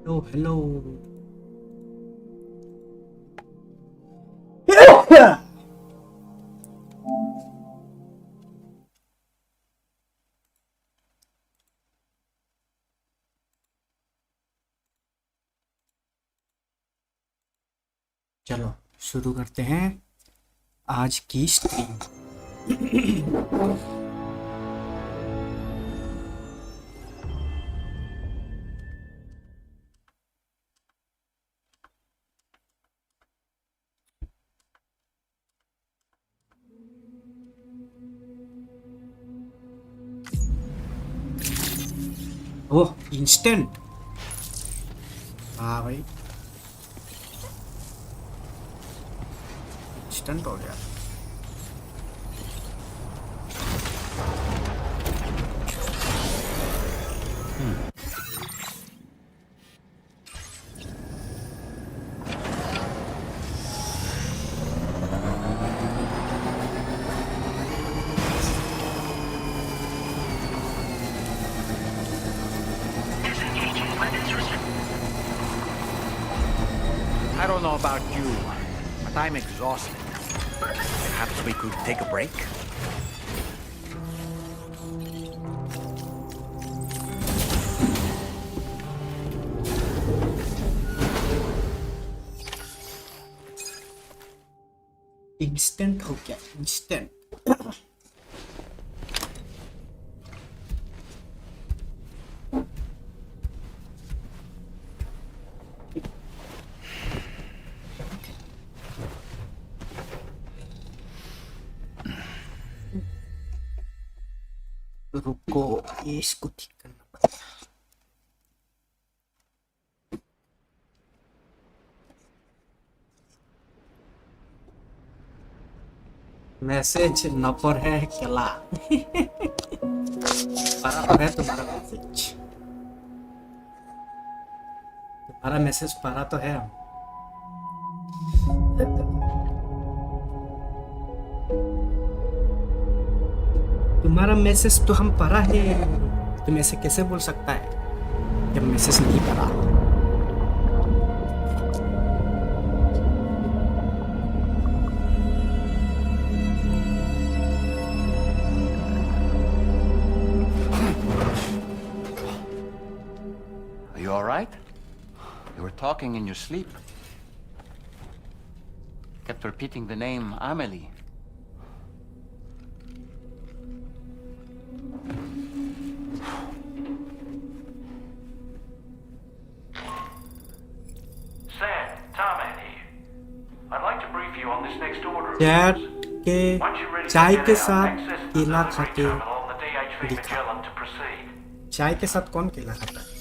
Oh, hello. चलो शुरू करते हैं आज की स्ट्रीम। ओह इंस्टेंट। हाँ भाई इंस्टेंट हो गया। I don't know about you, but I'm exhausted. Perhaps we could take a break? Instant हो गया इंस्टेंट। रुको ये इसको ठीक करना पड़ेगा। मैसेज न पर है केला। परा तो है तुम्हारा मैसेज, तुम्हारा मैसेज परा तो है। तुम्हारा मैसेज तो हम पढ़ा है, तुम ऐसे कैसे बोल सकता है जब मैसेज नहीं पढ़ा। Are you all right? You were talking in your sleep. Kept repeating the name Amelie. Chat के चाय के साथ केला खाते दिखा। चाय के साथ कौन केला खाता है?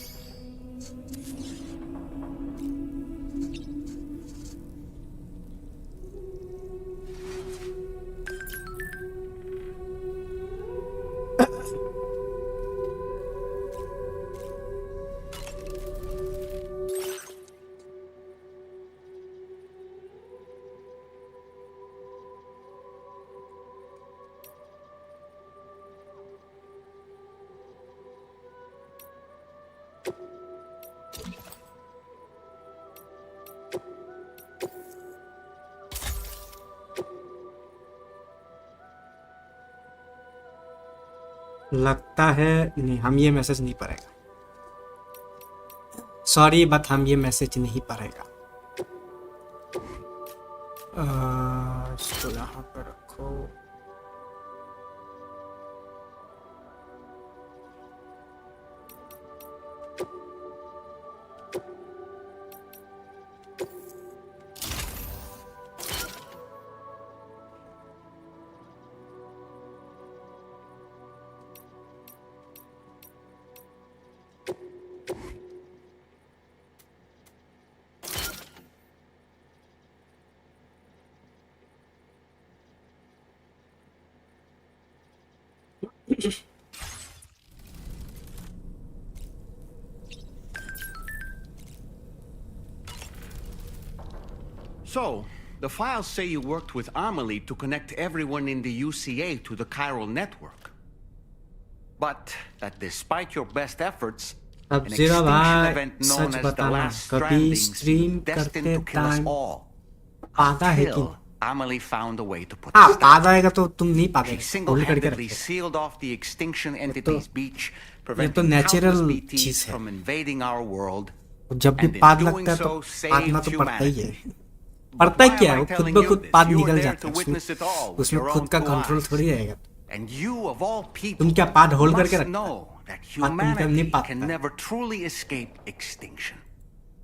लगता है नहीं, हम ये मैसेज नहीं पढ़ेगा। सॉरी बट हम ये मैसेज नहीं पढ़ेगा। इसको यहाँ पर रखो। So, the files say you worked with Amelie to connect everyone in the UCA to the chiral network. But that despite your best efforts, अब An जरा extinction भाई event known such as the बताना, Last कभी Stranding stream seemed destined करते to kill us time all. पागा है कि Until Amelie found a way to put हाँ a stop. पागा आएगा तो तुम नहीं She पागे, होल्ड करके single-handedly रखते। sealed off the extinction तो entity's beach, ये तो preventing नेचुरल countless चीज BTs है, from invading our world, जब भी and in पाद doing लगता है तो so पादना saved तो पड़ता ही है। humanity. But पड़ता ही why क्या am है, I वो खुद telling ब you खुद this? पाद You were निकल there जाता to है, उसमें witness it all with उसमें your खुद own का two कंट्रोल eyes. थोड़ी रहेगा। And you, of all people, तुम क्या पाद होल्ड करके must रखता है? know that पाद तुम क्या नहीं humanity पाता can है? never truly escape extinction.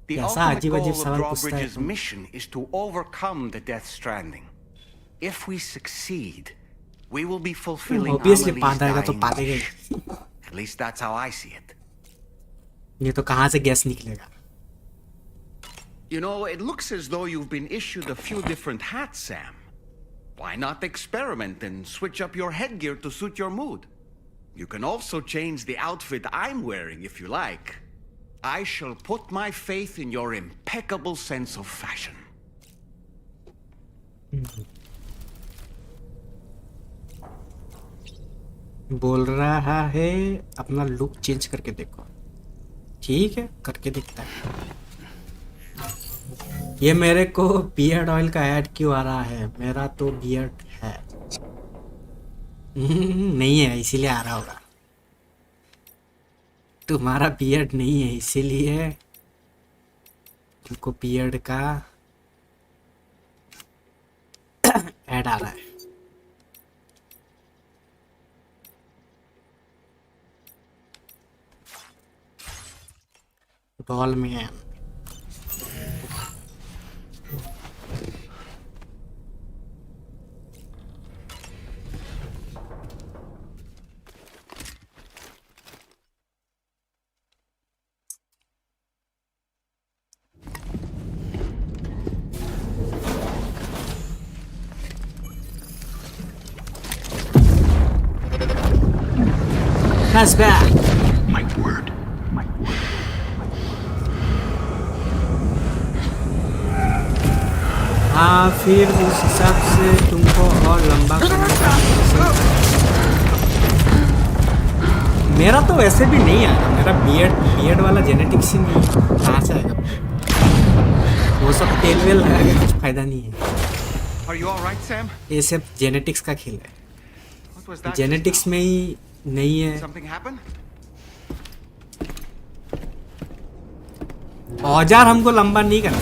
The कैसा ultimate अजीब अजीब goal of सवाल पूछता है Drawbridge's तुम? mission is to overcome the Death Stranding. If we succeed, we will be fulfilling obviously Amelie's पाद आएगा तो dying पादेगा wish. He. At least that's how I see it. ये तो कहाँ से गैस निकलेगा? You know, it looks as though you've been issued a few different hats, Sam. Why not experiment and switch up your headgear to suit your mood? You can also change the outfit I'm wearing if you like. I shall put my faith in your impeccable sense of fashion. बोल रहा है अपना look change करके देखो। ठीक है, करके दिखता है। ये मेरे को बियर्ड ऑयल का ऐड क्यों आ रहा है? मेरा तो बियर्ड है। नहीं है इसीलिए आ रहा होगा। तुम्हारा बियर्ड नहीं है इसीलिए तुमको बियर्ड का ऐड आ रहा है। Ball man flashback। My word. My word. हाँ फिर उस हिसाब से तुमको और लंबा करना चाहिए। मेरा तो वैसे भी नहीं आया, मेरा बियर्ड वाला जेनेटिक्स ही नहीं है, कहाँ से आएगा? वो सब तेल वेल लगा के कुछ फायदा नहीं है। Are you all right, Sam? ये सब जेनेटिक्स का खेल है, What was that? जेनेटिक्स में ही नहीं है। Something happened? औजार हमको लंबा नहीं करना।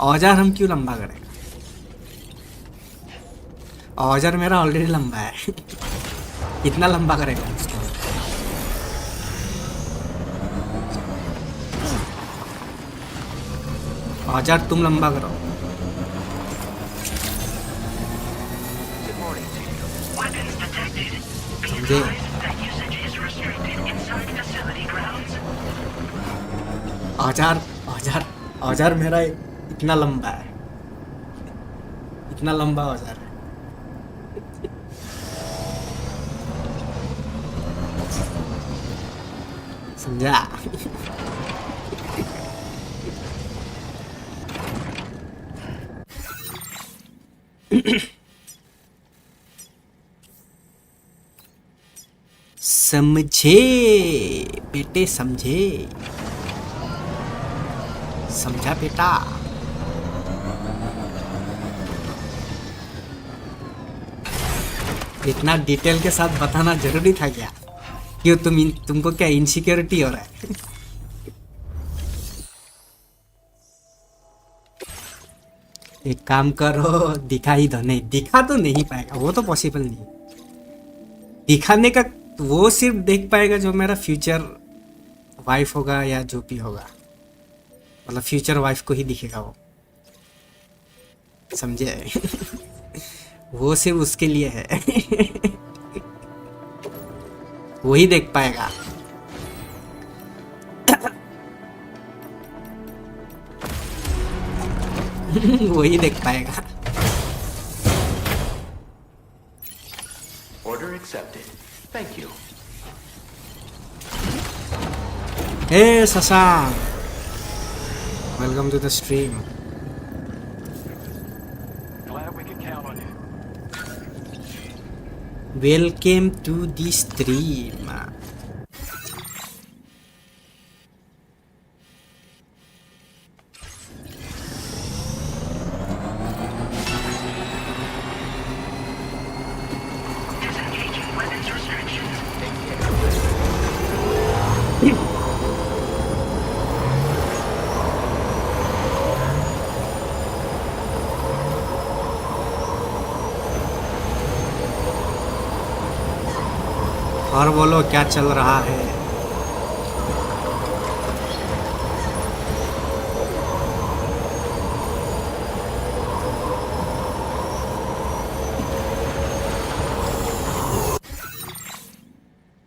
औजार हम क्यों लंबा करेंगे? औजार मेरा ऑलरेडी लंबा है। कितना लंबा करेगा उसको? औजार तुम लंबा करो। समझे? औजार मेरा इतना लंबा है, इतना लंबा औजार है। समझा? समझे बेटे, समझे? समझा बेटा? इतना डिटेल के साथ बताना जरूरी था क्या? क्यों तुमको क्या इनसिक्योरिटी हो रहा है? एक काम करो, दिखा ही दो। नहीं दिखा तो नहीं पाएगा, वो तो पॉसिबल नहीं। दिखाने का वो सिर्फ देख पाएगा जो मेरा फ्यूचर वाइफ होगा या जो भी होगा, मतलब फ्यूचर वाइफ को ही दिखेगा वो, समझे? वो सिर्फ उसके लिए है। वही देख पाएगा। वही देख पाएगा। Order accepted. Thank you. Hey Sasang, welcome to the stream. Glad we could count on you. Welcome to the stream. और बोलो क्या चल रहा है?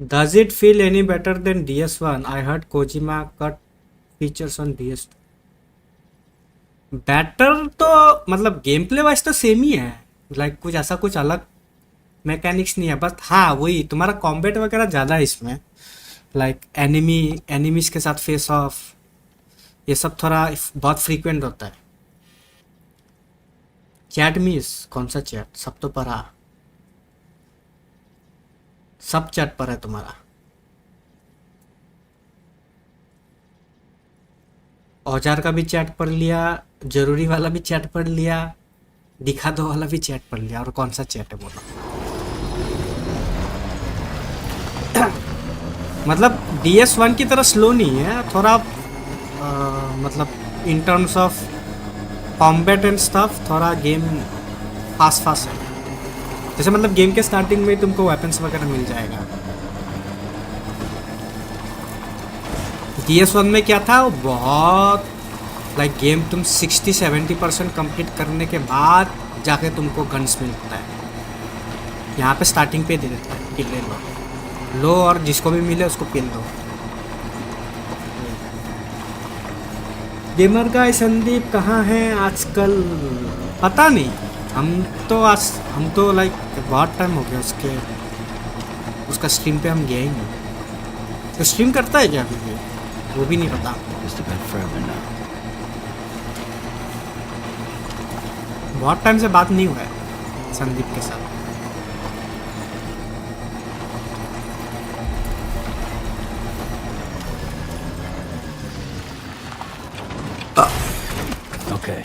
Does it feel any better than DS1? I heard Kojima cut features on DS2. Better तो मतलब game play wise तो same ही है, लाइक कुछ ऐसा कुछ अलग मैकेनिक्स नहीं है, बस हाँ वही तुम्हारा कॉम्बैट वगैरह ज़्यादा है इसमें, लाइक एनिमीज के साथ फेस ऑफ ये सब थोड़ा बहुत फ्रीक्वेंट होता है। चैट मीस कौन सा चैट? सब तो पढ़ा, सब चैट पर है तुम्हारा। औजार का भी चैट पढ़ लिया, जरूरी वाला भी चैट पढ़ लिया, दिखा दो वाला भी चैट पढ़ लिया, और कौन सा चैट है बोलो? मतलब DS1 की तरह स्लो नहीं है थोड़ा, मतलब in terms of combat and stuff थोड़ा गेम फास्ट है। जैसे मतलब गेम के स्टार्टिंग में तुमको वेपन्स वगैरह मिल जाएगा। DS1 में क्या था, वो बहुत लाइक गेम तुम 60-70% कंप्लीट करने के बाद जाके तुमको गन्स मिलता है। यहाँ पे स्टार्टिंग पे दे देता है कि ले लो और जिसको भी मिले उसको पिल दो। गेमर गाय संदीप कहाँ हैं आजकल? पता नहीं, हम तो लाइक बहुत टाइम हो गया उसका स्ट्रीम पे हम गए ही नहीं। तो स्ट्रीम करता है क्या अभी भी? वो भी नहीं पता। बहुत टाइम से बात नहीं हुआ है संदीप के साथ। Okay.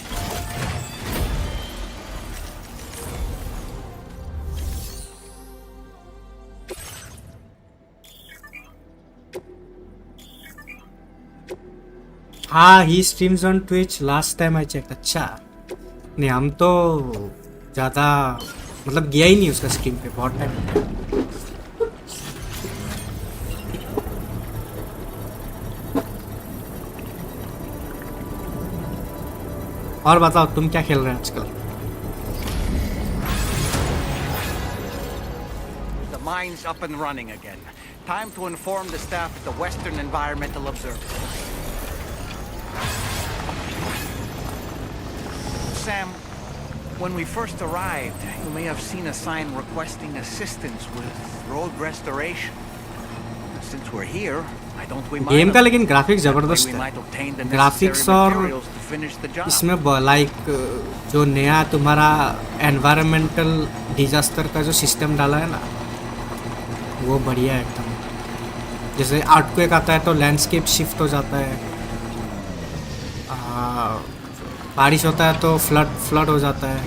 हाँ, he streams on Twitch last time I check. अच्छा नहीं, हम तो ज़्यादा मतलब गया ही नहीं उसका स्ट्रीम पे, बहुत टाइम हो गया। और बताओ तुम क्या खेल रहे हो आजकल? The mine's up and running again. Time to inform the staff at the Western Environmental Observatory. Sam, when we first arrived, you may have seen a sign requesting assistance with road restoration. Since we're here, why don't we game का लेकिन graphics ज़बरदस्त है। Graphics और इसमें like जो नया तुम्हारा environmental disaster का जो सिस्टम डाला है ना, वो बढ़िया है एकदम। जैसे अर्थक्वेक आता है तो लैंडस्केप शिफ्ट हो जाता है, बारिश होता है तो फ्लड हो जाता है।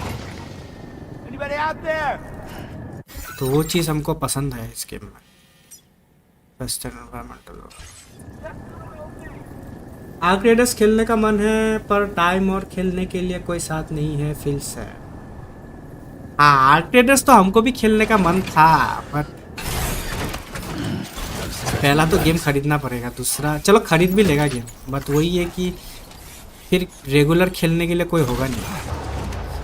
तो वो चीज़ हमको पसंद है इस गेम में। वेस्टर्न एनवायरमेंटल आर्क्रेडस खेलने का मन है पर टाइम और खेलने के लिए कोई साथ नहीं है, फील्स है। हाँ, आर्क्रेडस तो हमको भी खेलने का मन था, बट पहला तो गेम खरीदना पड़ेगा, दूसरा चलो खरीद भी लेगा गेम, बट वही है कि फिर रेगुलर खेलने के लिए कोई होगा नहीं।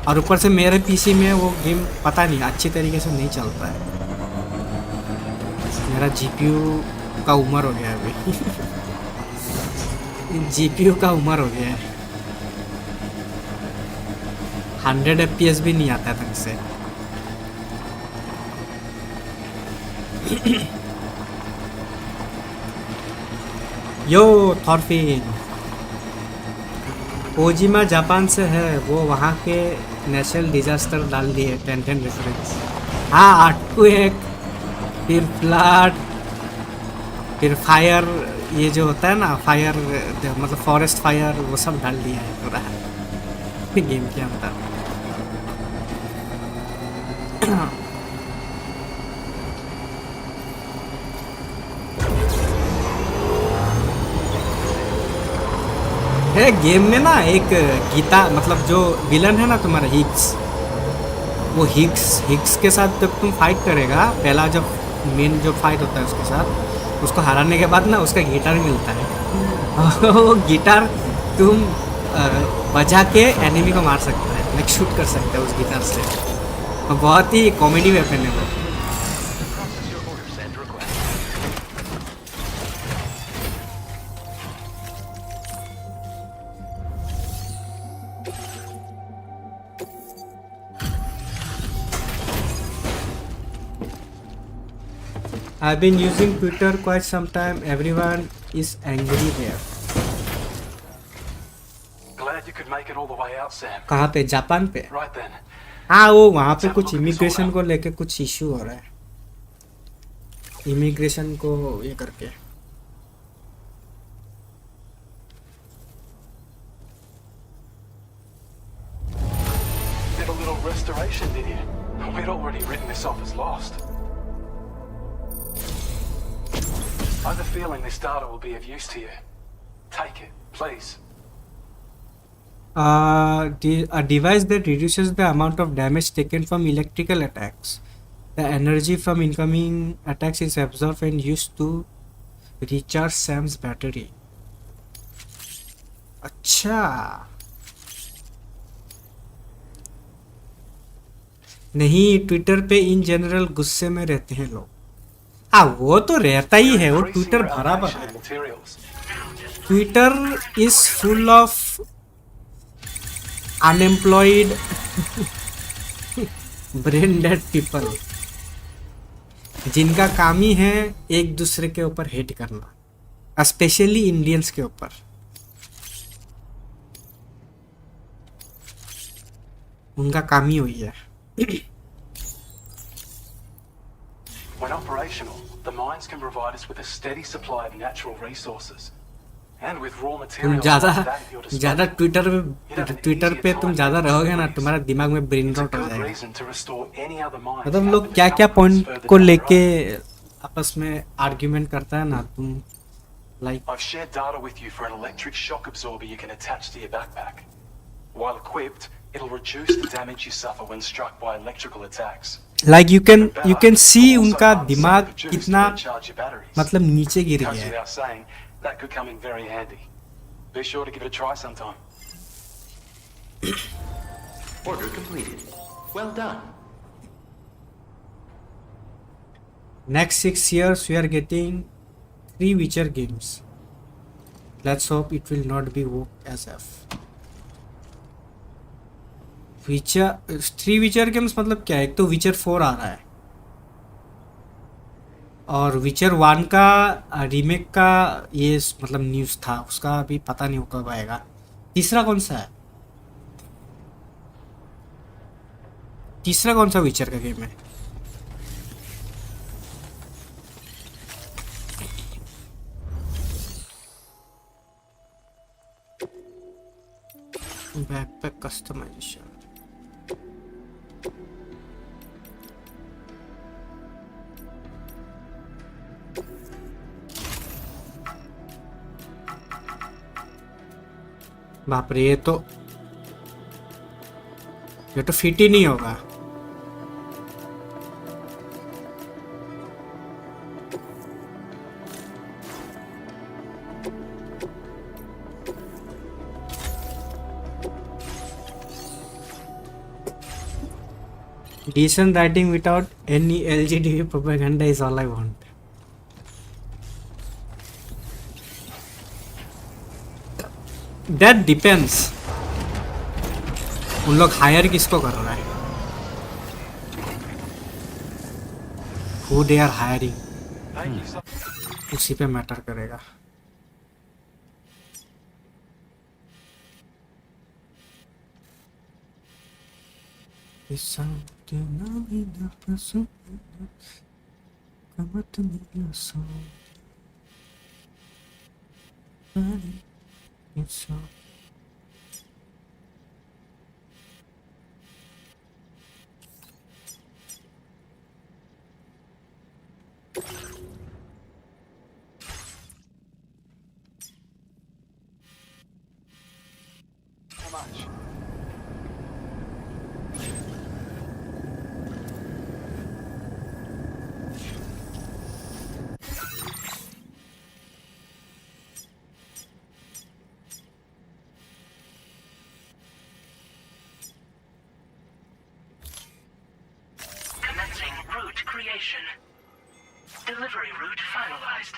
और ऊपर से मेरे पीसी में वो गेम पता नहीं अच्छी तरीके से नहीं चलता है। मेरा जीपीयू का उम्र हो गया है अभी। जीपीयू का उम्र हो गया है, 100 FPS भी नहीं आता ढंग से। यो थॉरफिन, कोजिमा जापान से है, वो वहाँ के नेचुरल डिजास्टर डाल दिए 10 रेफरेंस। हाँ, अर्थक्वेक, फिर फ्लड, फिर फायर, ये जो होता है ना फायर मतलब फॉरेस्ट फायर, वो सब डाल दिया है पूरा गेम के अंदर। है गेम में ना एक गीता मतलब जो विलन है ना तुम्हारा हिग्स, वो हिग्स के साथ जब तुम फाइट करेगा, पहला जब मेन जो फाइट होता है उसके साथ, उसको हराने के बाद ना उसका गिटार मिलता है। वो गिटार तुम बजा के एनिमी को मार सकता है, लाइक शूट कर सकता है उस गिटार से। और बहुत ही कॉमेडी वेपन है वो। I've been using Twitter quite some time. Everyone is angry there. Glad you could make it all the way out, Sam. कहाँ पे? जापान पे? Right then. हाँ, वो वहाँ पे कुछ इमिग्रेशन को लेके कुछ इशू हो रहा है, इमिग्रेशन को ये करके। Did a little restoration, did you? We'd already written this off as lost. I have a feeling this data will be of use to you. Take it, please. A device that reduces the amount of damage taken from electrical attacks. The energy from incoming attacks is absorbed and used to recharge Sam's battery. अच्छा, नहीं, Twitter पे in general गुस्से में रहते हैं लोग। हाँ, वो तो रहता ही है, वो ट्विटर बराबर है। Twitter is full of unemployed brain dead people, जिनका काम ही है एक दूसरे के ऊपर हेट करना, स्पेशली इंडियंस के ऊपर। उनका काम ही वही है। When operational, the mines can provide us with a steady supply of natural resources. And with raw तुम materials ज़्यादा like that at your disposal, ज़्यादा ट्विटर पे तुम ज़्यादा रहोगे ना, तुम्हारा दिमाग में ब्रेन it's a रॉट हो good जाएगा। reason to restore any other mines. मतलब out लोग of क्या क्या developments पॉइंट further को down the लेके road. आपस में आर्ग्यूमेंट करता है ना, तुम like I've shared data with you for an electric shock absorber you can attach to your backpack. While equipped, it'll reduce the damage you suffer when struck by electrical attacks. Like you can see It'll also उनका harness दिमाग some of the juice कितना to recharge your batteries. मतलब नीचे गिर Goes गया है। without saying, that could come in very handy. Be sure to give it a try sometime. Order completed. Well done. Next 6 years we are getting 3 Witcher games. Let's hope it will not be woke as F. Witcher 3 Witcher games मतलब क्या है? एक तो Witcher 4 आ रहा है और Witcher 1 का remake का ये मतलब न्यूज़ था, उसका अभी पता नहीं कब आएगा। तीसरा कौन सा है? तीसरा कौन सा Witcher का गेम है? Backpack customization. बाप रे, ये तो फिट ही नहीं होगा। Decent writing without any LGTB propaganda is all I want. That depends. उन लोग हायर किसको कर रहा है? Who they are hiring? Thank you so उसी पे मैटर करेगा। It's something now in the person. Come to me, your soul. It's so. much. location. Delivery route finalized.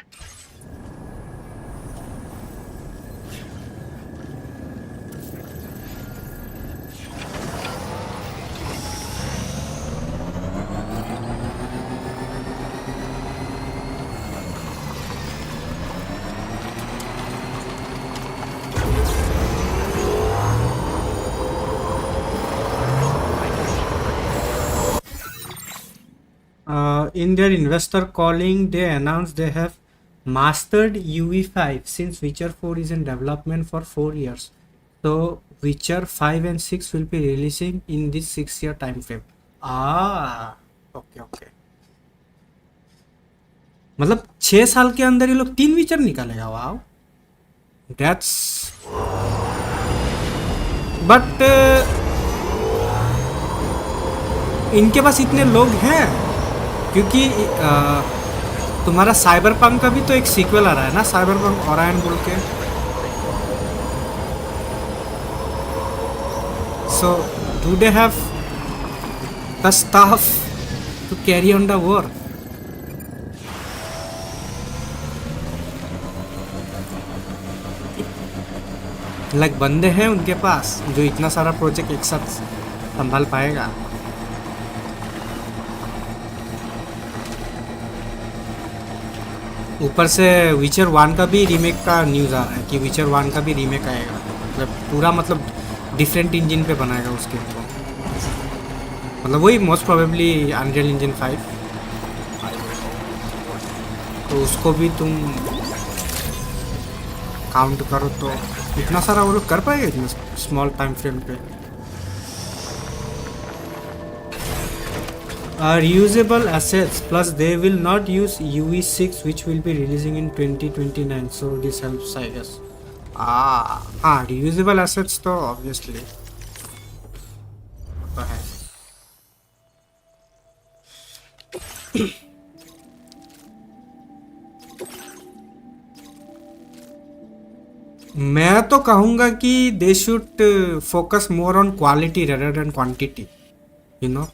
In their investor calling, they announced they have mastered UE5 since Witcher 4 is in development for 4 years. So Witcher 5 and 6 will be releasing in this 6-year time frame. Okay. मतलब 6 साल के अंदर ये लोग 3 विचर निकालेगा. Wow, that's but इनके पास इतने लोग हैं क्योंकि तुम्हारा साइबर पंक का भी तो एक सीक्वल आ रहा है ना, साइबर पंक ओरायन बोल के. So do they have the staff to carry on the war? Like बंदे हैं उनके पास जो इतना सारा प्रोजेक्ट एक साथ संभाल पाएगा? ऊपर से विचर 1 का भी रीमेक का न्यूज़ आ रहा है कि विचर 1 का भी रीमेक आएगा. मतलब पूरा मतलब डिफरेंट इंजन पे बनाएगा उसके ऊपर. मतलब वही मोस्ट प्रोबेबली अनरियल इंजन 5. तो उसको भी तुम काउंट करो तो इतना सारा वो लोग कर पाएगा इतना स्मॉल टाइम फ्रेम पे. Reusable assets, plus they will not use UE6 which will be releasing in 2029, so this helps I guess. Reusable assets तो obviously तो है. मैं तो कहूँगा कि they should focus more on quality rather than quantity, you know.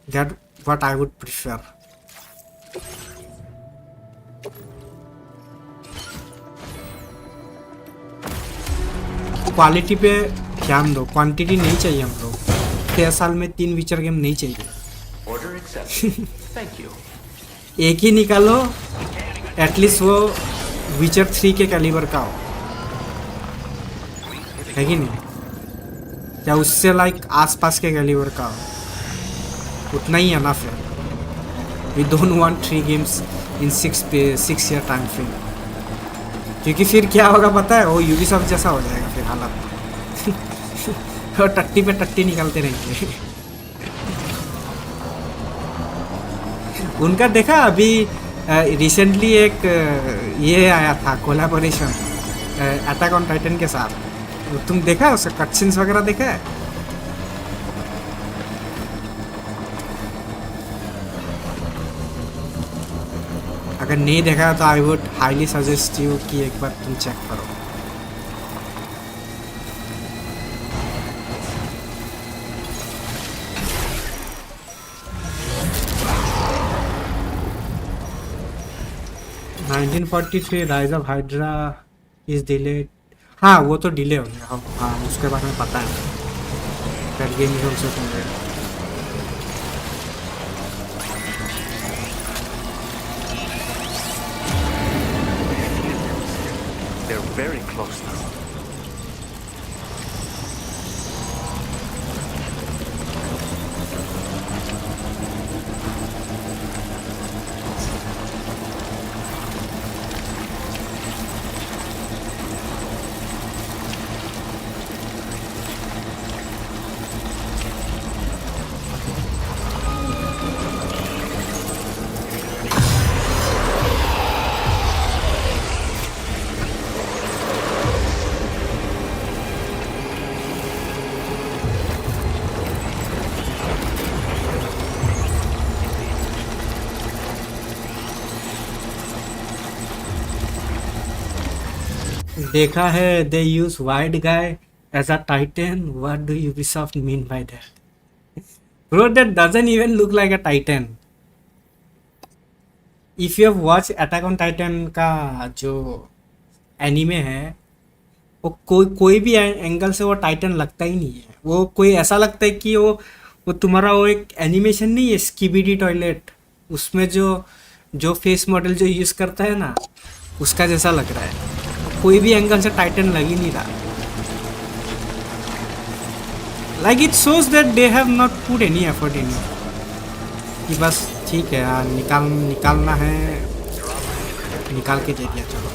That what I would prefer. Quality पे ध्यान दो, क्वांटिटी नहीं चाहिए हम लोग. 6 साल में 3 विचर गेम नहीं चाहिए. Order accepted. Thank you. एक ही निकालो, एटलीस्ट वो विचर 3 के कैलिबर का हो, है कि नहीं? या उससे लाइक आसपास के कैलिबर का हो, उतना ही अनफ है. We don't want 3 games in 6 year time frame. क्योंकि फिर क्या होगा पता है, वो यूबीसॉफ्ट जैसा हो जाएगा फिर हालत. और टट्टी पे टट्टी निकालते रहेंगे. उनका देखा अभी रिसेंटली एक ये आया था कोलैबोरेशन अटैक ऑन टाइटन के साथ. तुम देखा है उसका कटसीन्स वगैरह देखा है? अगर नहीं देखा तो I would highly suggest you कि एक बार तुम चेक करो. (1943) rise of hydra is delayed. हाँ वो तो डिले हो गया. हाँ उसके बारे में पता है. That game is also delayed. They're very close now. देखा है they use wide guy as a Titan. What do Ubisoft mean by that? Bro, that doesn't even look like a Titan. If you have watched Attack on Titan का जो anime है, वो कोई भी angle से वो टाइटन लगता ही नहीं है. वो कोई ऐसा लगता है कि वो तुम्हारा वो एक एनिमेशन नहीं है स्कीबिडी टॉयलेट, उसमें जो फेस मॉडल जो यूज़ करता है ना, उसका जैसा लग रहा है. कोई भी एंगल से टाइटन लग ही नहीं रहा. Like it shows that they have not put any effort in कि बस ठीक है यार निकालना है, निकाल के दे दिया, चलो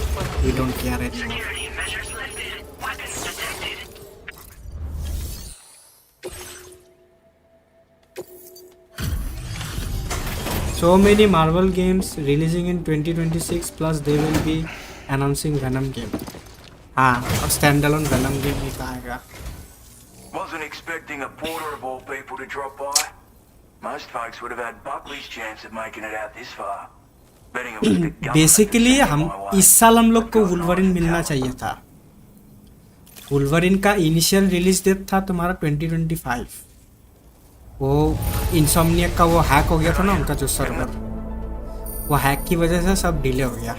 we don't care anymore. Security measures lifted. Weapons detected. So many Marvel games releasing in 2026 plus they will be announcing Venom game. हाँ, और standalone Venom game भी आएगा. Wasn't expecting a porter of all people to drop by. Most folks would have had Buckley's chance of making it out this far. Betting it was the government basically that हम sent my way. इस साल हम लोग को Wolverine मिलना चाहिए था. Wolverine का इनिशियल रिलीज डेट था तुम्हारा 2025. वो इंसोम्नियक का वो हैक हो गया था ना उनका जो सर्वर, वो हैक की वजह से सब डिले हो गया.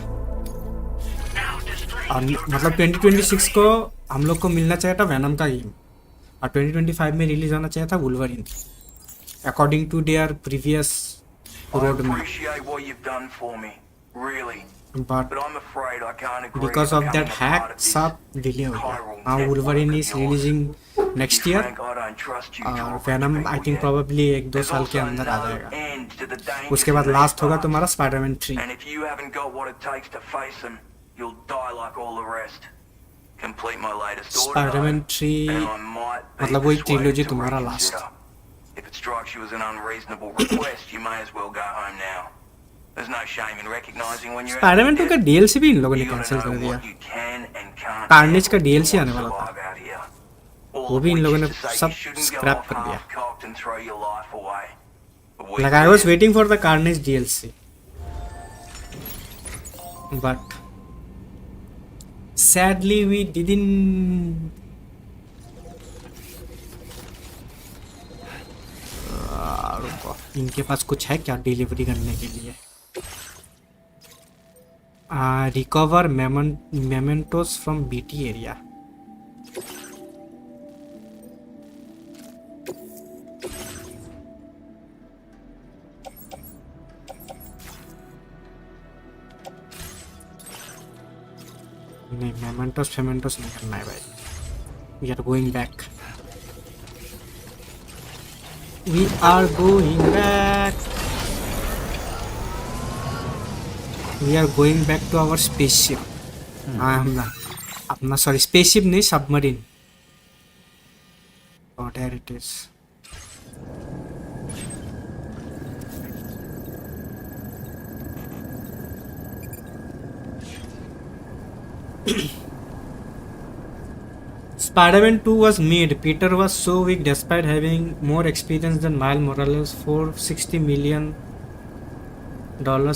और मतलब 2026 को हम लोग को मिलना चाहिए था वैनम का गेम, और 2025 में रिलीज होना चाहिए था Wolverine according to their previous I road map. appreciate what you've done for me, really. But But I'm afraid I can't agree because to of that becoming a hack part of this सब delay हो गया. chiral हाँ, network Wolverine of is yours. Releasing next year, Frank, I don't trust you और talking Venom to I people think yet. Probably 1-2 There's साल के also अंदर आ no जाएगा. end to the dangers उसके बाद in these लास्ट होगा parts. तुम्हारा Spiderman 3. And if you haven't got what it takes to face them, you'll die like all the rest. Complete my latest order, Spiderman though, 3 and I might be मतलब वही persuaded trilogy to तुम्हारा reconsider. Last. If it strikes you as an unreasonable request, you may as well go home now. There's no shame in recognizing when you're Spiderman 2 का DLC भी इन लोगों ने You gotta cancel कर know दिया. what you can and can't carnage का handle DLC to आने वाला था, survive out here. All वो of भी इन which लोगों is ने to say सब you shouldn't go scrap off कर दिया. half-cocked and throw your life away. But we Like I did. was waiting for the Carnage DLC, but sadly we didn't. रुको, इनके पास कुछ है क्या डिलीवरी करने के लिए? Recover mementos from BT area. नहीं, मेमेंटोस नहीं करना है भाई. We are going back. We are going back. We are going back to our spaceship. अपना सॉरी स्पेसशिप नहीं, submarine. Oh, there it is. Spider-Man 2 was made. Peter was so weak despite having more experience than Miles Morales. $460 million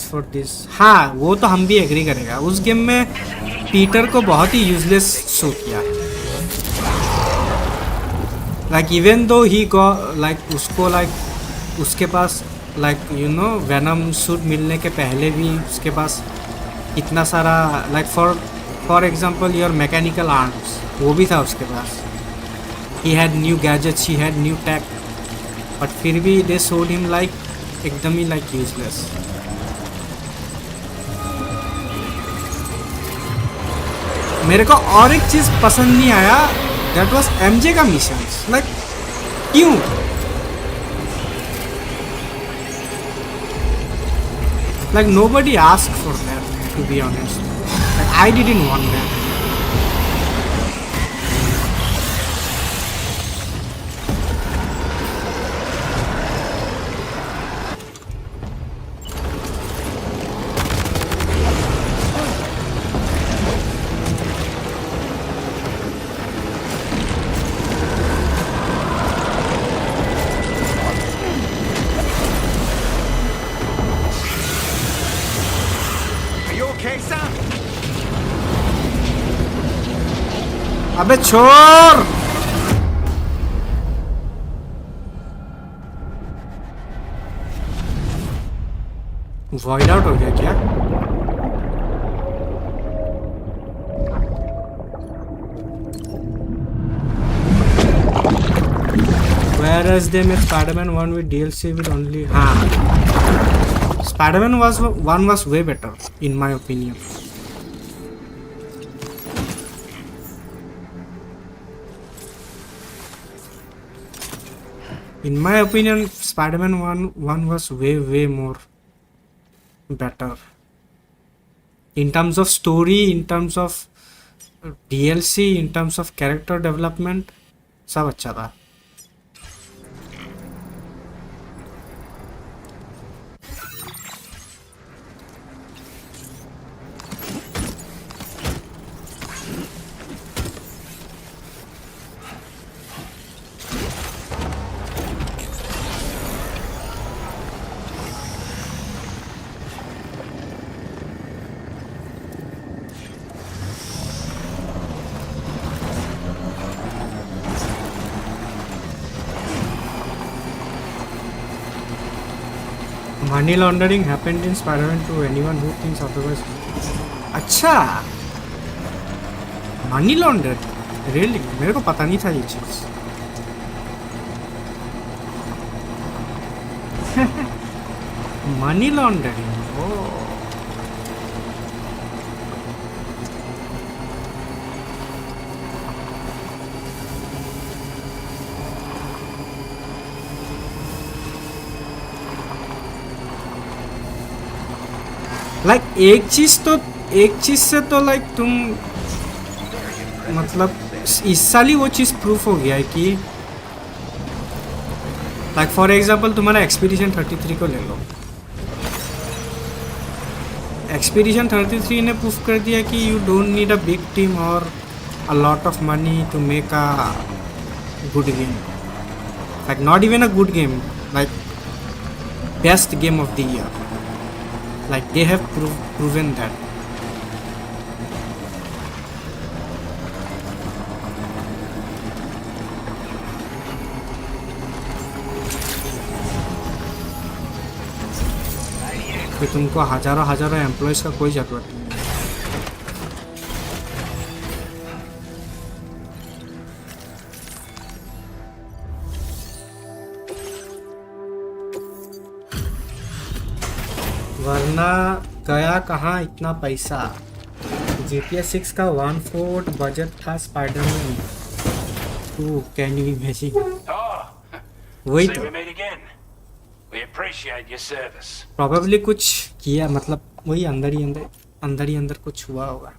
for this. हाँ, वो तो हम भी agree करेगा. उस game में पीटर को बहुत ही यूजलेस शो किया. Like even though he got like उसको like उसके पास like you know venom suit मिलने के पहले भी उसके पास इतना सारा like for example your mechanical arms वो भी था उसके पास. He had new gadgets, he had new tech, but फिर भी they showed him like एकदम ही like useless. मेरे को और एक चीज पसंद नहीं आया, that was MJ का missions. Like क्यों? Like nobody asked for that, to be honest. Like I didn't want that. Are you okay, Sam? अबे छोड़. वॉइड आउट हो गया क्या? Whereas they made Spider-Man 1 with DLC with only Spider-Man 1 was way better in my opinion. In my opinion, Spider-Man 1 was way more better. In terms of story, in terms of DLC, in terms of character development, सब अच्छा था. Money laundering happened in Spider-Man 2. Anyone who thinks otherwise. अच्छा, money laundering? Really? मेरे को पता नहीं था ये चीज़. Money laundering. Oh. लाइक एक चीज से तो लाइक तुम मतलब इस साल ही वो चीज़ प्रूफ हो गया है कि लाइक फॉर एग्जांपल तुम्हारा एक्सपीडिशन 33 को ले लो. एक्सपीडिशन 33 ने प्रूफ कर दिया कि you don't need a big team और a lot of money to make a good game. Like not even a good game, like best game of the year. Like they have proven that. कि तुमको हजारों employees का कोई जरूरत नहीं. वरना गया कहाँ इतना पैसा. GTA 6 का 1/4 बजट था स्पाइडरमैन 2. Can you imagine? वही तो प्रोबेबली कुछ किया, मतलब वही अंदर ही अंदर कुछ हुआ होगा.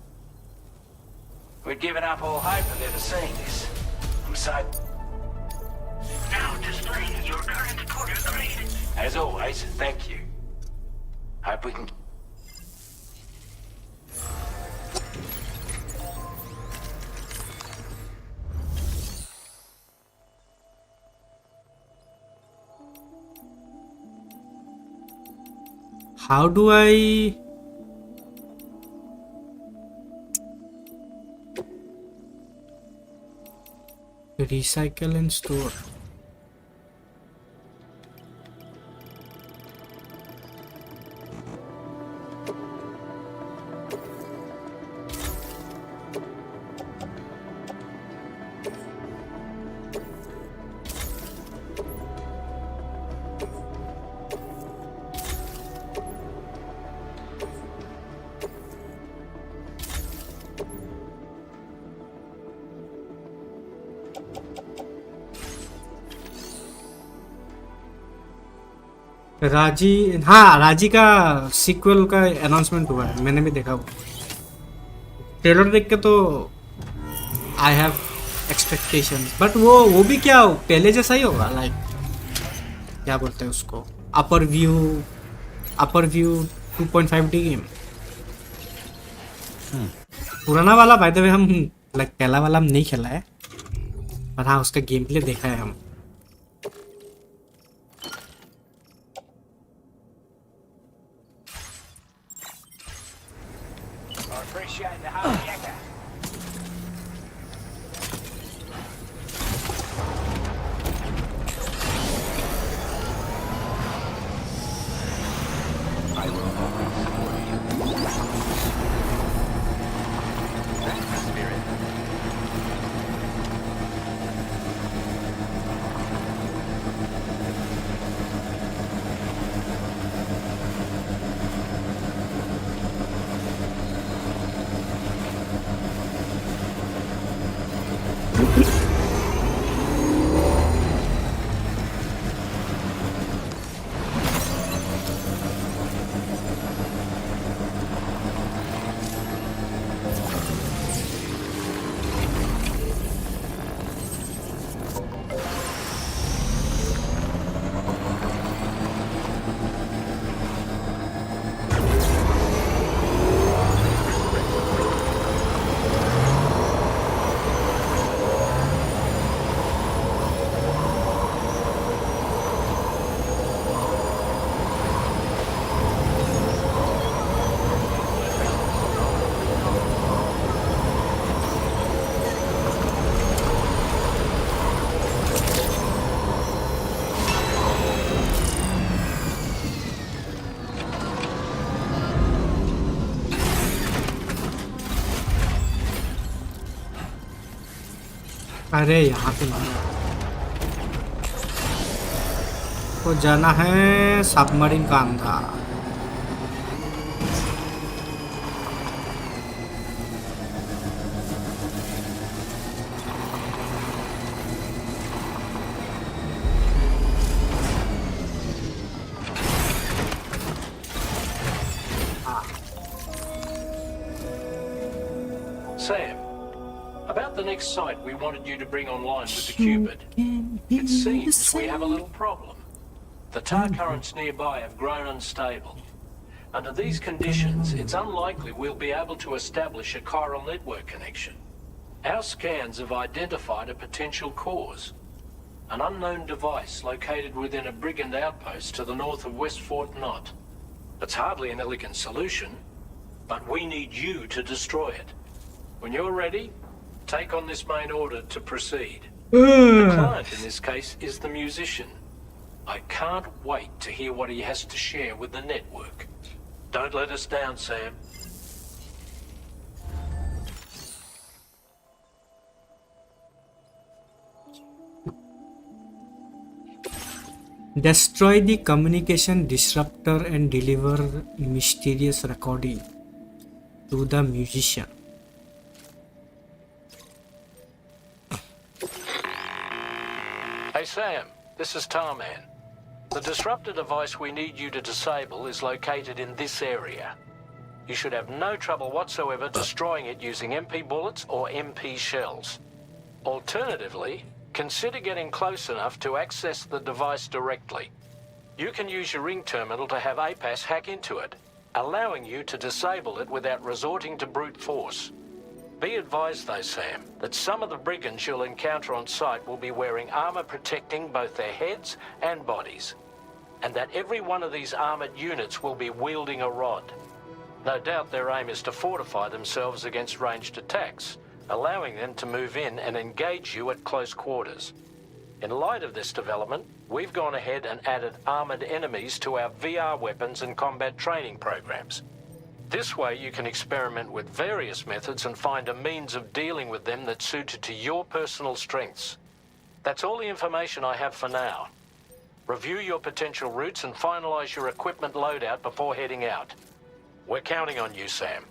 Now displaying your current quarter grade. As always, thank you. Hope we can. How do I recycle and store? राजी का सीक्वल का अनाउंसमेंट हुआ है. मैंने भी देखा वो ट्रेलर देख के, तो आई हैव एक्सपेक्टेशंस. बट वो भी क्या पहले जैसा ही होगा. लाइक क्या बोलते हैं उसको, अपर व्यू 2.5D गेम. पुराना वाला बाय द वे हम लाइक पहला वाला हम नहीं खेला है, पर हाँ उसका गेम प्ले देखा है हम. I will अरे यहाँ पे नहीं तो जाना है सबमरीन का अंदर। Sam, about the next site we wanted you to bring online with the Cupid. It seems we have a little problem. The tar currents nearby have grown unstable. Under these conditions, it's unlikely we'll be able to establish a chiral network connection. Our scans have identified a potential cause. An unknown device located within a brigand outpost to the north of West Fort Knot. It's hardly an elegant solution, but we need you to destroy it. When you're ready, take on this main order to proceed. The client in this case is the musician. I can't wait to hear what he has to share with the network. Don't let us down, Sam. Destroy the communication disruptor and deliver mysterious recording to the musician. Hey Sam, this is Tarman. The disruptor device we need you to disable is located in this area. You should have no trouble whatsoever destroying it using MP bullets or MP shells. Alternatively, consider getting close enough to access the device directly. You can use your ring terminal to have APAS hack into it, allowing you to disable it without resorting to brute force. Be advised though, Sam, that some of the brigands you'll encounter on site will be wearing armor protecting both their heads and bodies, and that every one of these armored units will be wielding a rod. No doubt their aim is to fortify themselves against ranged attacks, allowing them to move in and engage you at close quarters. In light of this development, we've gone ahead and added armored enemies to our VR weapons and combat training programs. This way you can experiment with various methods and find a means of dealing with them that's suited to your personal strengths. That's all the information I have for now. Review your potential routes and finalize your equipment loadout before heading out. We're counting on you, Sam.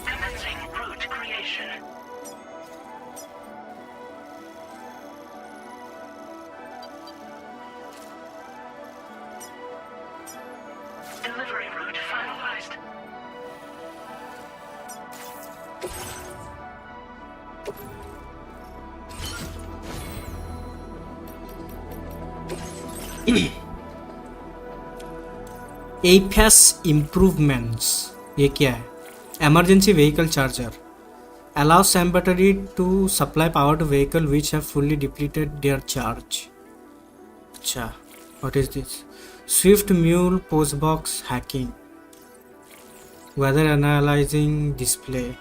Commencing route creation. Delivery route finalized. APAS improvements. ये क्या है? Emergency vehicle charger. Allows SAM battery to supply power to vehicle which have fully depleted their charge. अच्छा, what is this? Swift Mule postbox hacking. Weather analyzing display.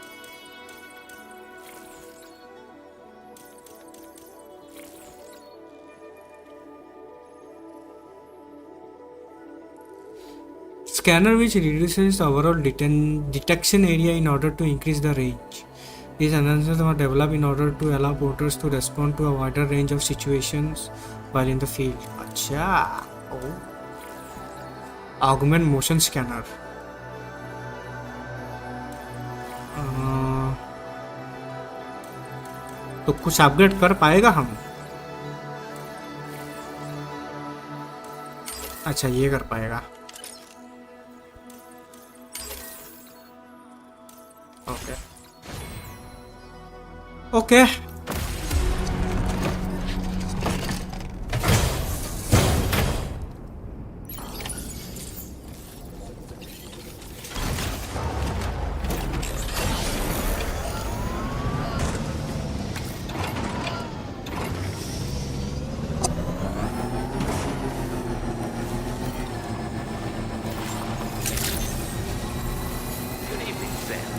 Scanner which reduces the overall detection area in order to increase the range. These enhancements were developed in order to allow porters to respond to a wider range of situations while in the field. Acha. Oh. Augment motion scanner. तो कुछ upgrade कर पाएगा हम? अच्छा ये कर पाएगा. Okay. Okay. Good evening, Sam.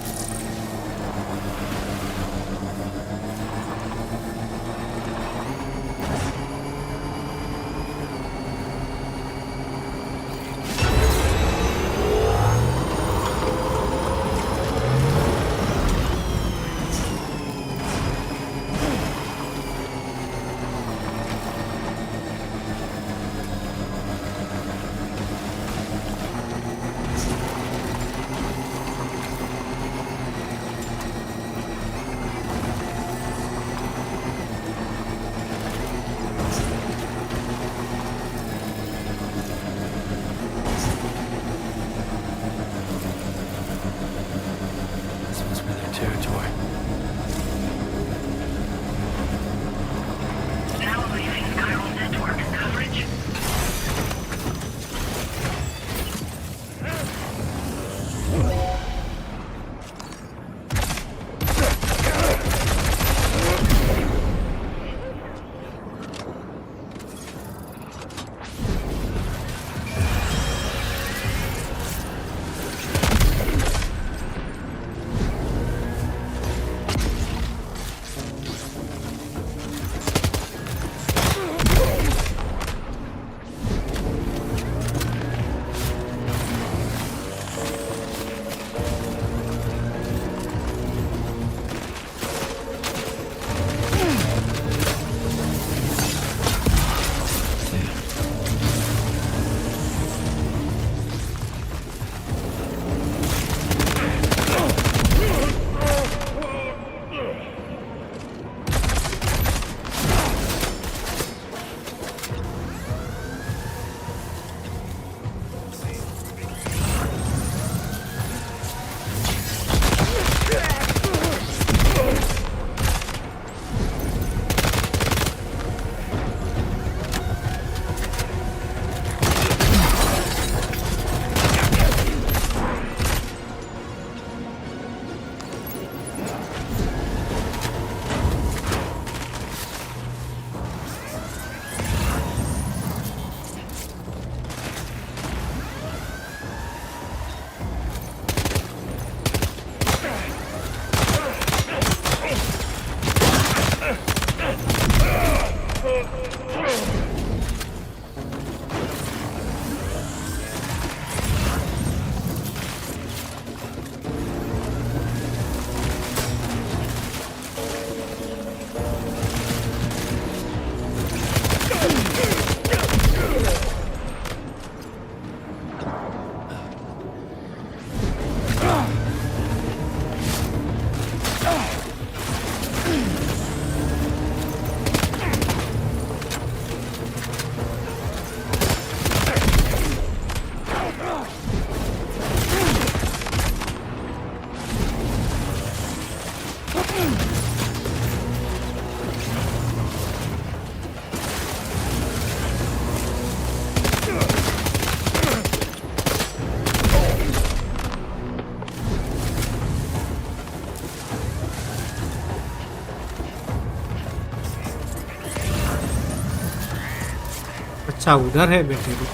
अच्छा उधर है बेटे को।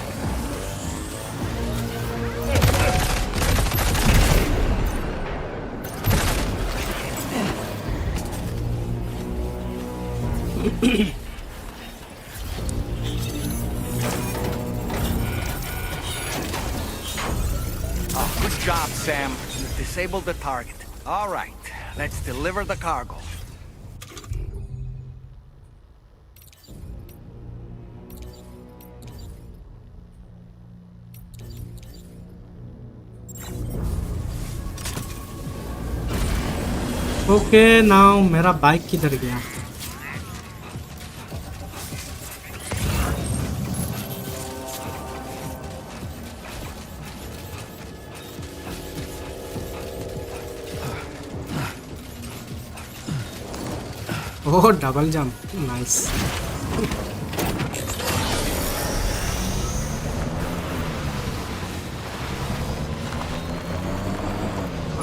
Oh, good job, Sam. You've disabled the target. All right, let's deliver the cargo. Okay now मेरा बाइक किधर गया? Oh double jump, nice.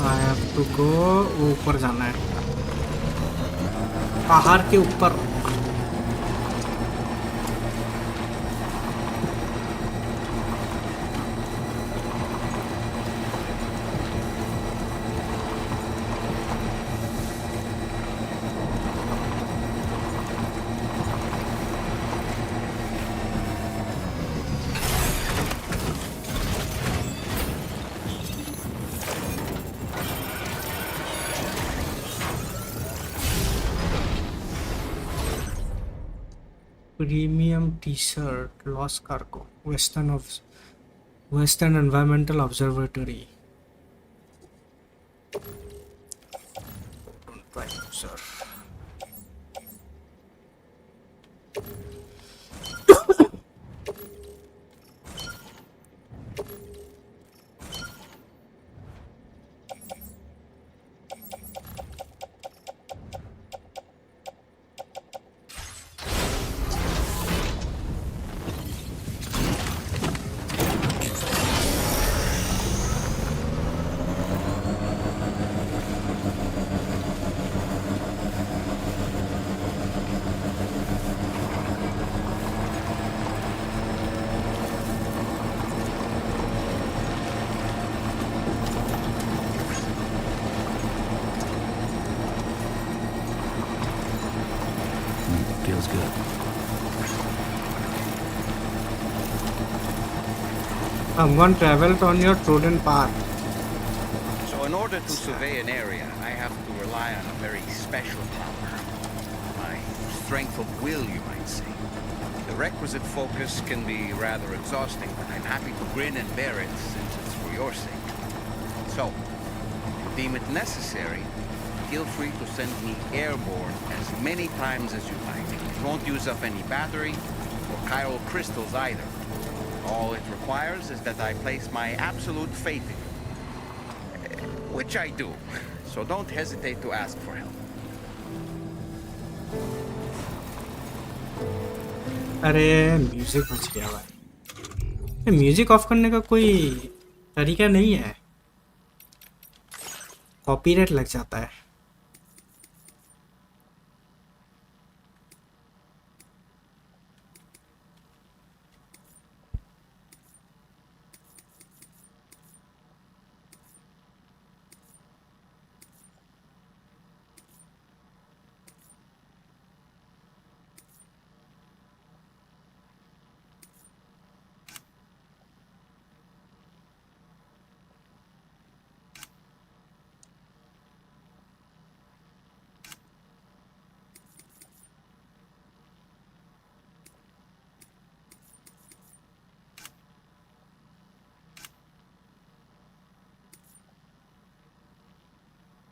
I have to go, ऊपर जाना है, पहाड़ के ऊपर। Premium T-shirt, Lost Cargo, Western Environmental Observatory. Don't try, sir. Feels good. Someone traveled on your trodden path. So in order to survey an area, I have to rely on a very special power. My strength of will, you might say. The requisite focus can be rather exhausting, but I'm happy to grin and bear it since it's for your sake. So, if you deem it necessary, feel free to send me airborne as many times as you like. It won't use up any battery or chiral crystals either. All it requires is that I place my absolute faith in you. Which I do, so don't hesitate to ask for help. अरे music बच गया भाई। Music of करने का कोई तरीका नहीं है, कॉपीराइट लग जाता है।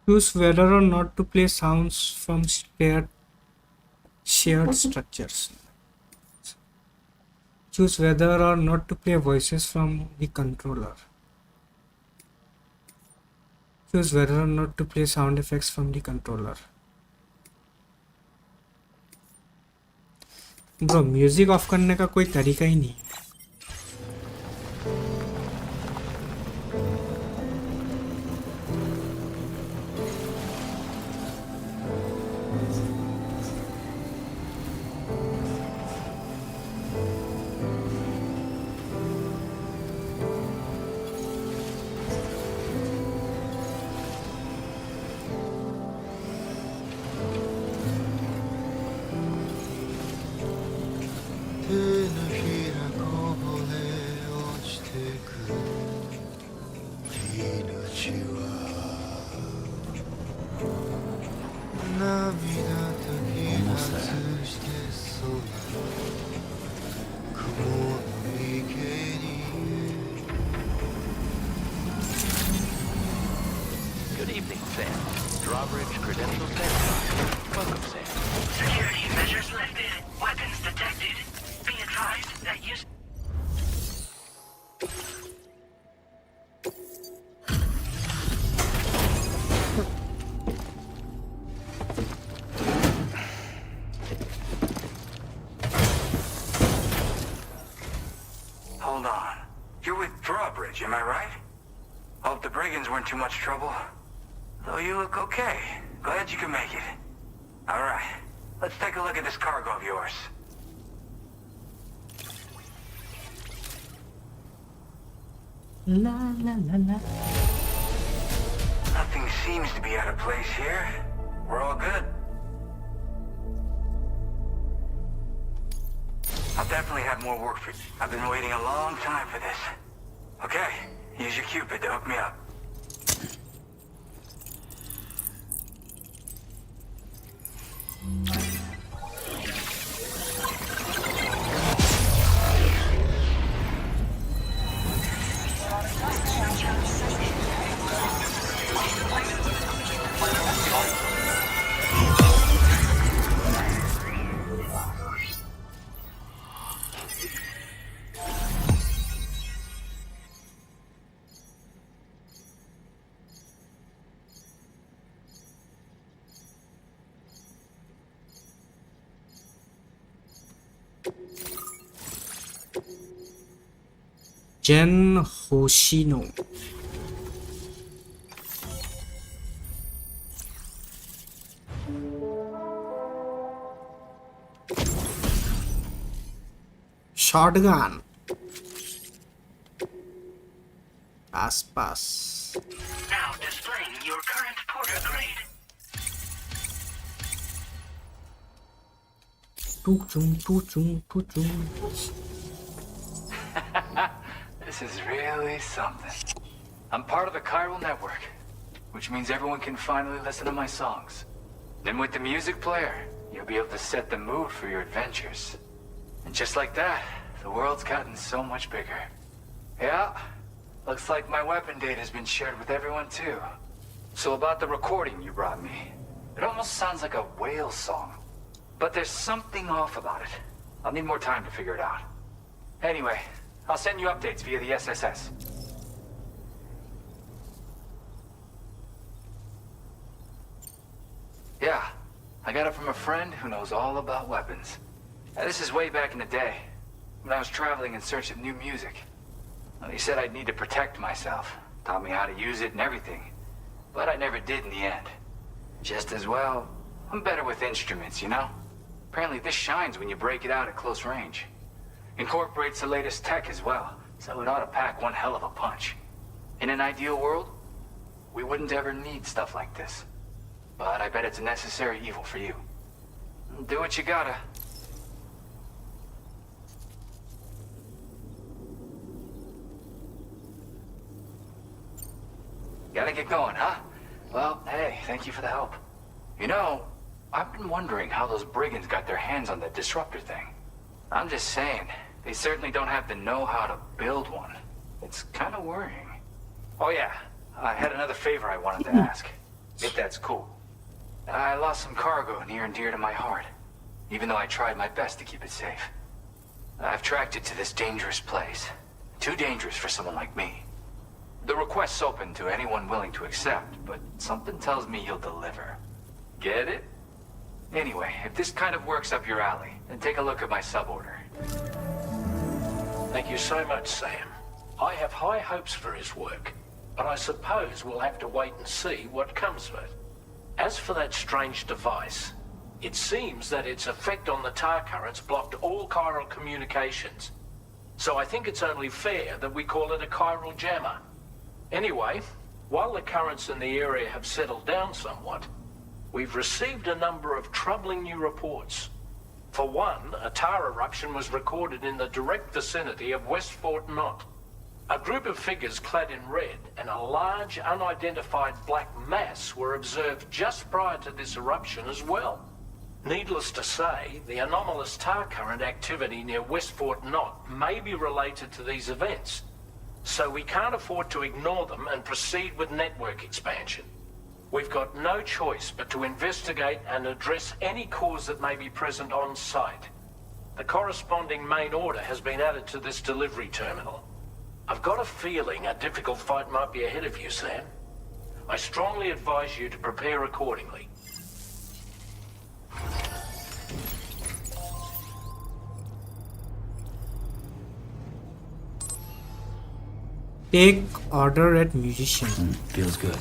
Choose whether or not to play sounds from shared structures. Choose whether or not to play voices from the controller. Choose whether or not to play sound effects from the controller. Bro, music of करने का कोई तरीका ही नहीं है। Almost there. Good evening, Sam. Drawbridge credentials verified. Welcome, Sam. Security measures lifted. Weapons detected. Be advised that use... Hold on. You're with Drawbridge, am I right? Hope the brigands weren't too much trouble. Though you look okay. Glad you can make it. Alright, let's take a look at this cargo of yours. La la la la. Nothing seems to be out of place here. We're all good. I'll definitely have more work for you. I've been waiting a long time for this. Okay, use your Cupid to hook me up. 젠 호시노. shotgun. आसपास. Now displaying your current porter grade. This is really something. I'm part of the chiral network, which means everyone can finally listen to my songs. Then with the music player, you'll be able to set the mood for your adventures. And just like that, the world's gotten so much bigger. Yeah, looks like my weapon data has been shared with everyone too. So about the recording you brought me, it almost sounds like a whale song. But there's something off about it. I'll need more time to figure it out. Anyway, I'll send you updates via the SSS. Yeah, I got it from a friend who knows all about weapons. This is way back in the day, when I was traveling in search of new music. Well, he said I'd need to protect myself, taught me how to use it and everything. But I never did in the end. Just as well, I'm better with instruments, you know? Apparently this shines when you break it out at close range. Incorporates the latest tech as well, so it ought to pack one hell of a punch. In an ideal world, we wouldn't ever need stuff like this. But I bet it's a necessary evil for you. Do what you gotta. Gotta get going, huh? Well, hey, thank you for the help. You know, I've been wondering how those brigands got their hands on that disruptor thing. I'm just saying, they certainly don't have the know-how to build one. It's kind of worrying. Oh yeah, I had another favor I wanted to ask, if that's cool. I lost some cargo near and dear to my heart, even though I tried my best to keep it safe. I've tracked it to this dangerous place. Too dangerous for someone like me. The request's open to anyone willing to accept, but something tells me you'll deliver. Get it? Anyway, if this kind of works up your alley, then take a look at my suborder. Thank you so much, Sam. I have high hopes for his work, but I suppose we'll have to wait and see what comes of it. As for that strange device, it seems that its effect on the tar currents blocked all chiral communications. So I think it's only fair that we call it a chiral jammer. Anyway, while the currents in the area have settled down somewhat, we've received a number of troubling new reports. For one, a tar eruption was recorded in the direct vicinity of West Fort Knot. A group of figures clad in red and a large unidentified black mass were observed just prior to this eruption as well. Needless to say, the anomalous tar current activity near Westfort Knot may be related to these events, so we can't afford to ignore them and proceed with network expansion. We've got no choice but to investigate and address any cause that may be present on site. The corresponding main order has been added to this delivery terminal. I've got a feeling a difficult fight might be ahead of you, Sam. I strongly advise you to prepare accordingly. Take order at musician. Feels good.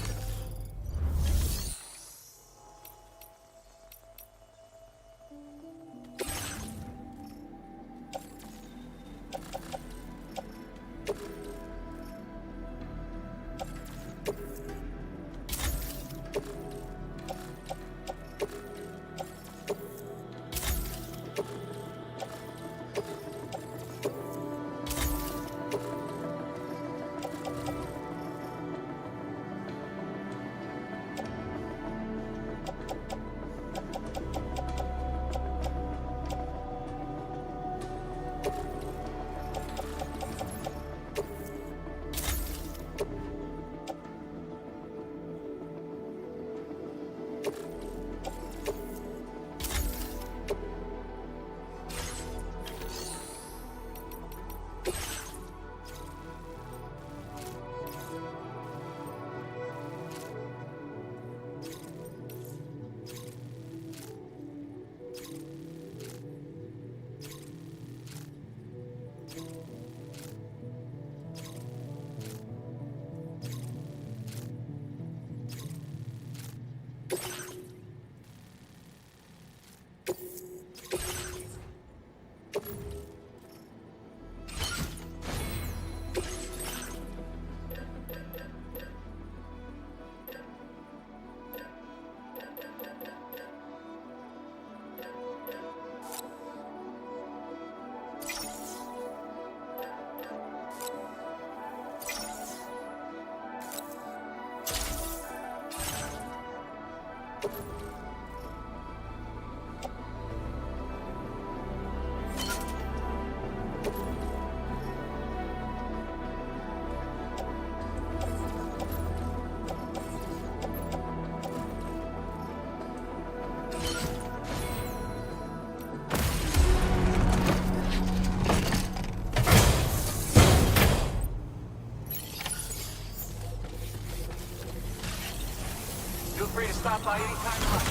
Feel free to stop by anytime you like.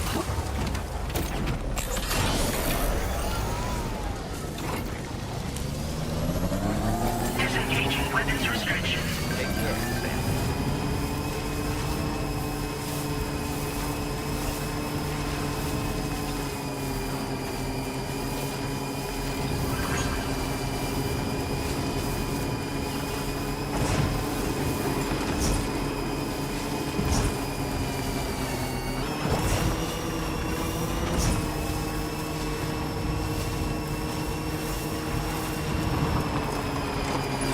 Disengaging weapons restriction. Take care, Sam.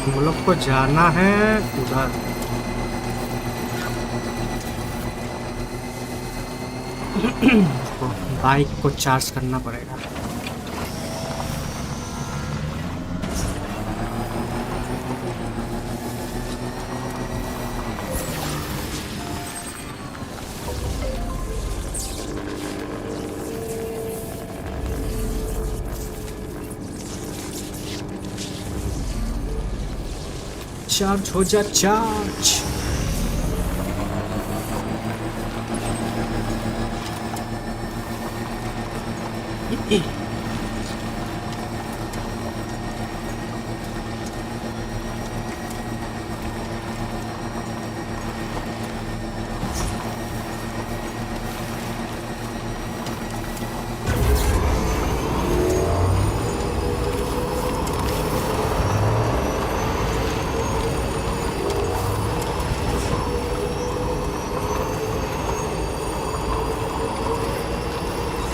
हम लोग को जाना है उधर। Bike को charge करना पड़ेगा। Charge हो जा चार्ज।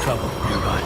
Trouble nearby.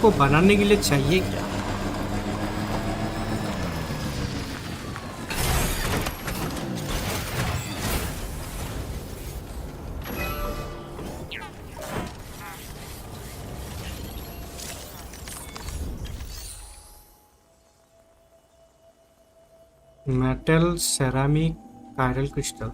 को बनाने के लिए चाहिए क्या? Metal, ceramic, chiral crystal.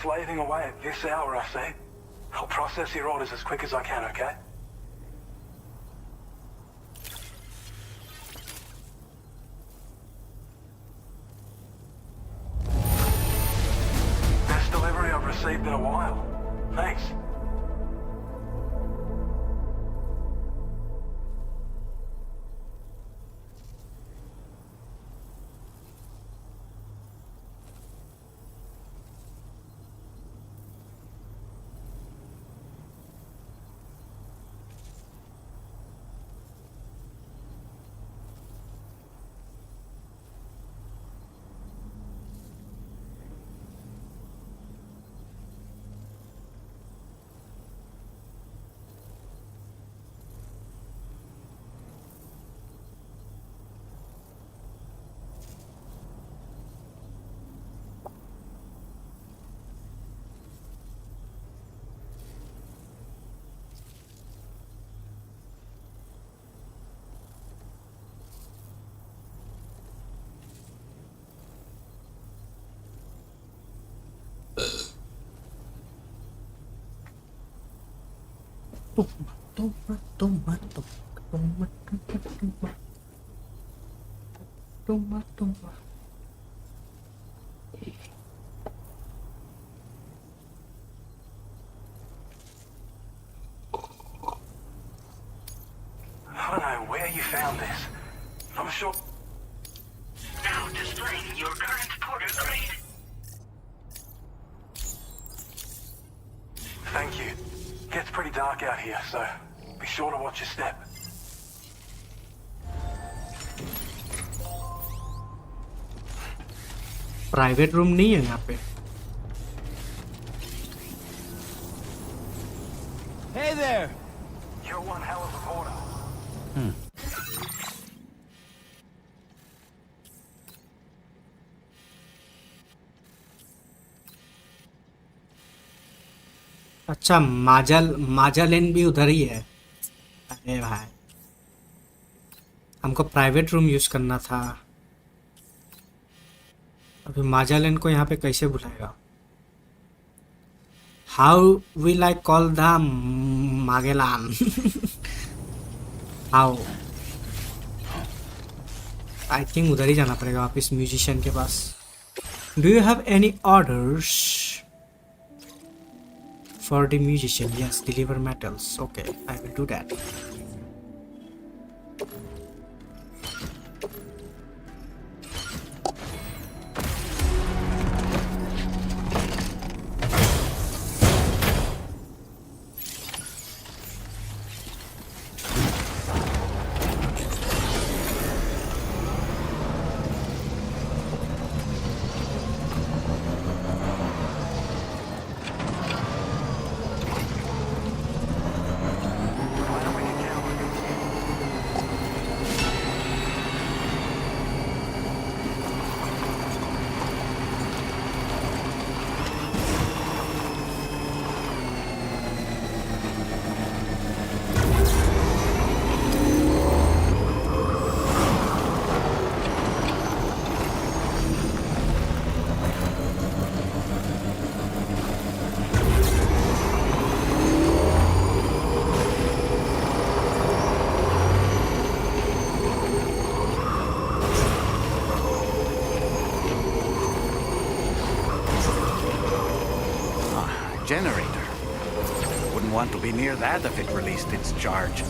Slaving away at this hour, I say. I'll process your orders as quick as I can, okay? Best delivery I've received in a while. Thanks. Toma. I don't know where you found this. I'm sure... Now displaying your current porter grade. Thank you. Gets pretty dark out here, so be sure to watch your step. Private room नहीं है यहाँ पे. Hey there! You're one hell of a porter. अच्छा, माजालेन भी उधर ही है. अरे भाई, हमको प्राइवेट रूम यूज करना था. अभी माजालेन को यहाँ पे कैसे बुलाएगा? How will I call the Magellan? How? I think उधर ही जाना पड़ेगा वापिस म्यूजिशियन के पास. Do you have any orders for the musician? Yes, deliver metals. Okay, I will do that. generator. Wouldn't want to be near that if it released its charge.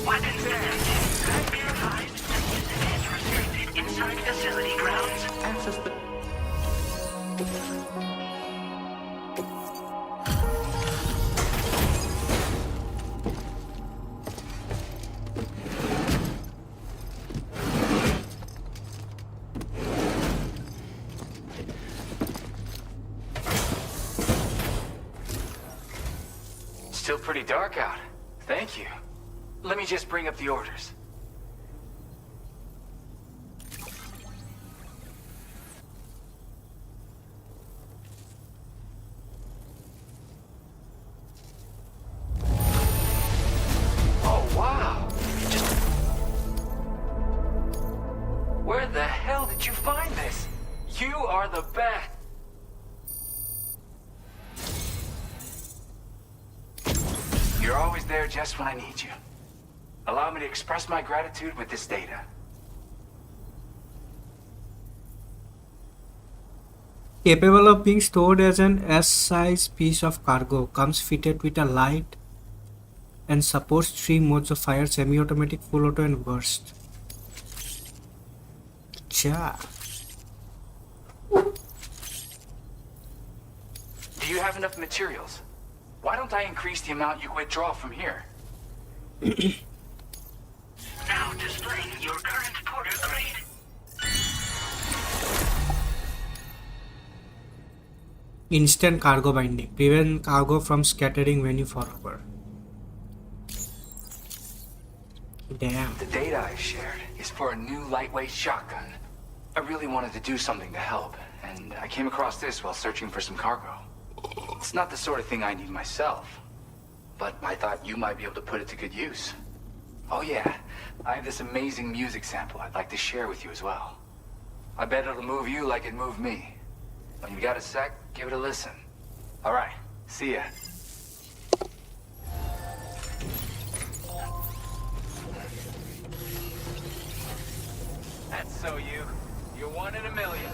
Weapons detected. Be advised that usage is restricted inside facility grounds. Access the... Still pretty dark out. Thank you. Let me just bring up the orders. Oh, wow. Where the hell did you find this? You are the best. You're always there just when I need you. Allow me to express my gratitude with this data. Capable of being stored as an S-size piece of cargo, comes fitted with a light and supports 3 modes of fire: semi-automatic, full auto and burst. Cha. Do you have enough materials? Why don't I increase the amount you withdraw from here? Now displaying your current porter grade. Instant cargo binding. Prevent cargo from scattering when you forward. Damn. The data I shared is for a new lightweight shotgun. I really wanted to do something to help, and I came across this while searching for some cargo. It's not the sort of thing I need myself, but I thought you might be able to put it to good use. Oh yeah, I have this amazing music sample I'd like to share with you as well. I bet it'll move you like it moved me. When you got a sec, give it a listen. All right, see ya. That's so you. You're one in a million.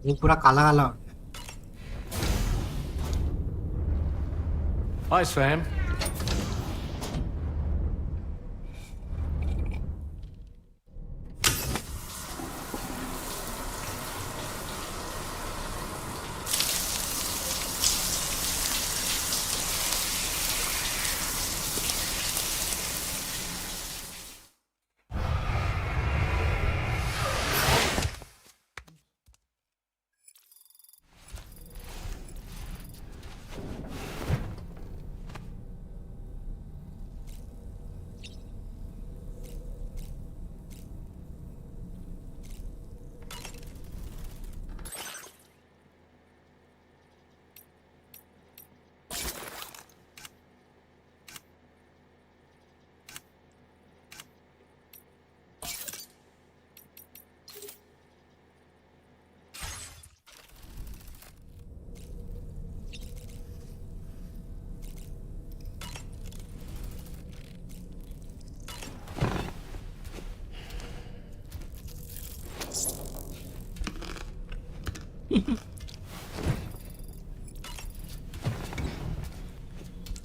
वो पूरा काला काला हो गया। Hi, Sam.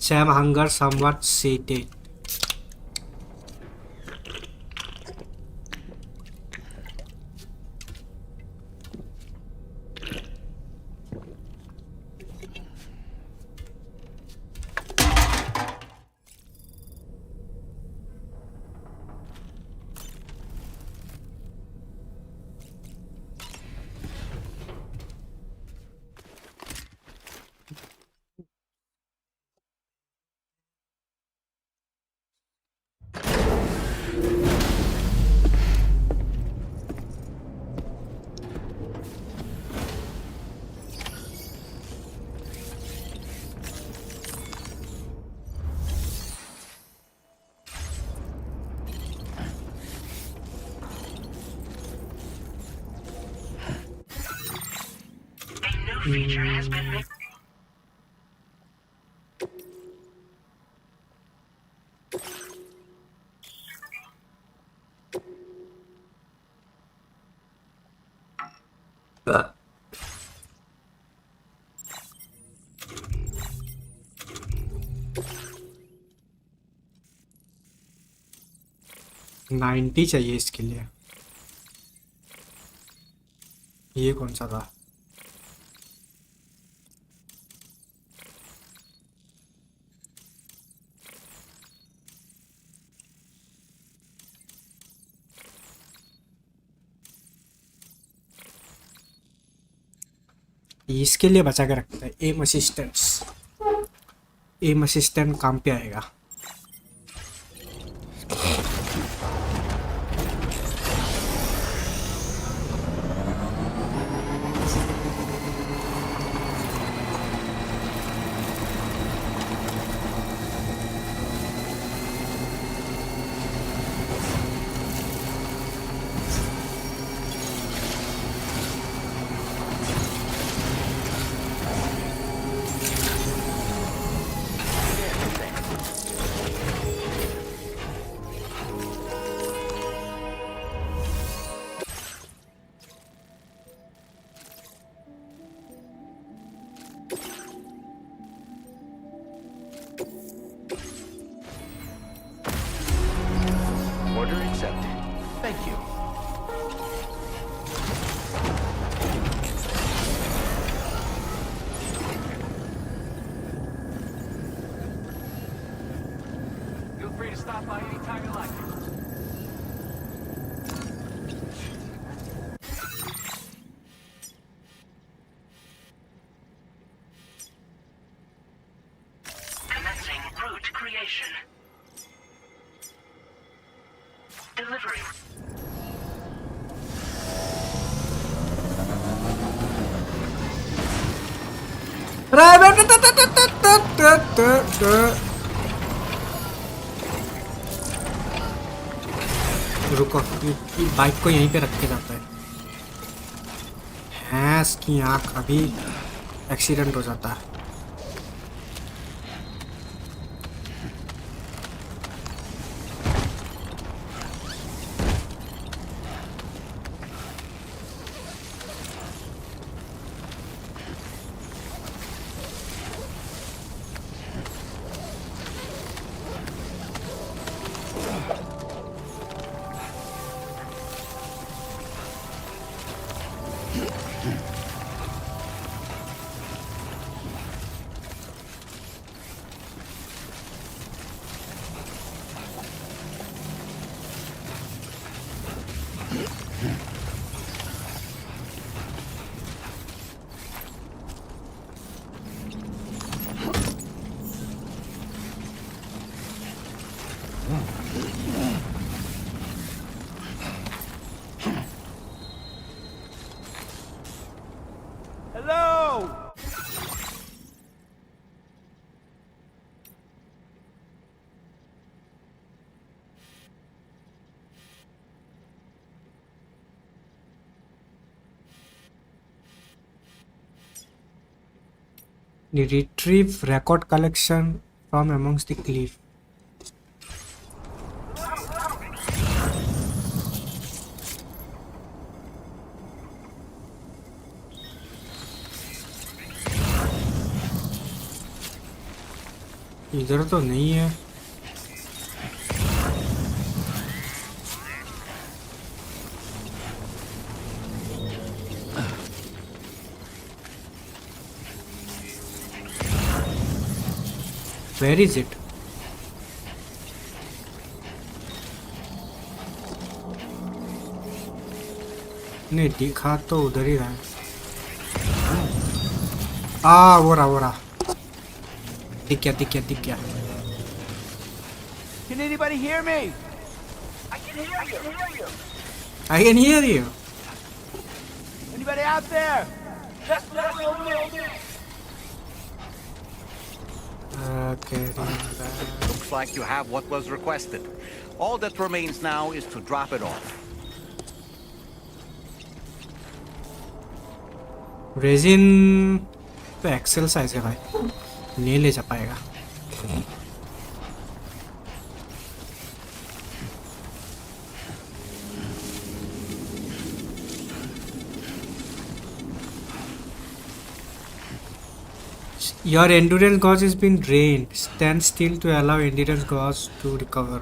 Sam hunger somewhat sated. A new feature has been made. Ninety चाहिए इसके लिए। ये कौन सा था? इसके लिए बचा के रखते हैं। एम असिस्टेंट काम पे आएगा। Order accepted. Thank you. Feel free to stop by anytime you like. Commencing route creation. Delivery. रुको, बाइक को यहीं पे रख के जाता है। भैंस की आँख, अभी एक्सीडेंट हो जाता है। Retrieve record collection from amongst the cliff. इधर तो नहीं है. Where is it? नहीं दिखा तो उधर ही रहा है. वो रहा. दिख गया. Can anybody hear me? I can hear you. Anybody out there? Okay. Looks like you have what was requested. All that remains now is to drop it off. Resin तो एक्सेल साइज है भाई, नहीं ले जा पाएगा. Your endurance gauge has been drained. Stand still to allow endurance gauge to recover.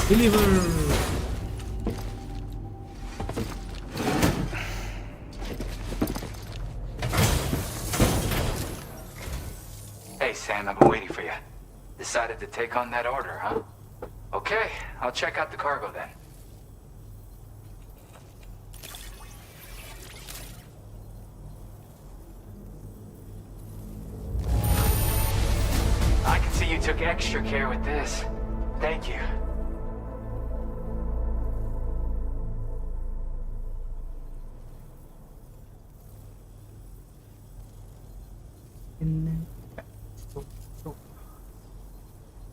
Deliver. Hey, Sam, I've been waiting for you. Decided to take on that order, huh? Okay, I'll check out the cargo then. I can see you took extra care with this. Thank you.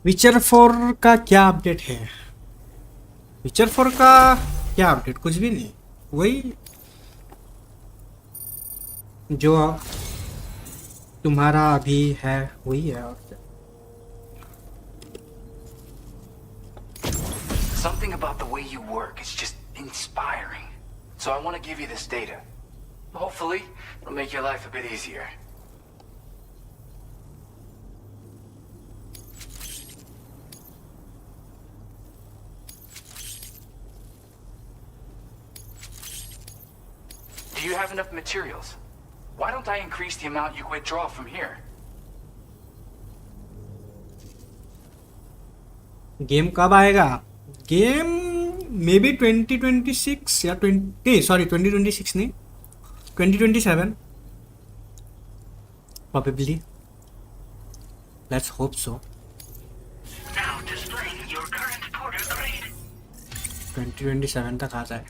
विचर 4 का क्या update है? विचर 4 का क्या update? कुछ भी नहीं, वही जो तुम्हारा अभी है वही है. और Something about the way you work is just inspiring. So I want to give you this data. Hopefully, it'll make your life a bit easier. Do you have enough materials? Why don't I increase the amount you withdraw from here? Game कब आएगा? Game may be 2026 या 2026 नहीं, 2027 probably. Let's hope so. Now displaying your current porter grade. 2027 तक आ जाए.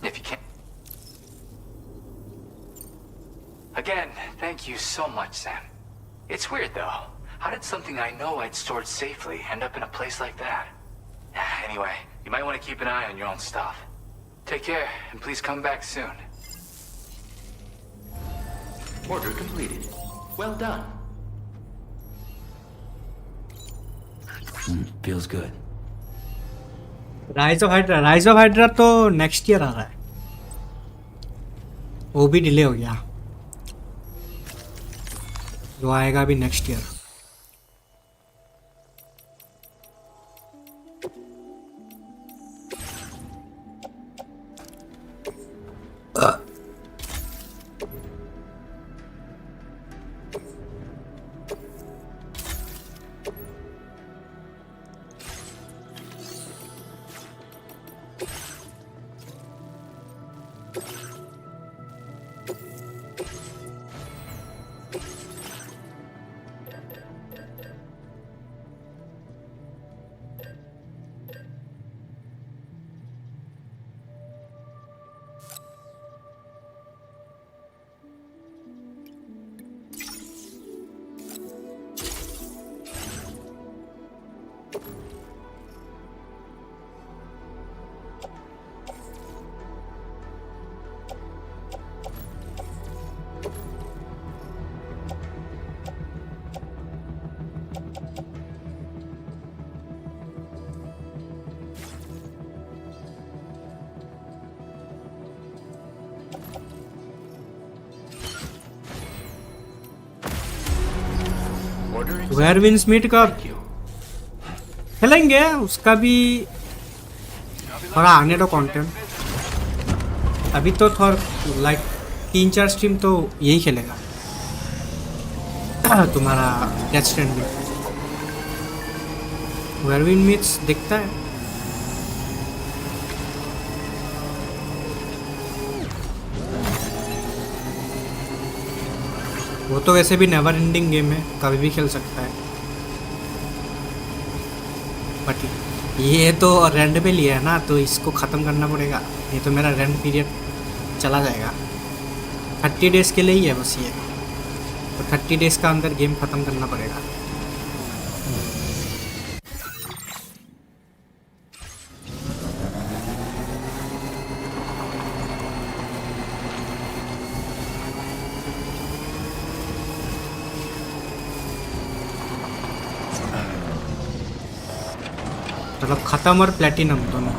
If you can. Again, thank you so much, Sam. It's weird, though. How did something I know I'd stored safely end up in a place like that? Anyway, you might want to keep an eye on your own stuff. Take care, and please come back soon. Order completed. Well done. Feels good. Rise of hydra तो next year आ रहा है, वो भी delay हो गया, जो आएगा भी next year. Where winds meet का खेलेंगे, उसका भी थोड़ा आने दो कंटेंट. अभी तो थोड़ा लाइक 3-4 स्ट्रीम तो यही खेलेगा तुम्हारा death stranding. Where winds meets दिखता है. वो तो वैसे भी नेवर एंडिंग गेम है, कभी भी खेल सकता है. बट ये तो रेंट पे लिया है ना, तो इसको ख़त्म करना पड़ेगा. ये तो मेरा रेंट पीरियड चला जाएगा. 30 डेज़ के लिए ही है बस ये, तो 30 डेज़ का अंदर गेम ख़त्म करना पड़ेगा. मतलब ख़त्म और प्लेटिनम दोनों.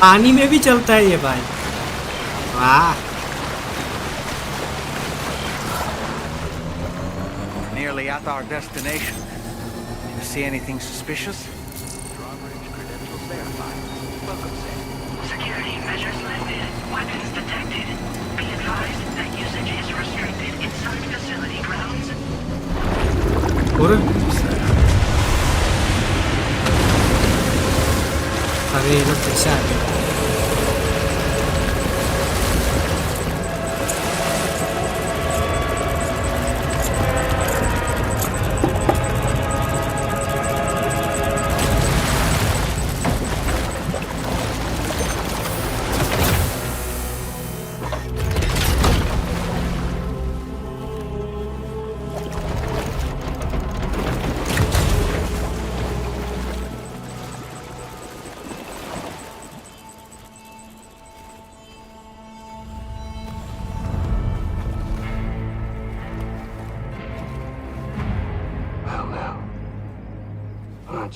पानी में भी चलता है ये भाई, वाह। Nearly at our destination. You see anything suspicious? Drawbridge credentials verified. Welcome, Sam. Security measures lifted. Weapons detected. Be advised that usage is restricted inside facility grounds. और अरे ये लोग कैसे आ गए?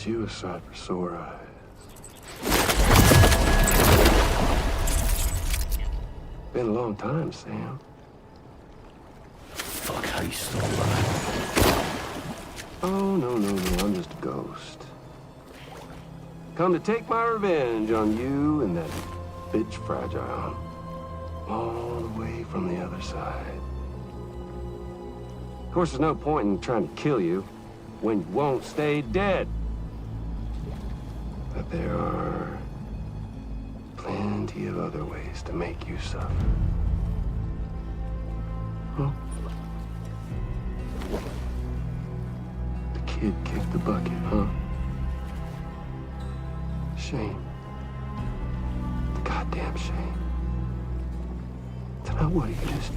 You a sight for sore eyes. Been a long time, Sam. Fuck, how you still alive? Oh, no, I'm just a ghost. Come to take my revenge on you and that bitch Fragile. All the way from the other side. Of course, there's no point in trying to kill you when you won't stay dead. But there are plenty of other ways to make you suffer. Huh? The kid kicked the bucket, huh? Shame. The goddamn shame. So now what, are you just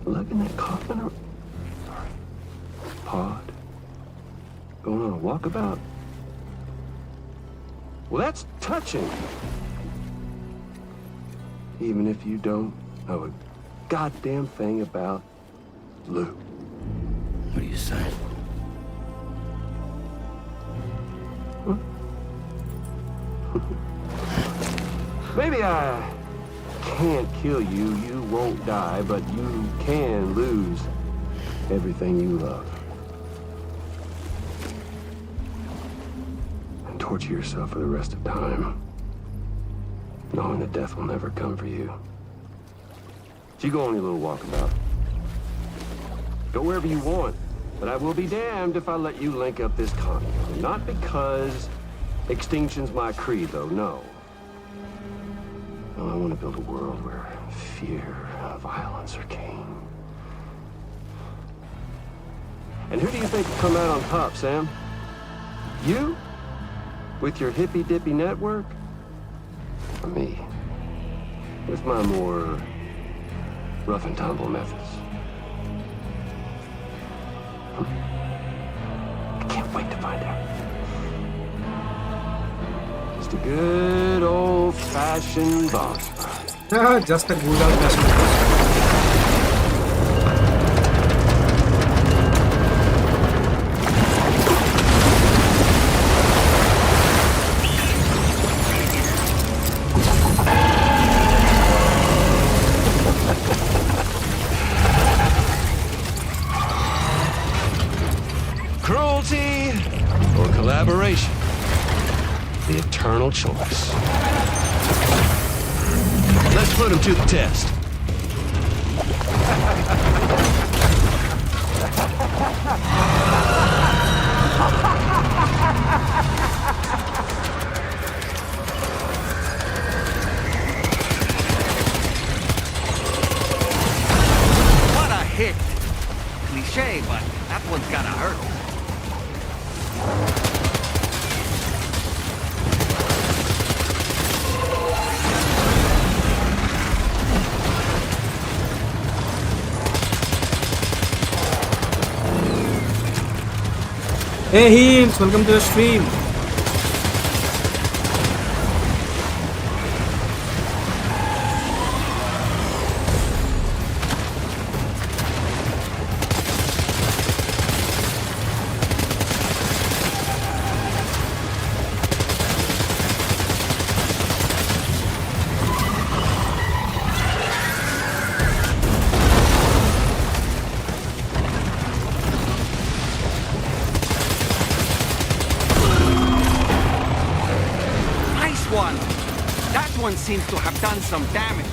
lugging that coffin or pod? Going on a walkabout? Well, that's touching. Even if you don't know a goddamn thing about Lou. What are you saying? Huh? Maybe I can't kill you, you won't die, but you can lose everything you love. Torture yourself for the rest of time, knowing that death will never come for you. So you go on your little walkabout. Go wherever you want, but I will be damned if I let you link up this continent. Not because extinction's my creed, though, no. No, I want to build a world where fear and violence are king. And who do you think will come out on top, Sam? You? With your hippy-dippy network? Or me? With my more rough and tumble methods? I can't wait to find out. Just a good old-fashioned boss fight. Just a good old-fashioned boss fight. Collaboration. The eternal choice. Let's put him to the test. What a hit! Cliche, but that one's gotta hurt. Hey Heels, welcome to the stream. seems to have done some damage.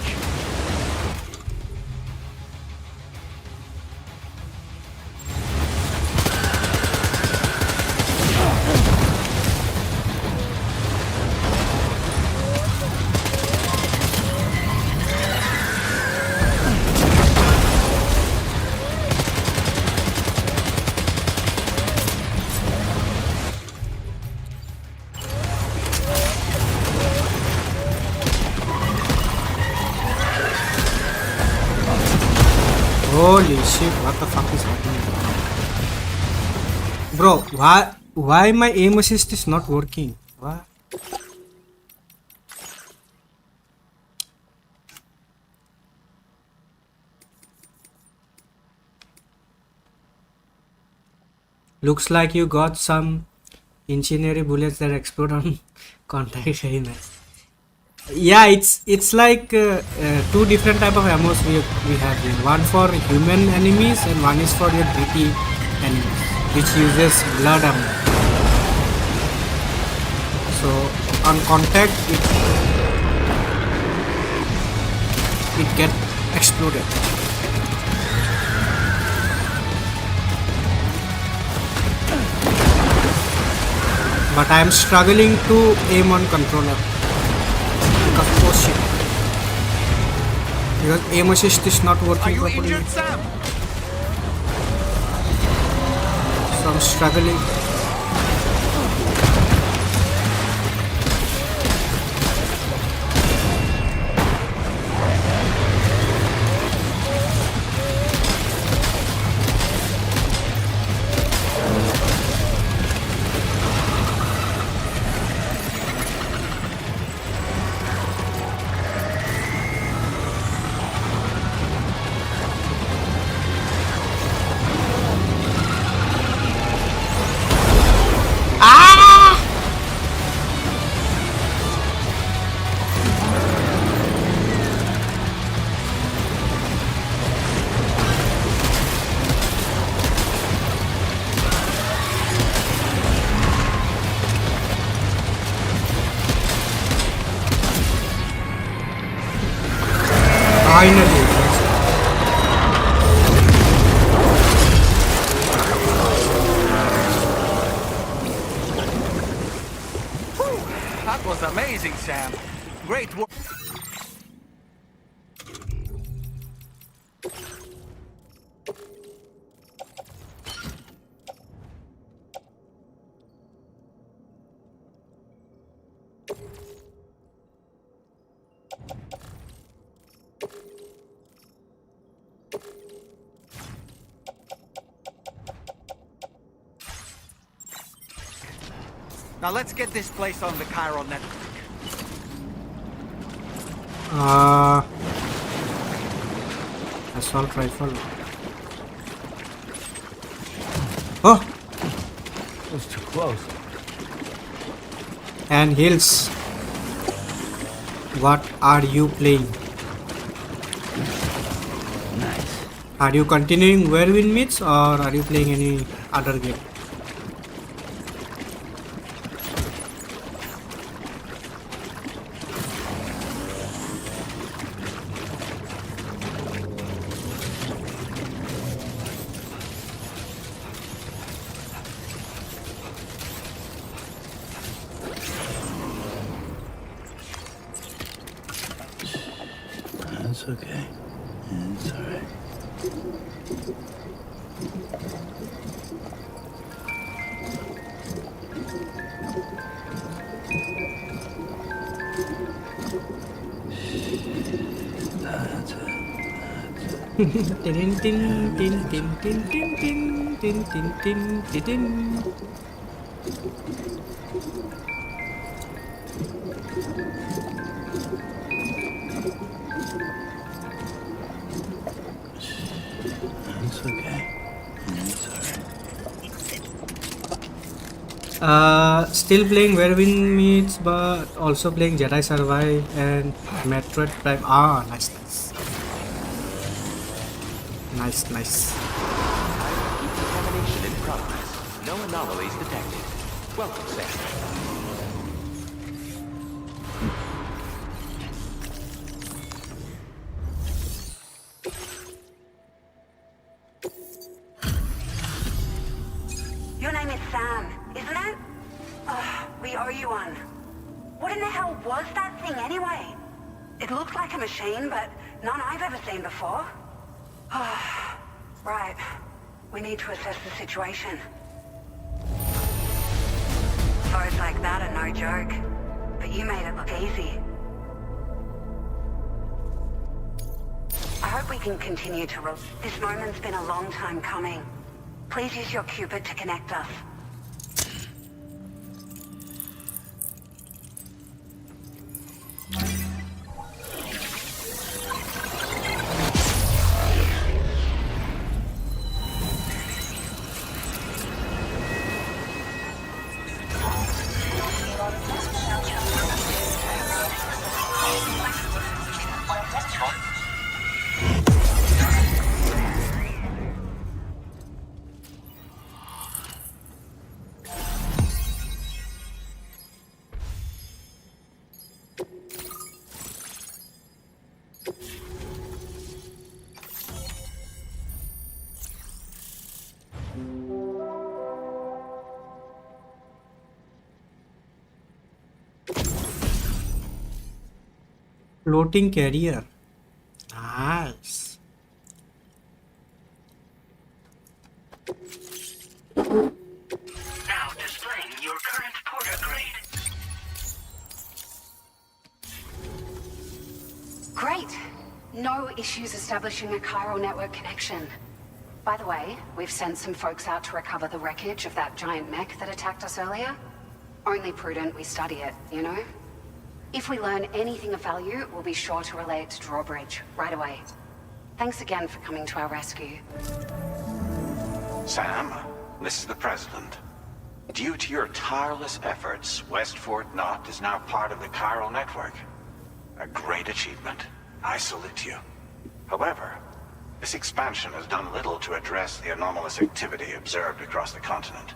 Holy shit, what the fuck is happening? Bro, why my aim assist is not working? What? Looks like you got some incendiary bullets that explode on contact. Very nice. Yeah, it's like two different type of ammos we have here. One for human enemies and one is for your BT enemies, which uses blood ammo. So on contact it get exploded. But I am struggling to aim on controller. Oh shit. Because aim assist is not working properly. Injured, Sam? So I'm struggling. Finally. That was amazing, Sam. Great work. Now let's get this place on the Chiral network. Assault rifle. Oh! It was too close. And Hills. What are you playing? Nice. Are you continuing Where Wind Meets or are you playing any other game? That's okay. It's alright. That's it. Tin tin tin tin tin tin tin tin tin tin tin tin. It's okay. It's alright. Still playing Where Wind Meets, but also playing Jedi Survive and Metroid Prime. Ah, nice, nice. Nice, nice. Decontamination in progress. No anomalies detected. Welcome, Sam. It looked like a machine, but none I've ever seen before. Right. We need to assess the situation. Foes like that are no joke. But you made it look easy. I hope we can continue to This moment's been a long time coming. Please use your Cupid to connect us. Floating carrier. Nice. Now displaying your current porter grade. Great. No issues establishing a chiral network connection. By the way, we've sent some folks out to recover the wreckage of that giant mech that attacked us earlier. Only prudent we study it, you know? If we learn anything of value, we'll be sure to relay it to Drawbridge right away. Thanks again for coming to our rescue. Sam, this is the President. Due to your tireless efforts, West Fort Knot is now part of the chiral network. A great achievement. I salute you. However, this expansion has done little to address the anomalous activity observed across the continent.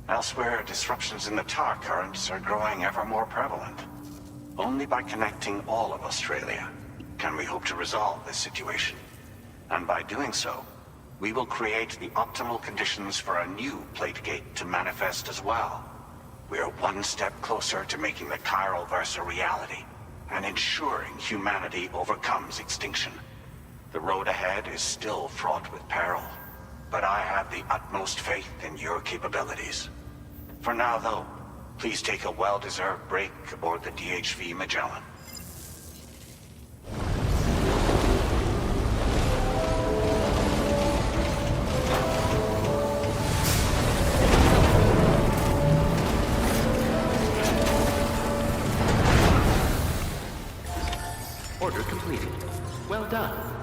Elsewhere, disruptions in the tar currents are growing ever more prevalent. Only by connecting all of Australia can we hope to resolve this situation. And by doing so, we will create the optimal conditions for a new Plategate to manifest as well. We are one step closer to making the chiral verse a reality, and ensuring humanity overcomes extinction. The road ahead is still fraught with peril, but I have the utmost faith in your capabilities. For now, though, please take a well-deserved break aboard the DHV Magellan. Order completed. Well done.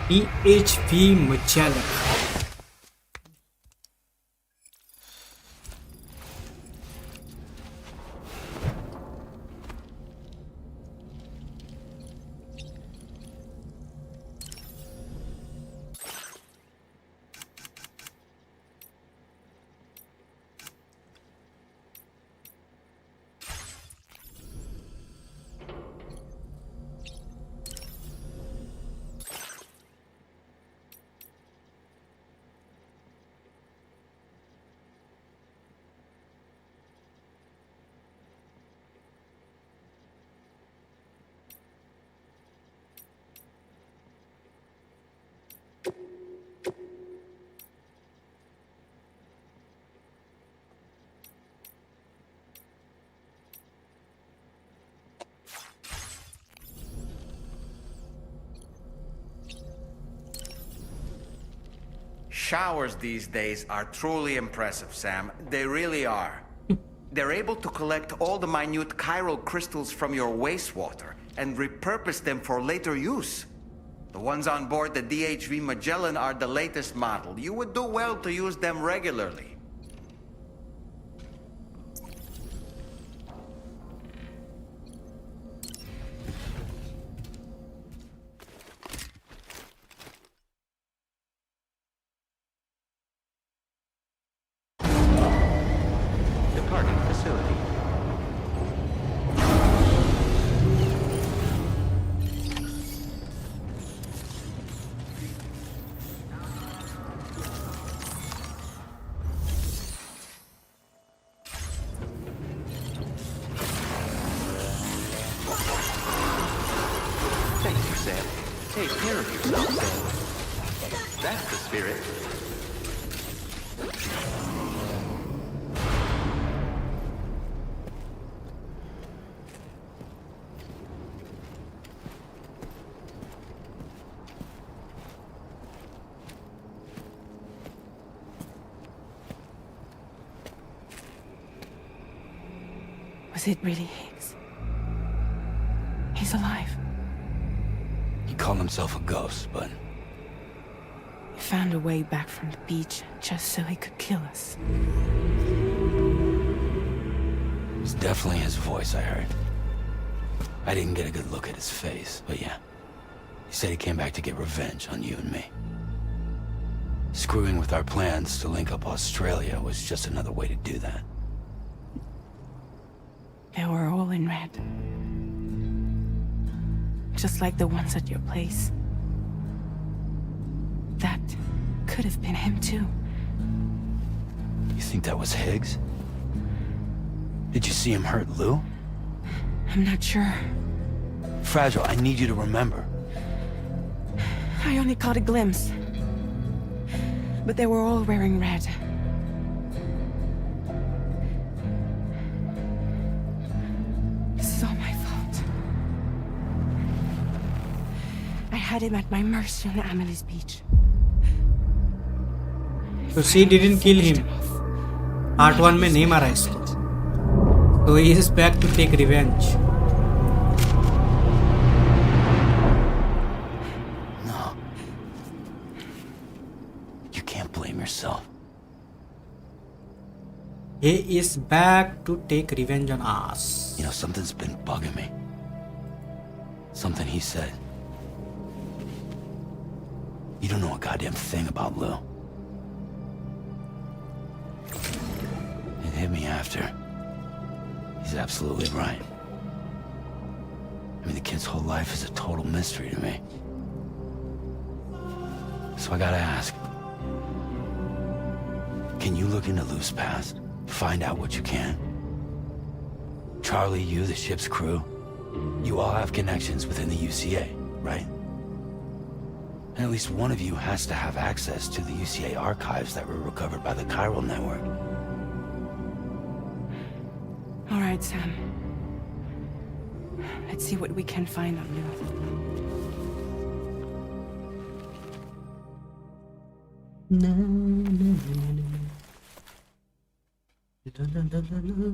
DHV Magellan. Showers these days are truly impressive, Sam. They really are. They're able to collect all the minute chiral crystals from your wastewater and repurpose them for later use. The ones on board the DHV Magellan are the latest model. You would do well to use them regularly. Departing facility. Thank you, Sam. Take care of yourself, Sam. That's the spirit. Was it really Higgs? He's alive. He called himself a ghost, but He found a way back from the beach just so he could kill us. it was definitely his voice I heard. I didn't get a good look at his face, but yeah. He said he came back to get revenge on you and me. Screwing with our plans to link up Australia was just another way to do that. They were all in red. Just like the ones at your place. That could have been him too. You think that was Higgs? Did you see him hurt Lou? I'm not sure. Fragile, I need you to remember. I only caught a glimpse. But they were all wearing red. This is all my fault. I had him at my mercy on Amelie's beach. So she didn't kill him. Part 1 में नहीं मारा इसको. So he is back to take revenge. No. You can't blame yourself. He is back to take revenge on us. You know, something's been bugging me. Something he said. You don't know a goddamn thing about Lou. It hit me after. He's absolutely right. I mean, the kid's whole life is a total mystery to me. So I gotta ask. Can you look into Lou's past? Find out what you can? Charlie, you, the ship's crew, you all have connections within the UCA, right? And at least one of you has to have access to the UCA archives that were recovered by the chiral network. All right, Sam. Let's see what we can find on Lou. Na, na, na, na. La, la, la, la, la.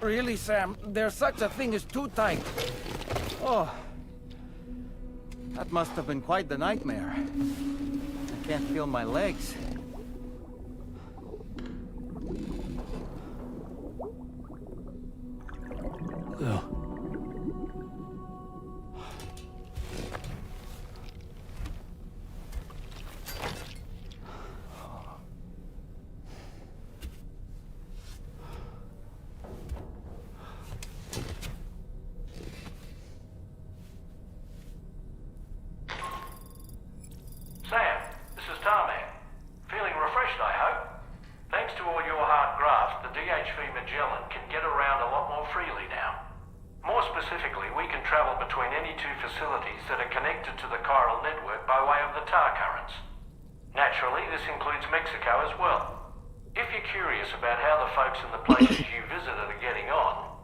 Really, Sam? There's such a thing as too tight. Oh. That must have been quite the nightmare. I can't feel my legs. Lou. Sam, this is Tommie. this includes Mexico as well. If you're curious about how the folks in the places you visited are getting on,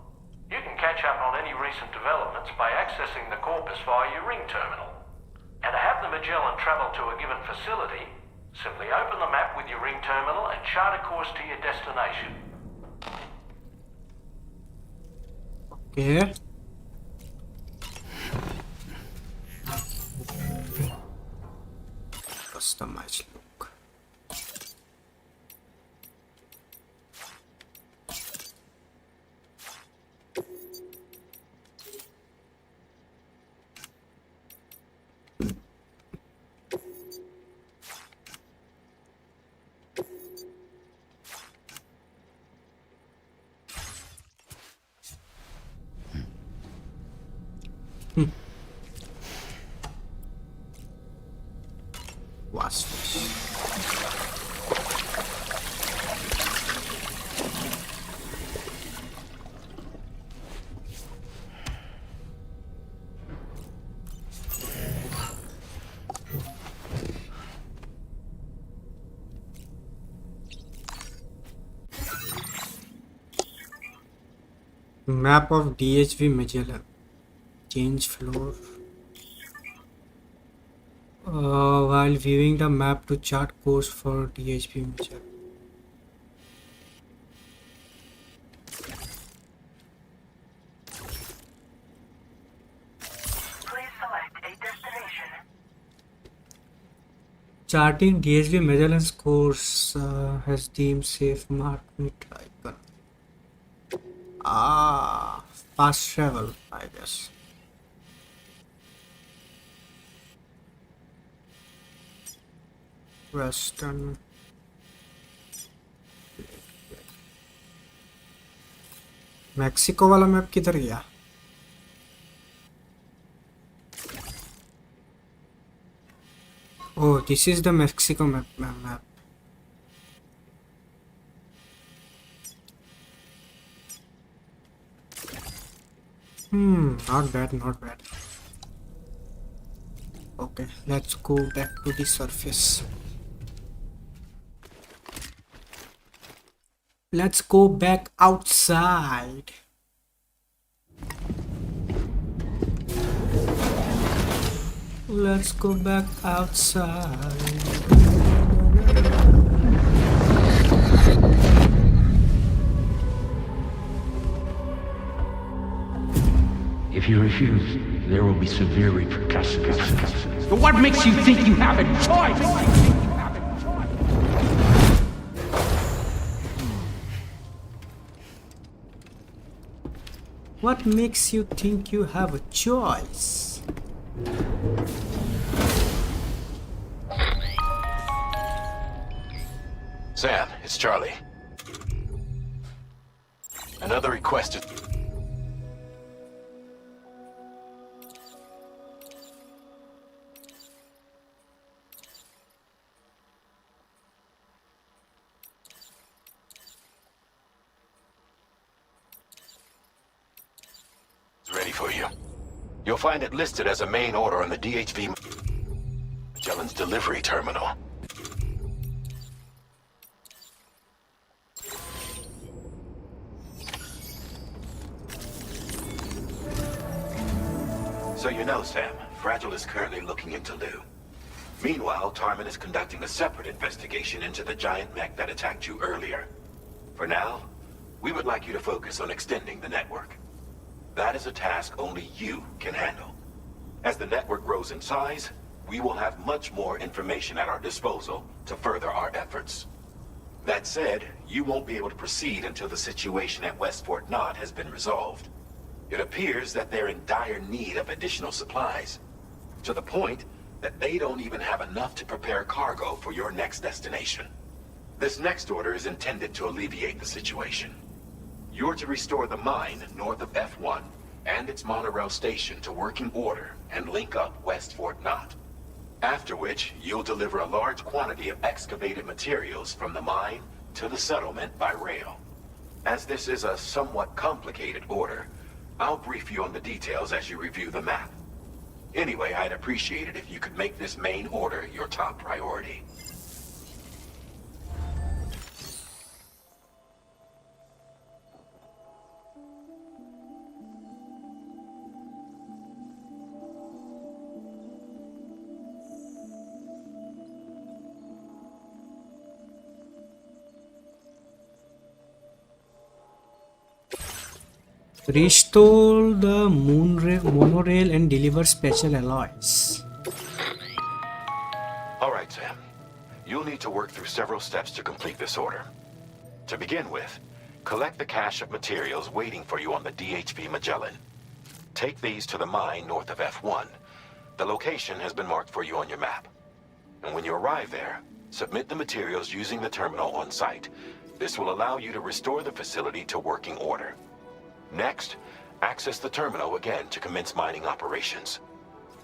you can catch up on any recent developments by accessing the corpus via your ring terminal. And to have the Magellan travel to a given facility, simply open the map with your ring terminal and chart a course to your destination. Okay. Customize look. Was map of DHV Magellan. Change floor. While viewing the map to chart course for DHV Magellan. Please select a destination. Charting DHV Magellan's course has deemed safe mark meter icon. Fast travel, I guess. Western. Mexico वाला map किधर गया? Oh, this is the Mexico map. Not bad, not bad. Okay, let's go back to the surface. Let's go back outside. Let's go back outside. If you refuse, there will be severe repercussions. But what makes you think you have a choice? What makes you think you have a choice? Sam, it's Charlie. Another request is... ready for you. You'll find it listed as a main order on the DHV Magellan's delivery terminal. So you know, Sam, Fragile is currently looking into Lou. Meanwhile, Tarman is conducting a separate investigation into the giant mech that attacked you earlier. For now, we would like you to focus on extending the network. That is a task only you can handle. As the network grows in size, we will have much more information at our disposal to further our efforts. That said, you won't be able to proceed until the situation at West Fort Knott has been resolved. It appears that they're in dire need of additional supplies, to the point that they don't even have enough to prepare cargo for your next destination. This next order is intended to alleviate the situation. You're to restore the mine north of F1 and its monorail station to working order and link up West Fort Knott. After which, you'll deliver a large quantity of excavated materials from the mine to the settlement by rail. As this is a somewhat complicated order, I'll brief you on the details as you review the map. Anyway, I'd appreciate it if you could make this main order your top priority. Restore the monorail and deliver special alloys. All right, Sam. You'll need to work through several steps to complete this order. To begin with, collect the cache of materials waiting for you on the DHP Magellan. Take these to the mine north of F1. The location has been marked for you on your map. And when you arrive there, submit the materials using the terminal on site. This will allow you to restore the facility to working order. Next, access the terminal again to commence mining operations.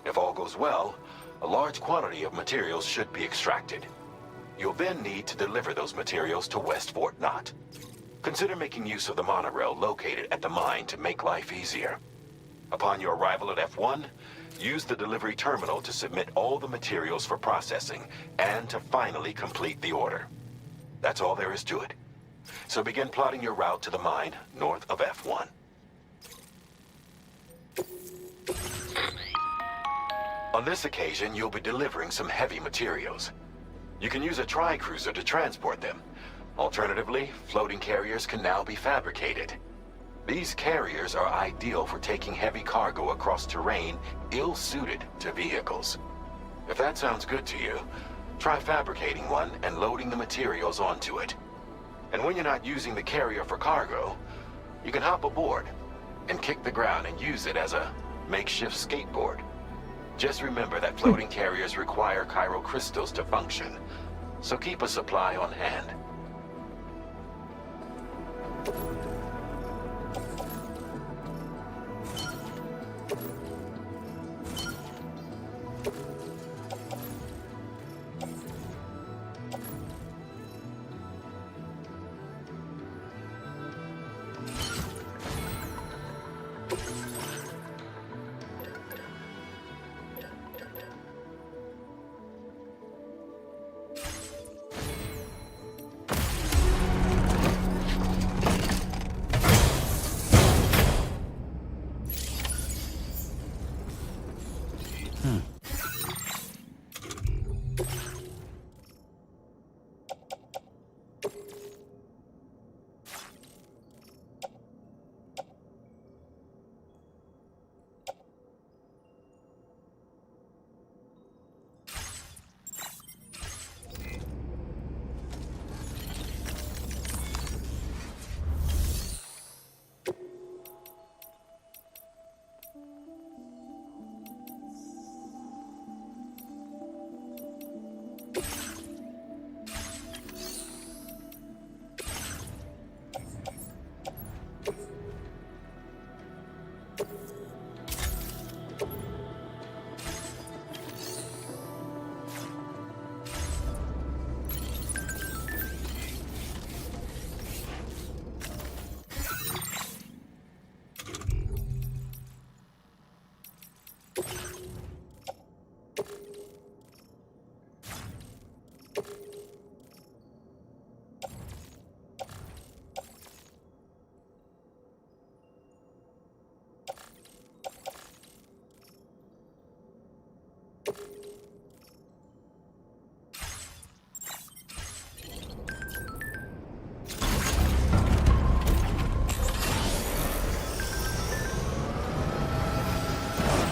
If all goes well, a large quantity of materials should be extracted. You'll then need to deliver those materials to West Fort Knott. Consider making use of the monorail located at the mine to make life easier. Upon your arrival at F1, use the delivery terminal to submit all the materials for processing and to finally complete the order. That's all there is to it. So begin plotting your route to the mine north of F1. On this occasion, you'll be delivering some heavy materials. You can use a tri-cruiser to transport them. Alternatively, floating carriers can now be fabricated. These carriers are ideal for taking heavy cargo across terrain ill-suited to vehicles. If that sounds good to you, try fabricating one and loading the materials onto it. And when you're not using the carrier for cargo, you can hop aboard and kick the ground and use it as a makeshift skateboard. Just remember that floating carriers require chiral crystals to function, so keep a supply on hand.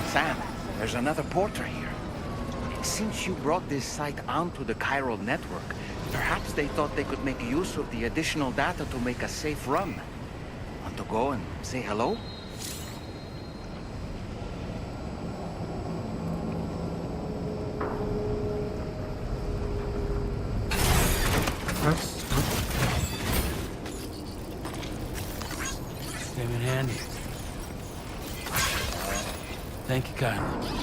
Sam, there's another porter here. Since you brought this site onto the chiral network, perhaps they thought they could make use of the additional data to make a safe run. Want to go and say hello? Came in handy. Thank you kindly.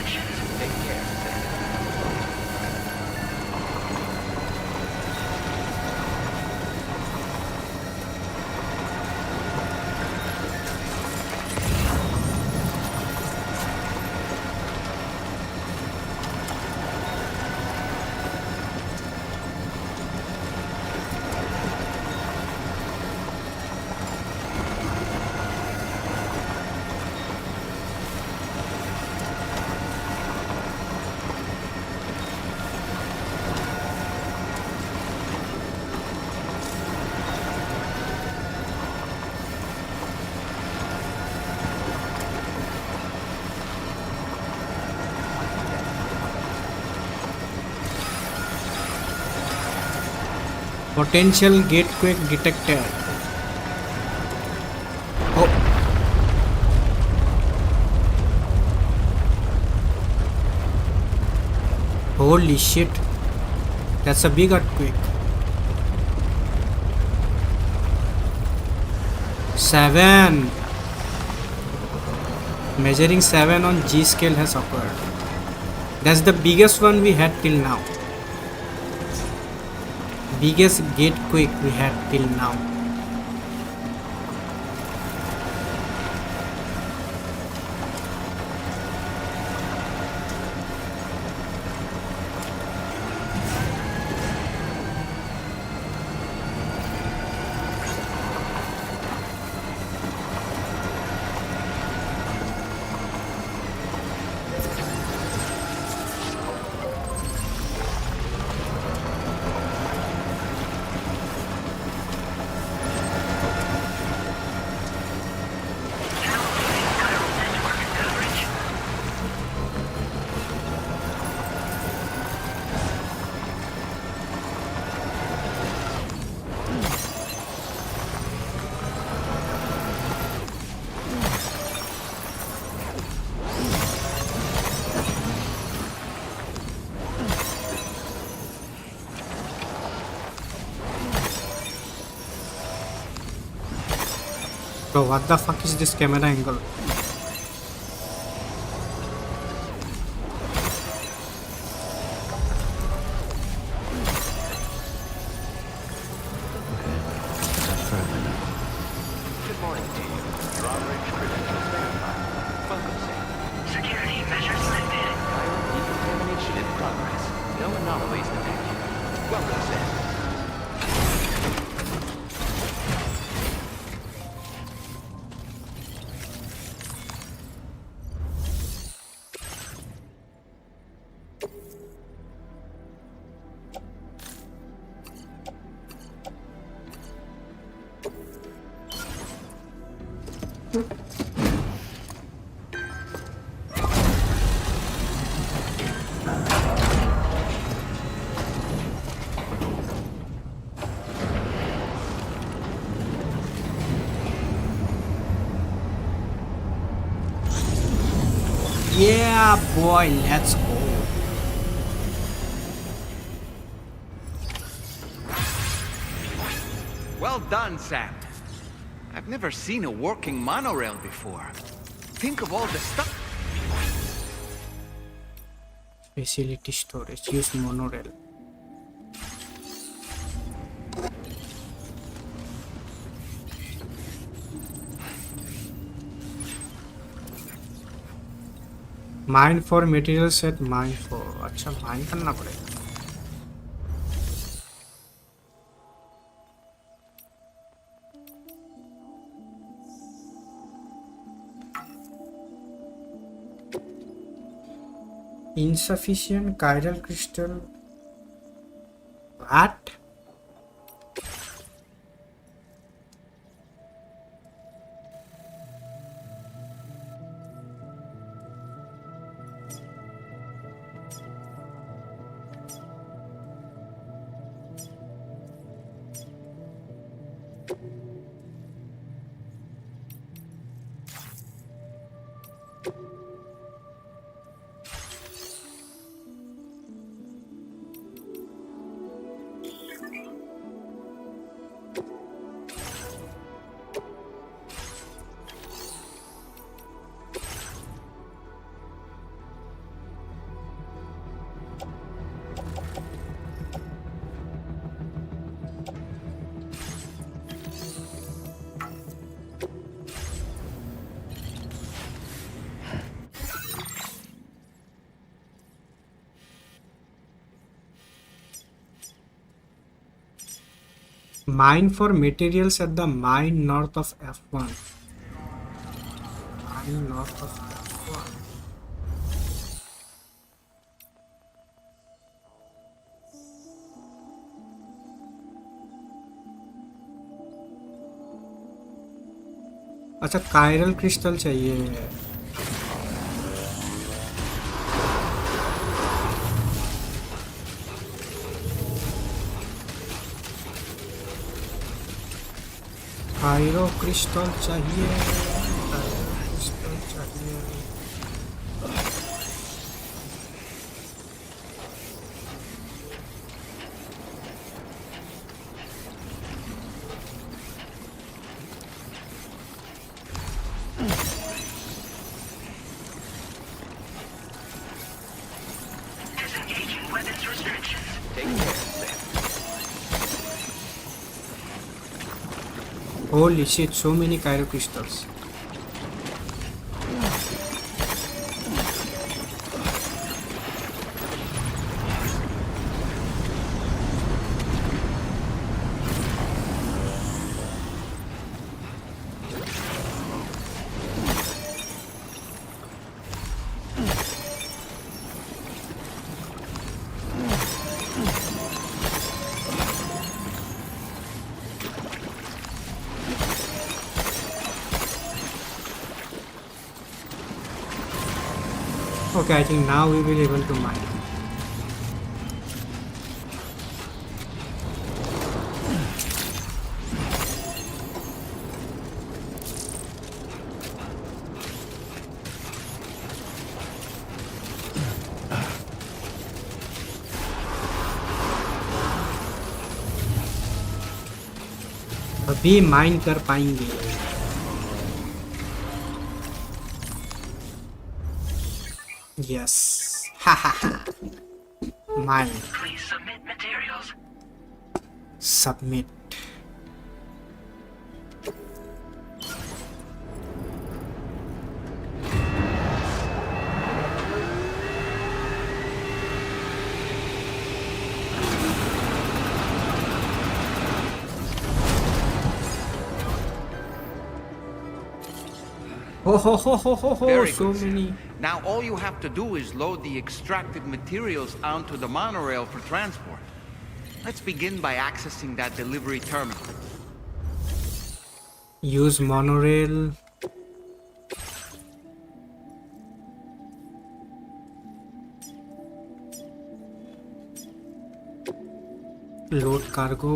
connections. Take care, Sam. Potential gatequake detected. Oh. Holy shit. That's a big earthquake. 7. Measuring 7 on G scale has occurred. That's the biggest one we had till now. Biggest gatequake we had till now. Bro, what the fuck is this camera angle? Good morning to you. Your operation credentials verified. Welcome, Sam. Security measures lifted. Decontamination in progress. No anomalies detected. Welcome, Sam. Yeah, boy, let's go. Well done, Sam. I've never seen a working monorail before. Think of all the stuff. Facility storage. Use monorail. Mine for material set. Mine for. अच्छा mine करना पड़ेगा. Insufficient chiral crystal. What? Mine for materials at the mine north of F1. Mine north of F1. अच्छा chiral crystal चाहिए. Cairo crystal चाहिए. Cairo crystal चाहिए. Disengaging weapons restrictions. Take care, Sam. Holy shit, so many Cairo crystals. Okay, I think now we will be able to mine. अभी mine कर पाएंगे. Yes. Ha ha ha. Mine. Please submit materials. Submit. Very So good. many. Now all you have to do is load the extracted materials onto the monorail for transport. Let's begin by accessing that delivery terminal. Use monorail. Load cargo.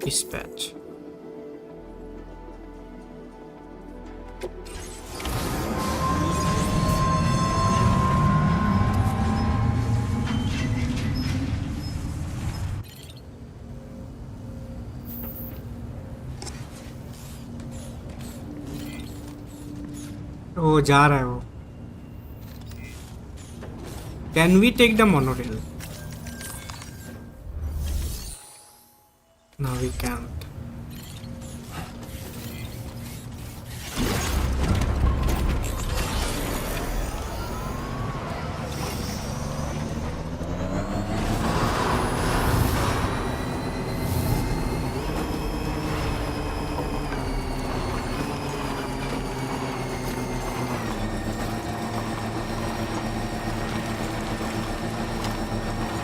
Dispatch. वो जा रहा है वो. Can we take the monorail? No, we can't.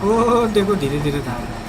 ओह देखो धीरे धीरे जा रहा है.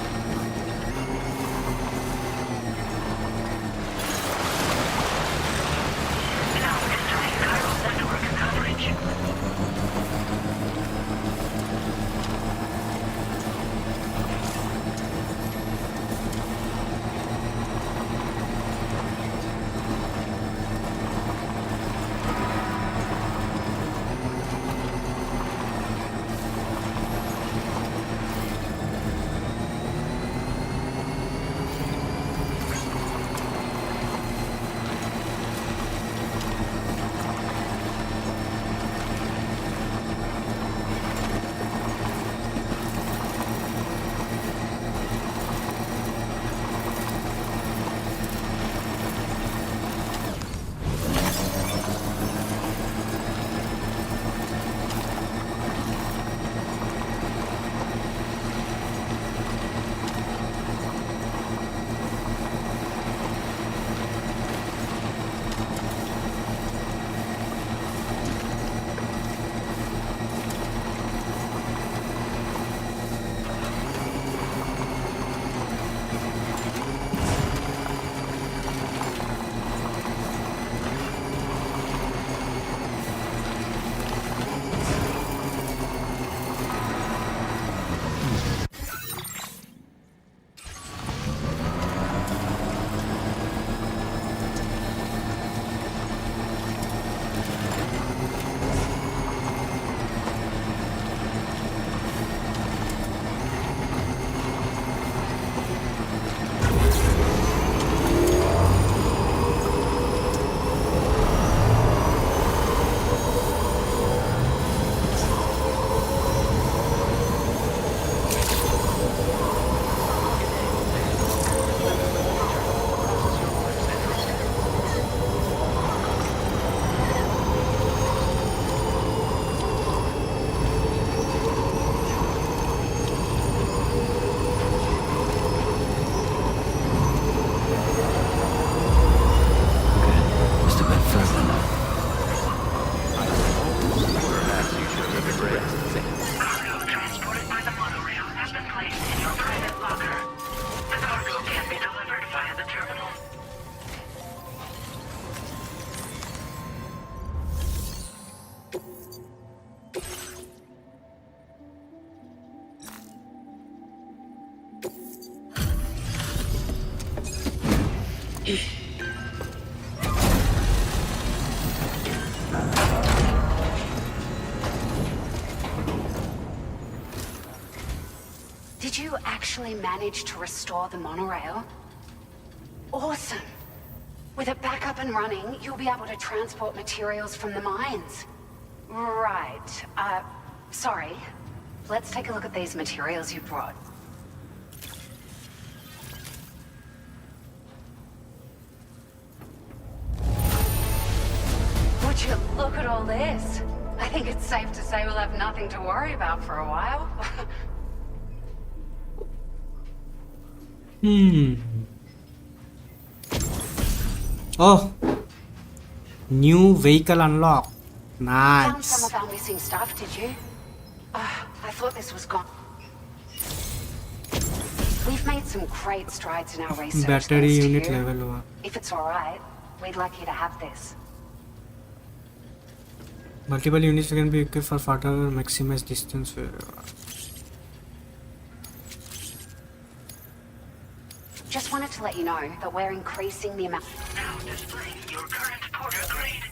Did you actually manage to restore the monorail? Awesome. With it back up and running, you'll be able to transport materials from the mines. Right. Sorry. Let's take a look at these materials you brought. Would you look at all this? I think it's safe to say we'll have nothing to worry about for a while. Oh, new vehicle unlock. Found Nice. some of our missing stuff, did you? I thought this was gone. We've made some great strides in our research. Battery thanks to unit you. level हुआ. If it's alright, we'd like you to have this. Multiple units can be equipped for further maximize distance. Just wanted to let you know that we're increasing the amount. Now displaying your current porter grade.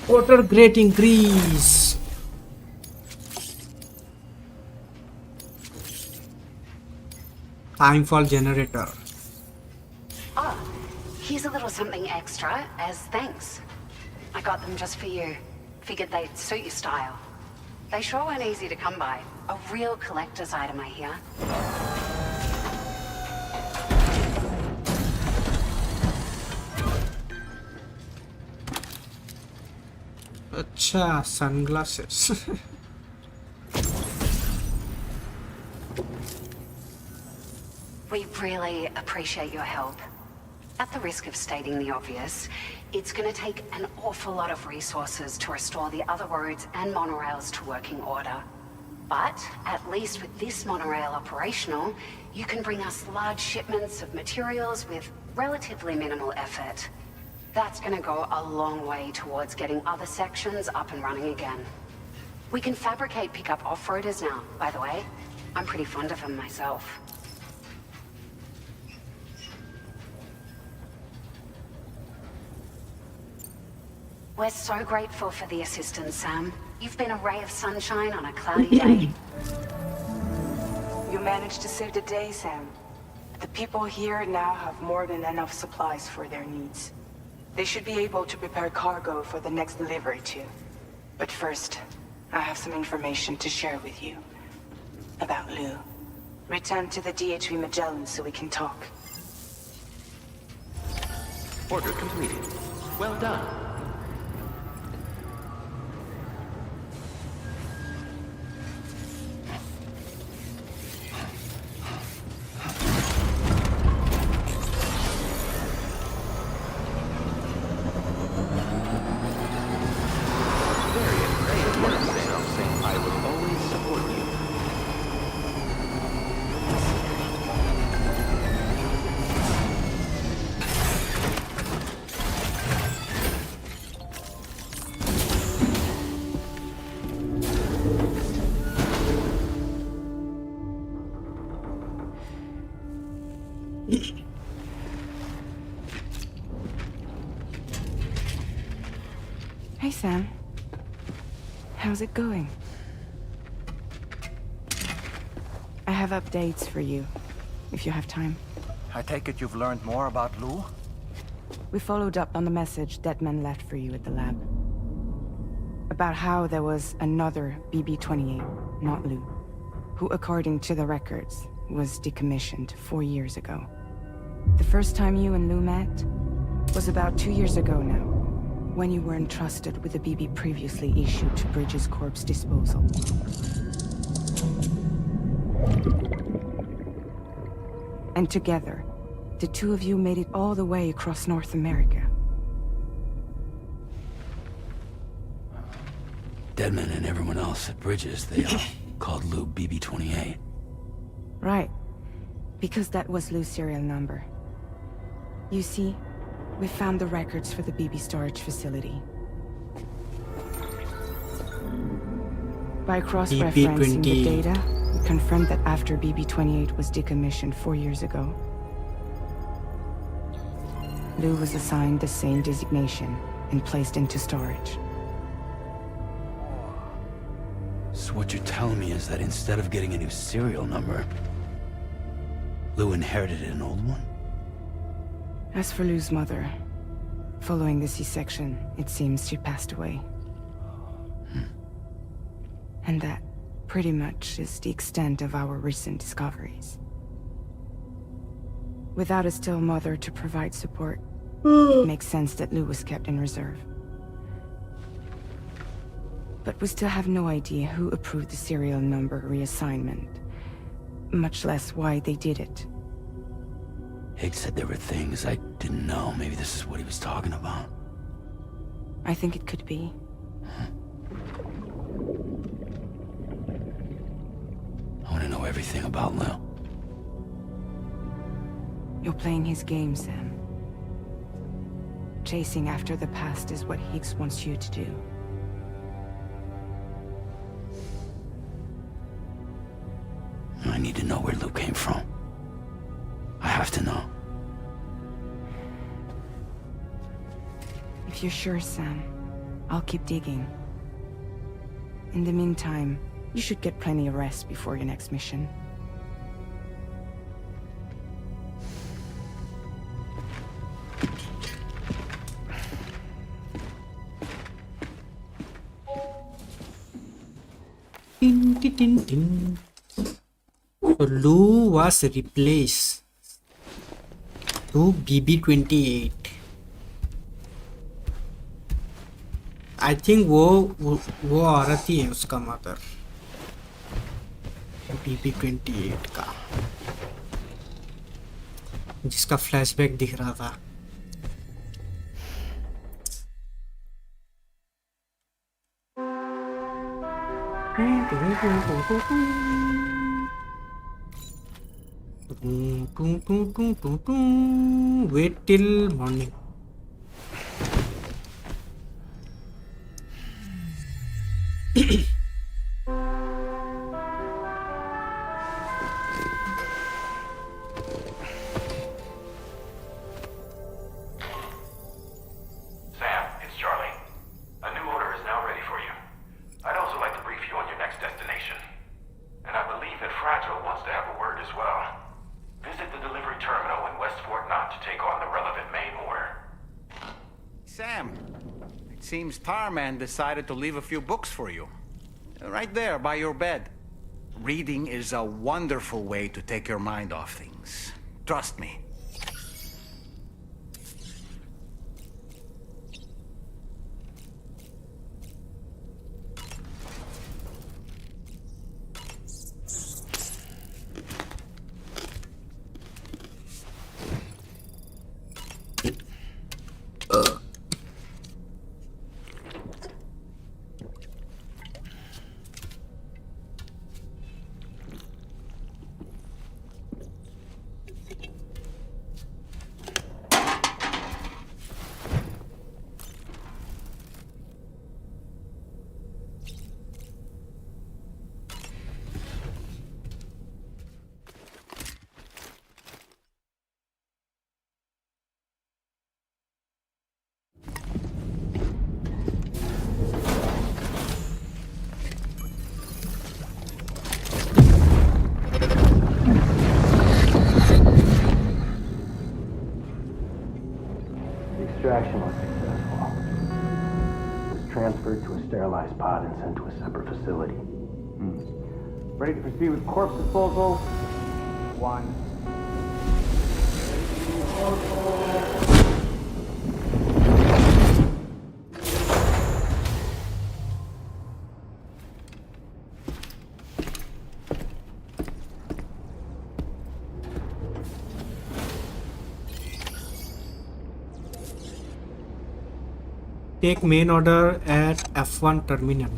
Water grade increase. Timefall generator. Oh, here's a little something extra as thanks. I got them just for you. Figured they'd suit your style. They sure weren't easy to come by. A real collector's item, I hear. Acha, sunglasses. We really appreciate your help. At the risk of stating the obvious, it's going to take an awful lot of resources to restore the other roads and monorails to working order. But at least with this monorail operational, you can bring us large shipments of materials with relatively minimal effort. That's going to go a long way towards getting other sections up and running again. We can fabricate pickup off-roaders now, by the way. I'm pretty fond of them myself. We're so grateful for the assistance, Sam. You've been a ray of sunshine on a cloudy day. You managed to save the day, Sam. The people here now have more than enough supplies for their needs. They should be able to prepare cargo for the next delivery too. But first, I have some information to share with you. About Lou. Return to the DHV Magellan so we can talk. Order completed. Well done. Hey, Sam. How's it going? I have updates for you, if you have time. I take it you've learned more about Lou? We followed up on the message Deadman left for you at the lab. About how there was another BB-28, not Lou, who, according to the records, was decommissioned 4 years ago. The first time you and Lou met was about 2 years ago now, when you were entrusted with the BB previously issued to Bridges Corp's disposal. And together, the two of you made it all the way across North America. Deadman and everyone else at Bridges, they called Lou BB-28. Right. Because that was Lou's serial number. You see, we found the records for the BB storage facility. By cross-referencing the BB-20. data, we confirmed that after BB-28 was decommissioned 4 years ago, Lou was assigned the same designation and placed into storage. So what you're telling me is that instead of getting a new serial number, Lou inherited an old one? As for Lou's mother, following the C-section, it seems she passed away. And that pretty much is the extent of our recent discoveries. Without a still mother to provide support, it makes sense that Lou was kept in reserve. But we still have no idea who approved the serial number reassignment, much less why they did it. Higgs said there were things I didn't know. Maybe this is what he was talking about. I think it could be. I want to know everything about Lou. You're playing his game, Sam. Chasing after the past is what Higgs wants you to do. I need to know where Lou came from. I have to know. If you're sure, Sam, I'll keep digging. In the meantime, you should get plenty of rest before your next mission. Tin, tin, tin, tin. So Lou was replaced to BB-28. I think वो औरत ही है उसका mother BB-28 का, जिसका flashback दिख रहा था. Wait till morning. Seems Tarman decided to leave a few books for you. Right there by your bed. Reading is a wonderful way to take your mind off things. Trust me. Extraction was successful. It was transferred to a sterilized pod and sent to a separate facility. Ready to proceed with corpse disposal? 1. Take main order at F1 terminal.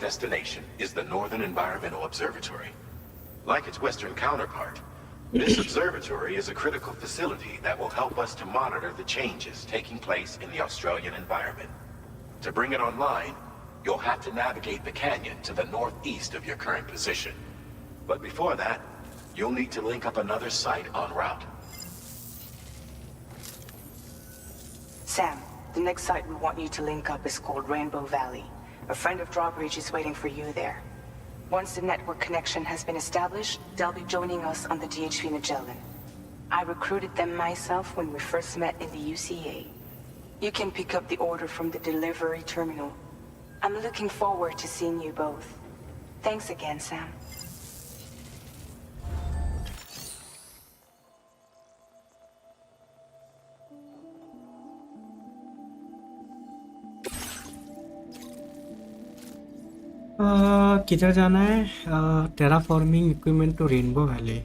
destination is the Northern Environmental Observatory. Like its Western counterpart, this observatory is a critical facility that will help us to monitor the changes taking place in the Australian environment. To bring it online, you'll have to navigate the canyon to the northeast of your current position. But before that, you'll need to link up another site en route. Sam, the next site we want you to link up is called Rainbow Valley. A friend of Drawbridge is waiting for you there. Once the network connection has been established, they'll be joining us on the DHV Magellan. I recruited them myself when we first met in the UCA. You can pick up the order from the delivery terminal. I'm looking forward to seeing you both. Thanks again, Sam. किधर जाना है? Terraforming equipment to rainbow valley.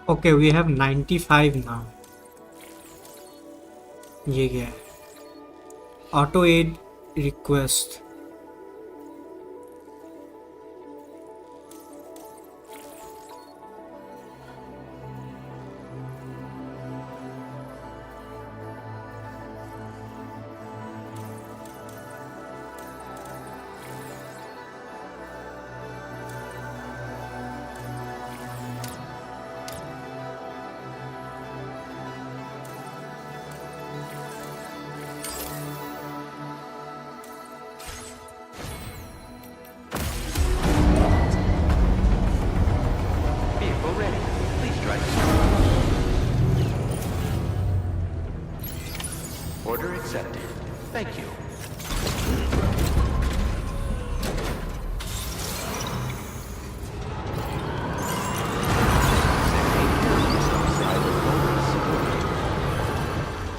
Okay, we have 95 now. ये क्या है? Auto aid request.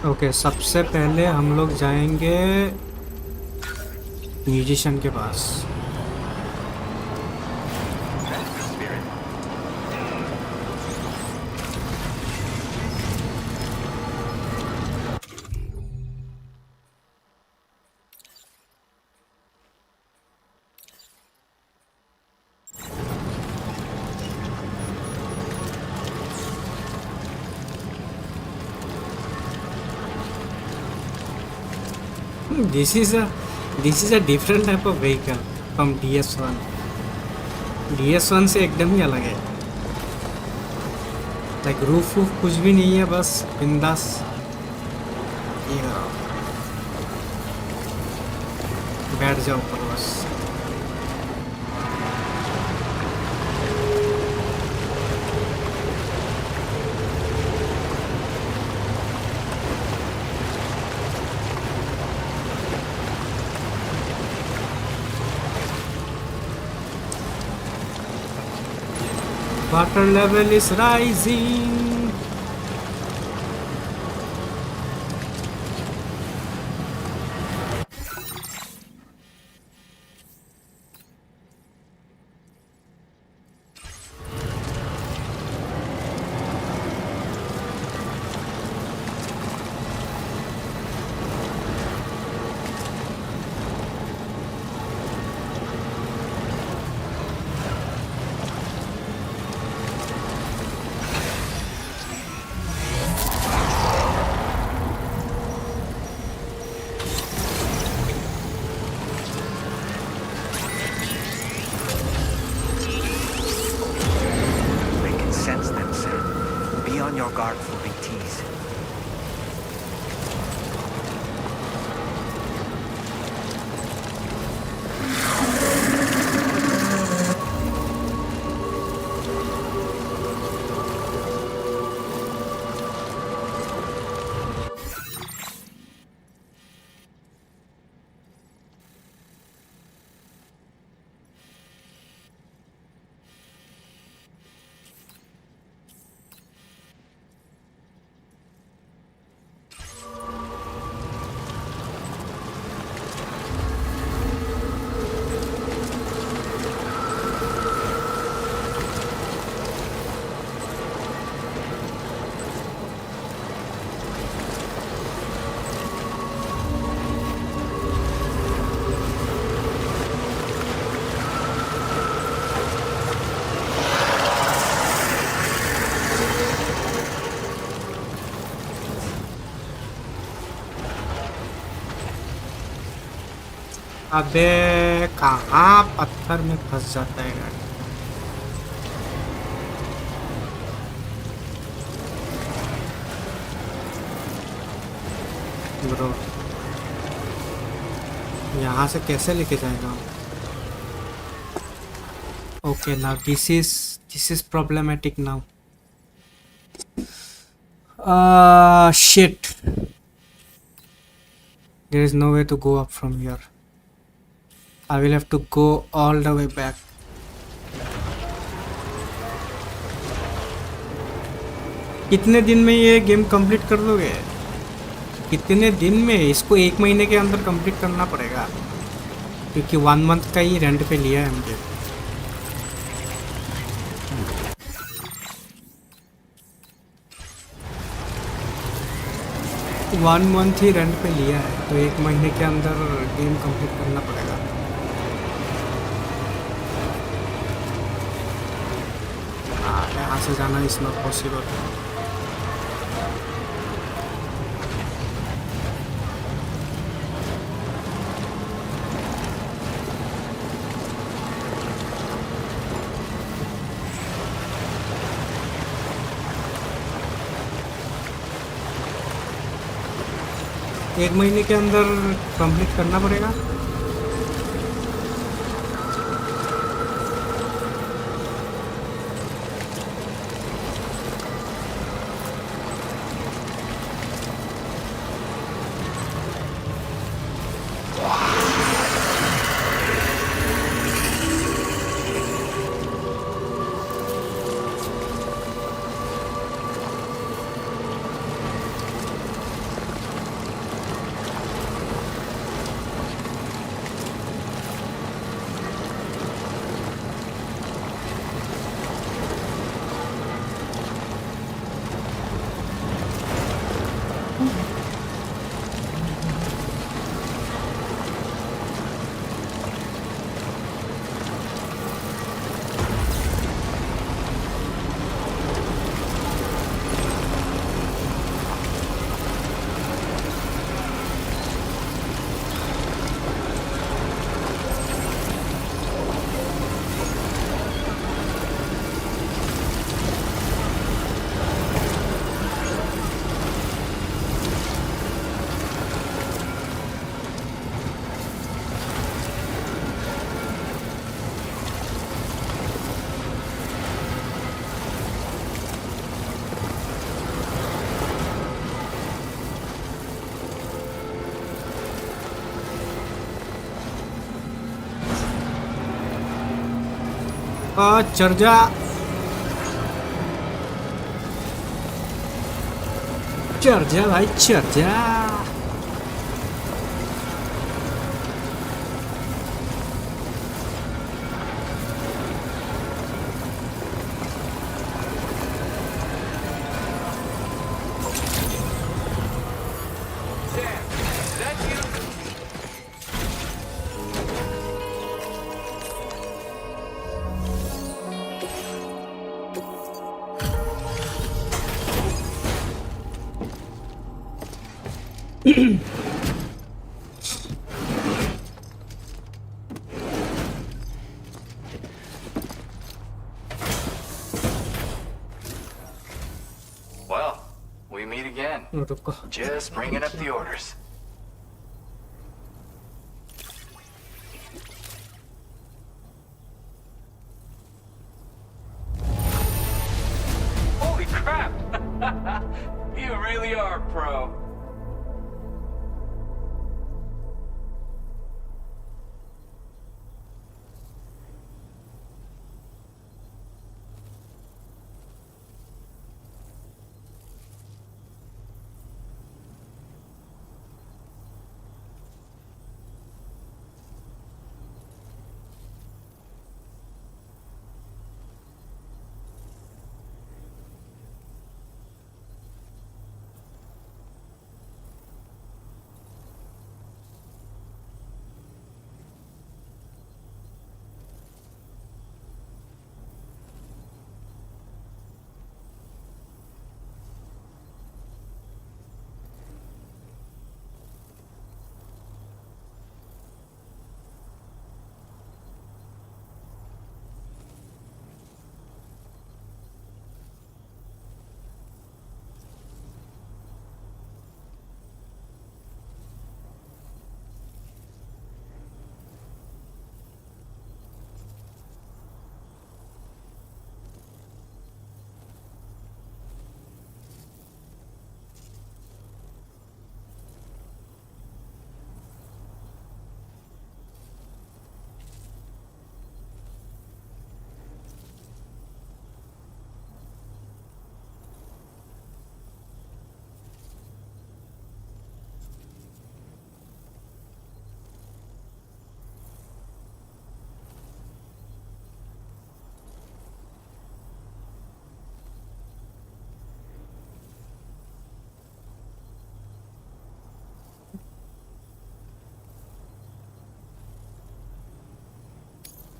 Okay, सबसे पहले हम लोग जाएंगे म्यूजिशियन के पास. This is a different type of vehicle from DS1. DS1 से एकदम ही अलग है. लाइक रूफ कुछ भी नहीं है, बस बिंदास ये करो, बैठ जाओ ऊपर बस। Water level is rising. अबे कहाँ पत्थर में फंस जाता है गाड़ी। ब्रो यहाँ से कैसे लेके जाएगा? Okay now this is problematic now. Shit, there is no way to go up from here. I will have to go all the way back. कितने दिन में ये गेम कंप्लीट कर दोगे? कितने दिन में? इसको 1 महीने के अंदर कंप्लीट करना पड़ेगा क्योंकि 1 मंथ का ही रेंट पे लिया है मुझे। वन मंथ ही रेंट पे लिया है तो 1 महीने के अंदर गेम कंप्लीट करना पड़ेगा। यहाँ से जाना इज नॉट पॉसिबल। एक महीने के अंदर कंप्लीट करना पड़ेगा। चढ़ जा। चढ़ जा भाई, चढ़ जा। Well, we meet again. Just bringing up the orders. Holy crap! You really are a pro.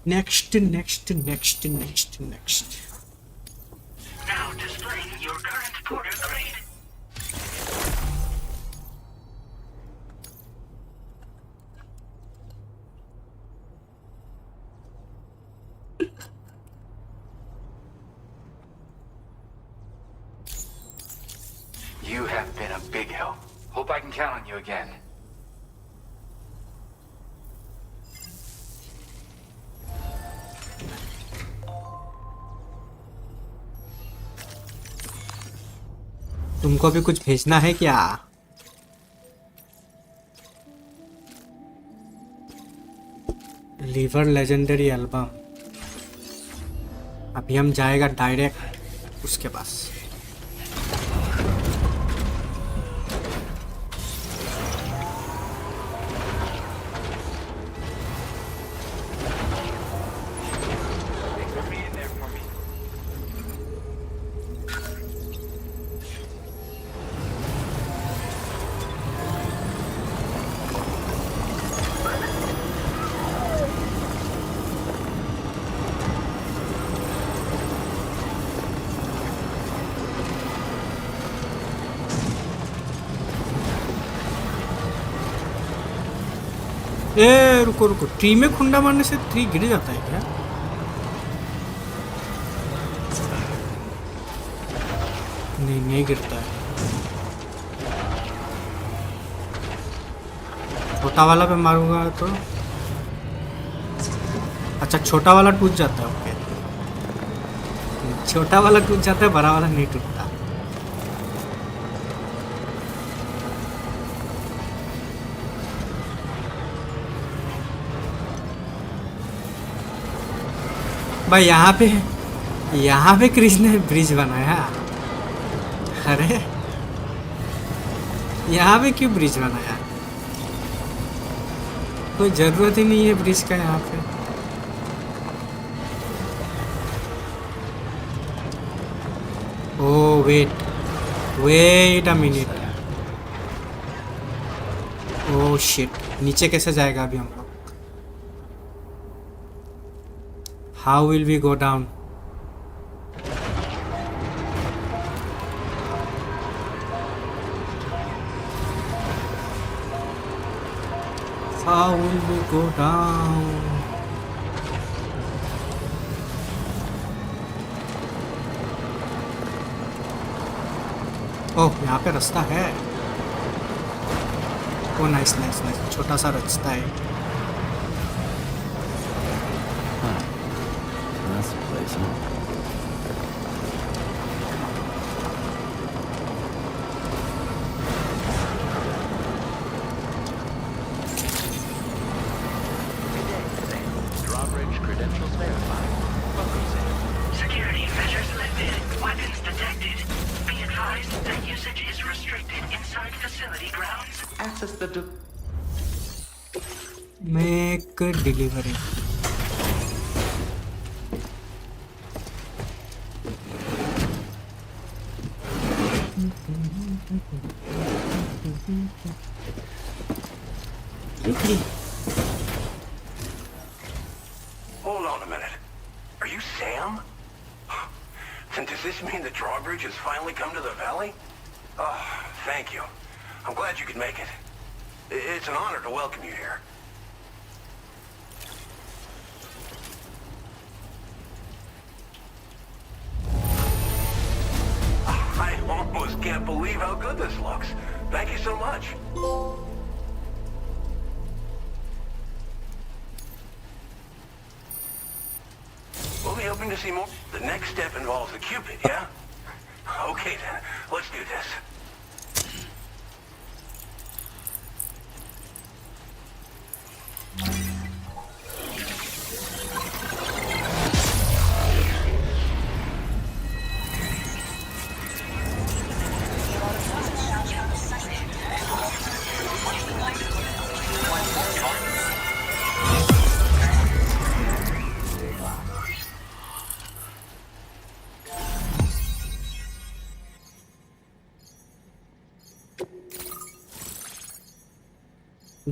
Next. Now displaying your current porter grade. You have been a big help. Hope I can count on you again. तुमको भी कुछ भेजना है क्या? Lever legendary album. अभी हम जाएगा direct उसके पास। ए रुको ट्री में खुंडा मारने से ट्री गिर जाता है क्या? नहीं गिरता है। छोटा वाला पे मारूंगा तो अच्छा छोटा वाला टूट जाता है। ओके छोटा वाला टूट जाता है, बड़ा वाला नहीं टूटता। भाई यहाँ पे क्रिस ने ब्रिज बनाया। अरे यहाँ पे क्यों ब्रिज बनाया? कोई जरूरत ही नहीं है ब्रिज का यहाँ पे। Oh wait a minute. Oh shit, नीचे कैसे जाएगा अभी हम लोग? How will we go down? How will we go down? Oh यहाँ पे रास्ता है। ओ नाइस, छोटा सा रास्ता है। That's the place, huh? Drawbridge credentials verified. Welcome, Sam. Security measures lifted. Weapons detected. Be advised that usage is restricted inside facility grounds. Access the Make a delivery. Hold on a minute. Are you Sam? Then does this mean the drawbridge has finally come to the valley? Oh, thank you. I'm glad you could make it. It's an honor to welcome you here. I almost can't believe how good this looks. Thank you so much. We'll be hoping to see more. The next step involves the Cupid, yeah? Okay then, let's do this.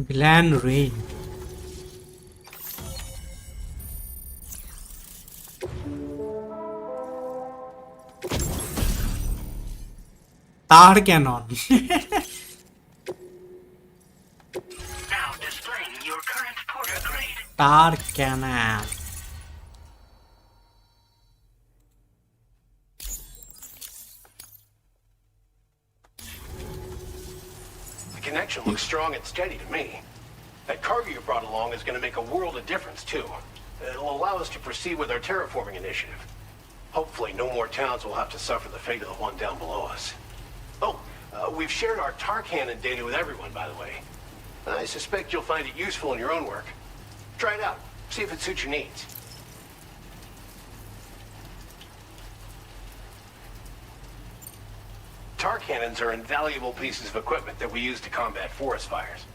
Glen Rain. Tar cannon. Now displaying your current porter grade. Tar cannon. The connection looks strong and steady to me. That cargo you brought along is going to make a world of difference, too. It'll allow us to proceed with our terraforming initiative. Hopefully, no more towns will have to suffer the fate of the one down below us. Oh, we've shared our tar cannon data with everyone, by the way. I suspect you'll find it useful in your own work. Try it out. See if it suits your needs. Tar cannons are invaluable pieces of equipment that we use to combat forest fires.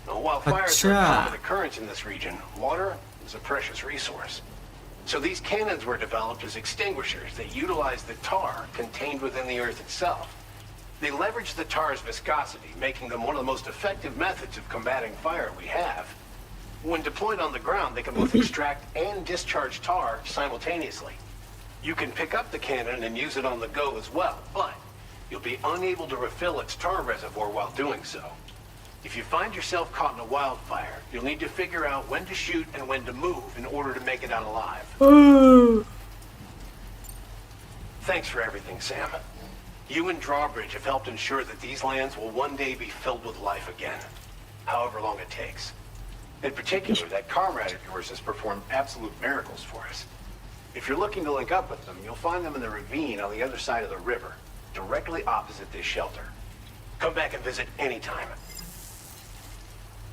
Now, while fires are a common occurrence in this region, water is a precious resource. So these cannons were developed as extinguishers that utilize the tar contained within the earth itself. They leverage the tar's viscosity, making them one of the most effective methods of combating fire we have. When deployed on the ground, they can both extract and discharge tar simultaneously. You can pick up the cannon and use it on the go as well, but you'll be unable to refill its tar reservoir while doing so. If you find yourself caught in a wildfire, you'll need to figure out when to shoot and when to move in order to make it out alive. Thanks for everything, Sam. You and Drawbridge have helped ensure that these lands will one day be filled with life again, however long it takes. In particular, that comrade of yours has performed absolute miracles for us. If you're looking to link up with them, you'll find them in the ravine on the other side of the river, directly opposite this shelter. Come back and visit anytime.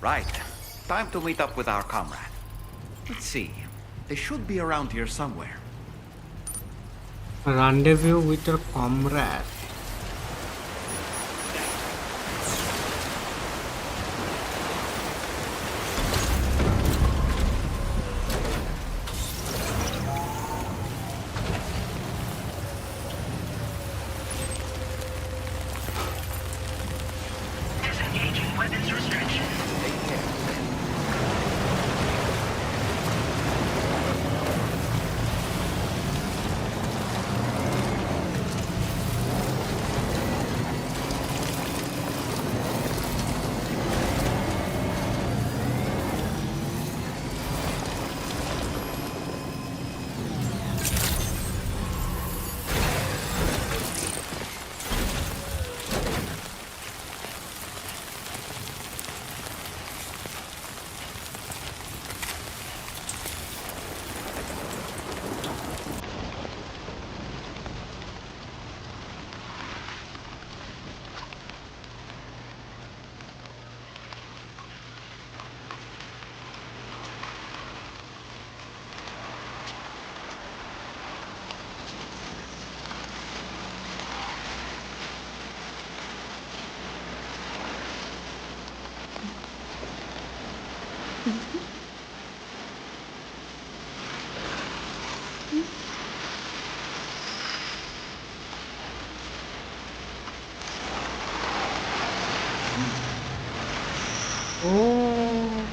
Right. Time to meet up with our comrade. Let's see. They should be around here somewhere. Rendezvous with your comrade. Disengaging weapons restriction. Take care. Oh.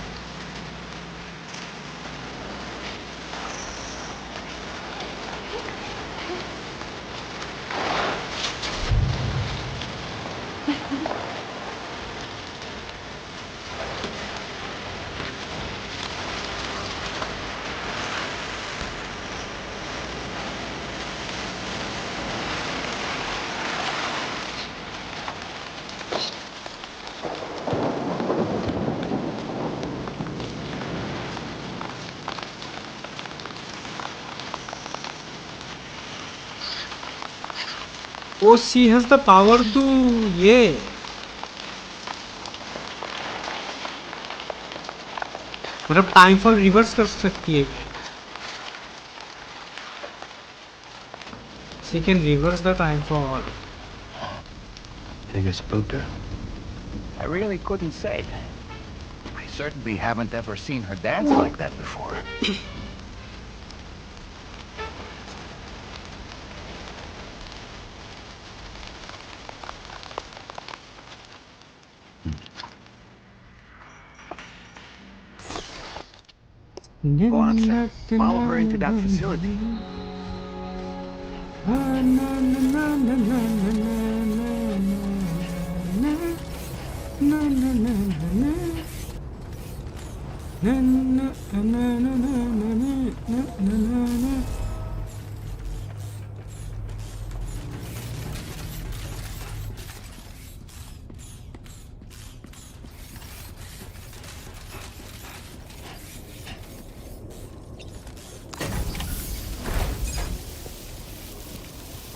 Oh, she has the power to, yeah. मतलब time for reverse कर सकती है. She can reverse the time for. Think I spooked her? I really couldn't say. I certainly haven't ever seen her dance like that before. Go on, Sam. Follow her into that facility.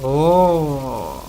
Oh.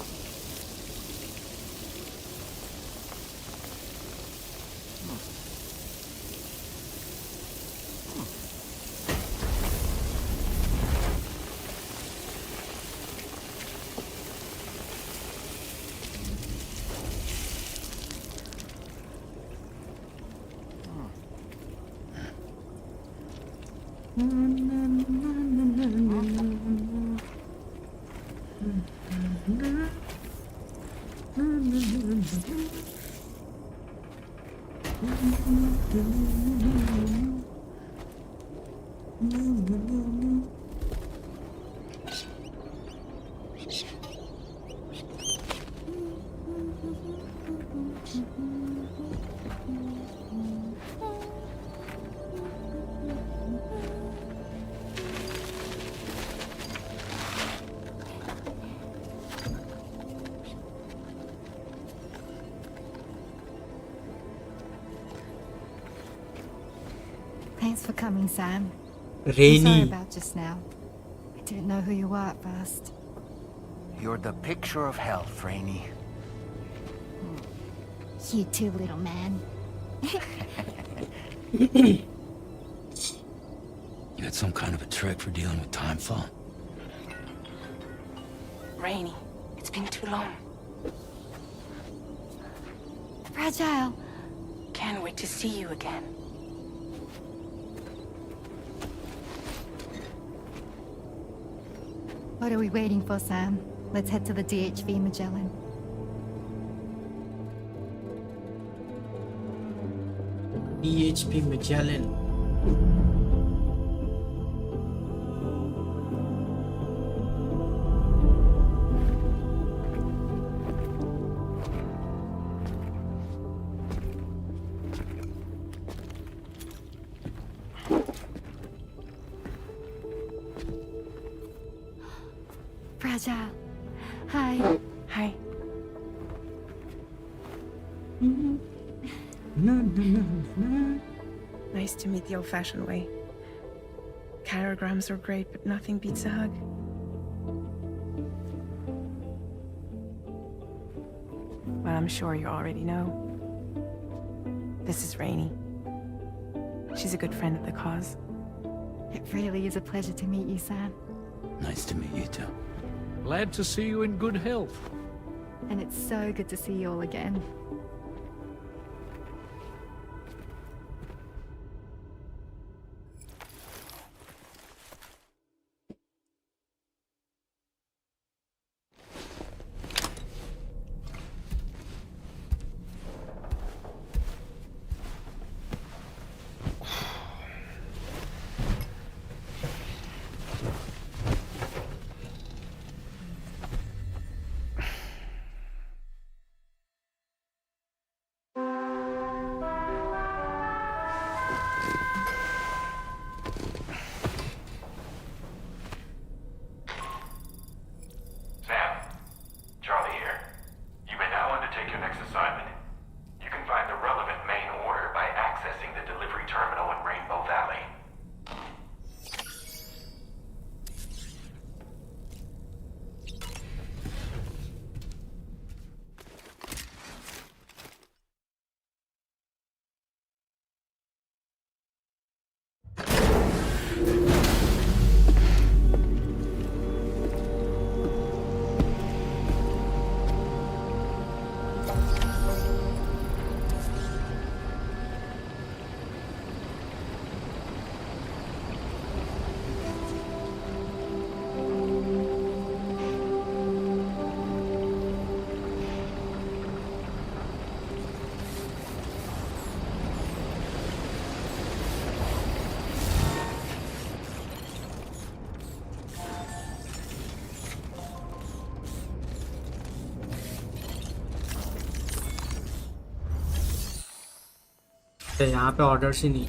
Thanks for coming, Sam. Rainy. I'm sorry about just now. I didn't know who you were at first. You're the picture of health, Rainey. You too, little man. You had some kind of a trick for dealing with time fall? Rainy, it's been too long. Fragile. Can't wait to see you again. What are we waiting for, Sam? Let's head to the DHV Magellan. DHP Magellan. Fragile. Hi. Hi. Nice to meet the old-fashioned way. Carograms are great, but nothing beats a hug. Well, I'm sure you already know. This is Rainy. She's a good friend of the cause. It really is a pleasure to meet you, Sam. Nice to meet you too. Glad to see you in good health. And it's so good to see you all again. यहाँ पे orders ही नहीं।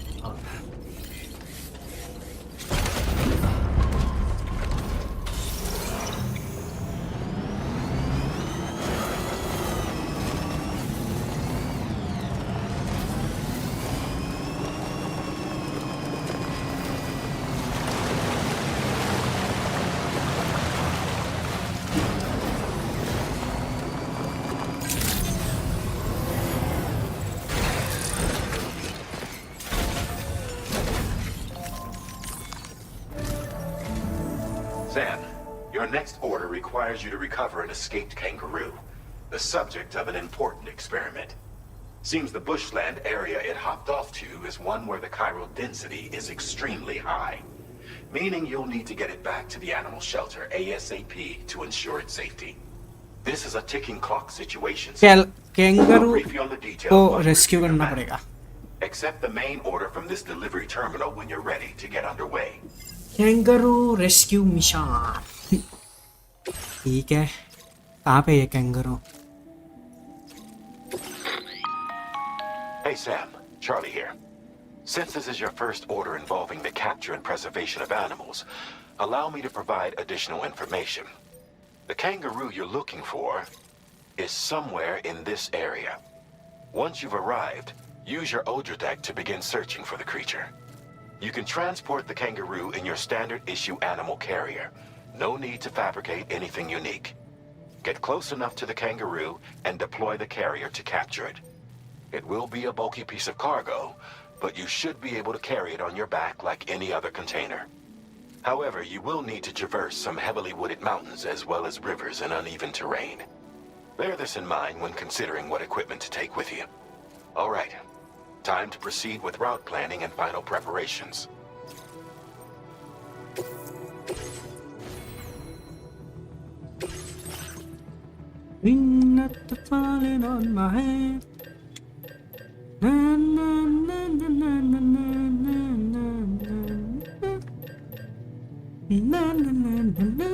Next order requires you to recover an escaped kangaroo, the subject of an important experiment. Seems the bushland area it hopped off to is one where the chiral density is extremely high, meaning you'll need to get it back to the animal shelter ASAP to ensure its safety. This is a ticking clock situation. Kangaroo को rescue करना पड़ेगा. Accept the main order from this delivery terminal when you're ready to get underway. Kangaroo rescue mission. ठीक है, कहाँ पे ये kangaroo? Hey Sam, Charlie here. Since this is your first order involving the capture and preservation of animals, allow me to provide additional information. The kangaroo you're looking for is somewhere in this area. Once you've arrived, use your Odradek to begin searching for the creature. You can transport the kangaroo in your standard issue animal carrier. No need to fabricate anything unique. Get close enough to the kangaroo and deploy the carrier to capture it. It will be a bulky piece of cargo, but you should be able to carry it on your back like any other container. However, you will need to traverse some heavily wooded mountains as well as rivers and uneven terrain. Bear this in mind when considering what equipment to take with you. All right, time to proceed with route planning and final preparations. Winter falling on my head. Na, na, na, na, na, na, na, na, na. Na, na, na, na, na.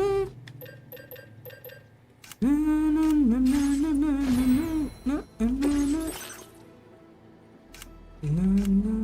Na, na, na, na, na, na, na, na, na, na. Na, na, na,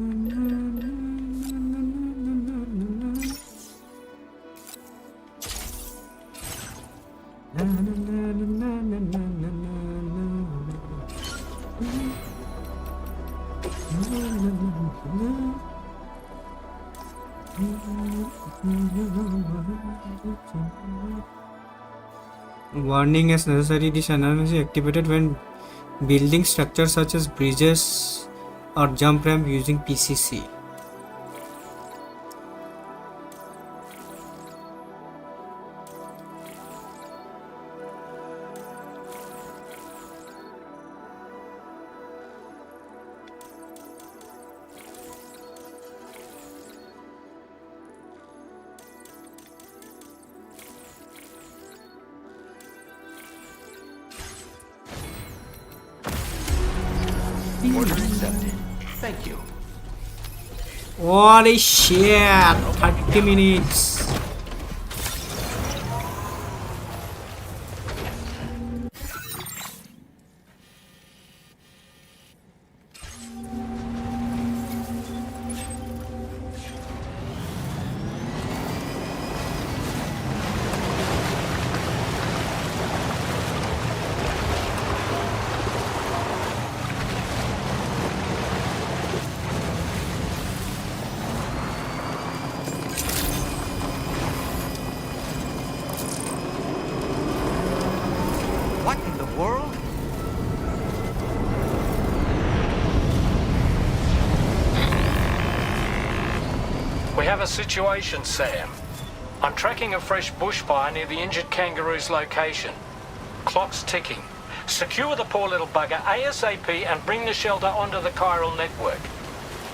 warning as necessary. This alarm is activated when building structures such as bridges or jump ramp using PCC. Order accepted. Thank you. Holy shit, 30 minutes. We have a situation, Sam. I'm tracking a fresh bushfire near the injured kangaroo's location. Clock's ticking. Secure the poor little bugger ASAP and bring the shelter onto the chiral network.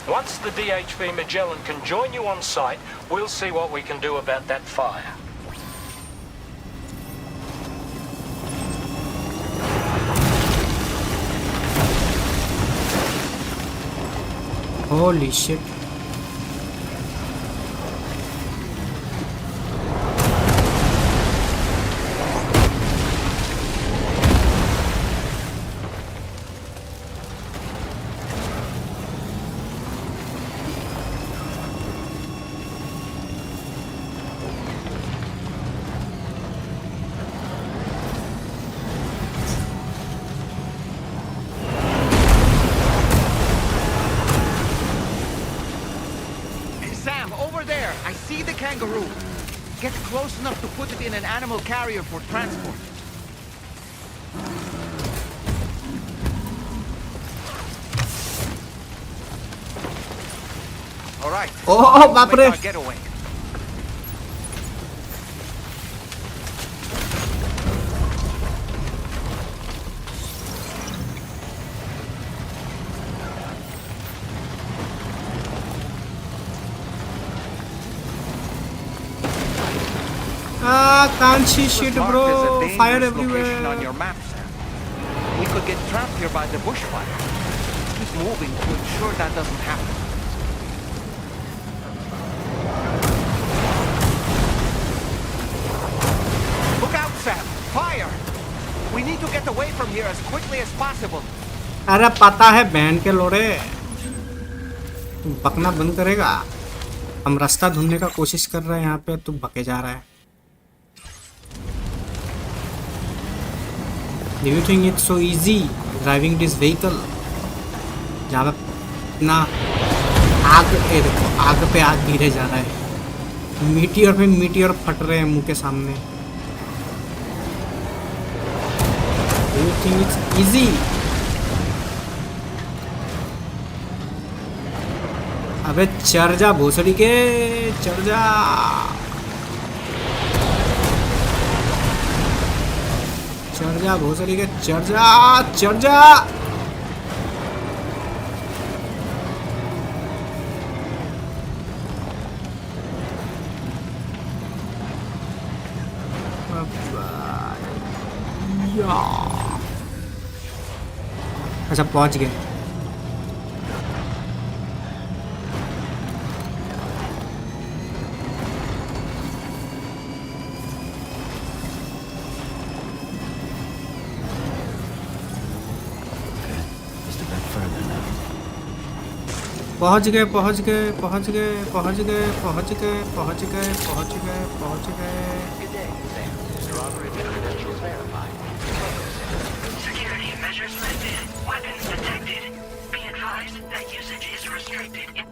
Once the DHV Magellan can join you on site, we'll see what we can do about that fire. Holy shit. Get close enough to put it in an animal carrier for transport. All right. Oh, bapre. Getaway. Can't see shit, bro. Fire everywhere. On your map, Sam. We could get trapped here by the bushfire. Keep moving to ensure that doesn't happen. Look out, Sam! Fire! We need to get away from here as quickly as possible. अरे पता है band के लोड़े, तू बकना बंद करेगा? हम रास्ता ढूंढने का कोशिश कर रहे हैं यहाँ पे, तू बके जा रहा है. Do you think it's so easy driving this vehicle? जहाँ पे ना आग, देखो आग पे आग गिरे जा रहा है, मीटियोर पे मीटियोर फट रहे हैं मुंह के सामने. Do you think it's easy? अबे चढ़ जा भोसड़ी के, चढ़ जा। चढ़ जा भोसड़ी के, चढ़ जा, चढ़ जा। अच्छा पहुंच गए। पहुंच गए पहुंच गए पहुंच गए पहुंच गए पहुंच गए पहुंच गए पहुंच गए पहुंच गए। Security measures lifted. Weapons detected. Be advised that usage is restricted.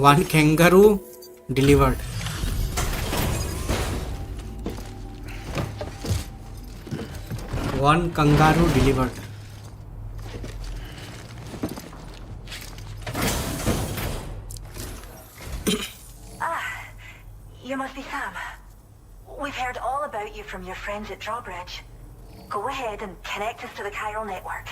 One kangaroo delivered. One kangaroo delivered. You must be Sam. We've heard all about you from your friends at Drawbridge. Go ahead and connect us to the chiral network.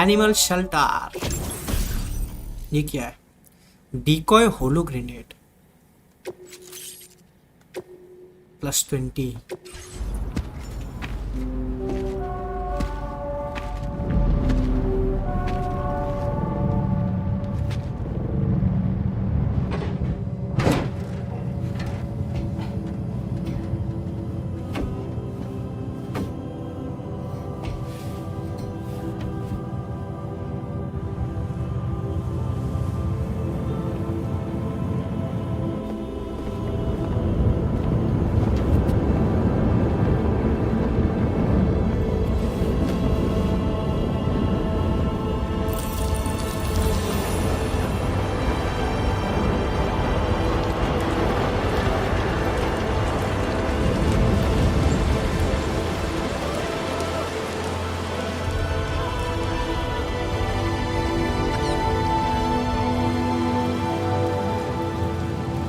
Animal shelter. ये क्या है? Decoy holo grenade +20।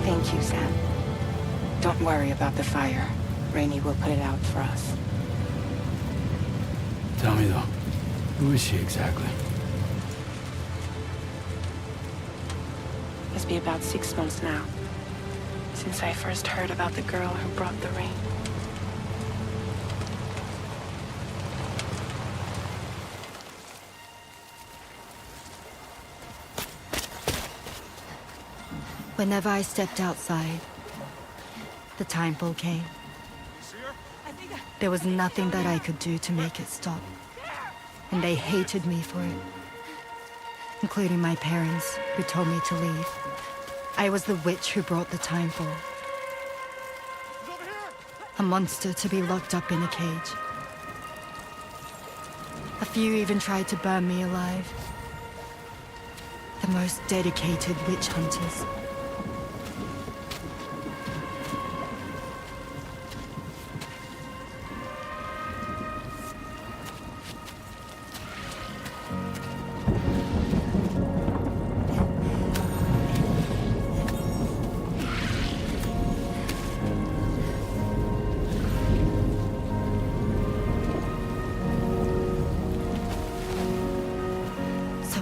Thank you, Sam. Don't worry about the fire. Rainey will put it out for us. Tell me though, who is she exactly? Must be about 6 months now, since I first heard about the girl who brought the rain. Whenever I stepped outside, the timefall came. There was nothing that I could do to make it stop. And they hated me for it. Including my parents, who told me to leave. I was the witch who brought the timefall. A monster to be locked up in a cage. A few even tried to burn me alive. The most dedicated witch hunters.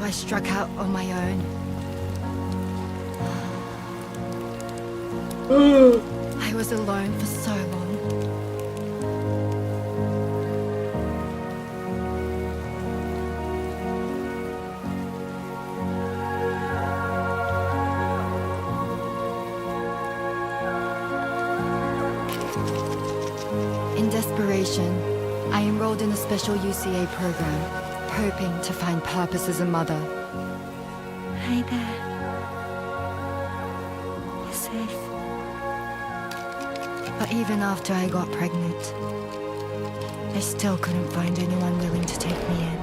I struck out on my own. I was alone for so long. preparation, I enrolled in a special UCA program, hoping to find purpose as a mother. Hey there. You're safe. But even after I got pregnant, I still couldn't find anyone willing to take me in.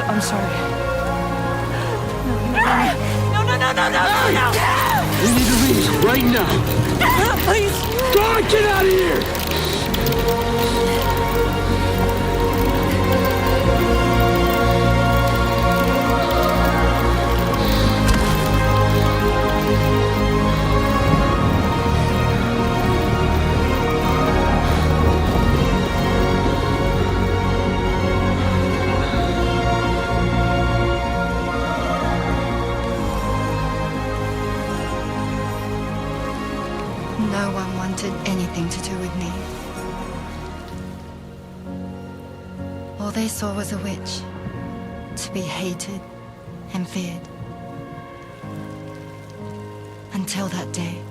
I'm sorry. No! We need to leave right now. Please! God, get out of here! No one wanted anything to do with me. All they saw was a witch, to be hated and feared. Until that day.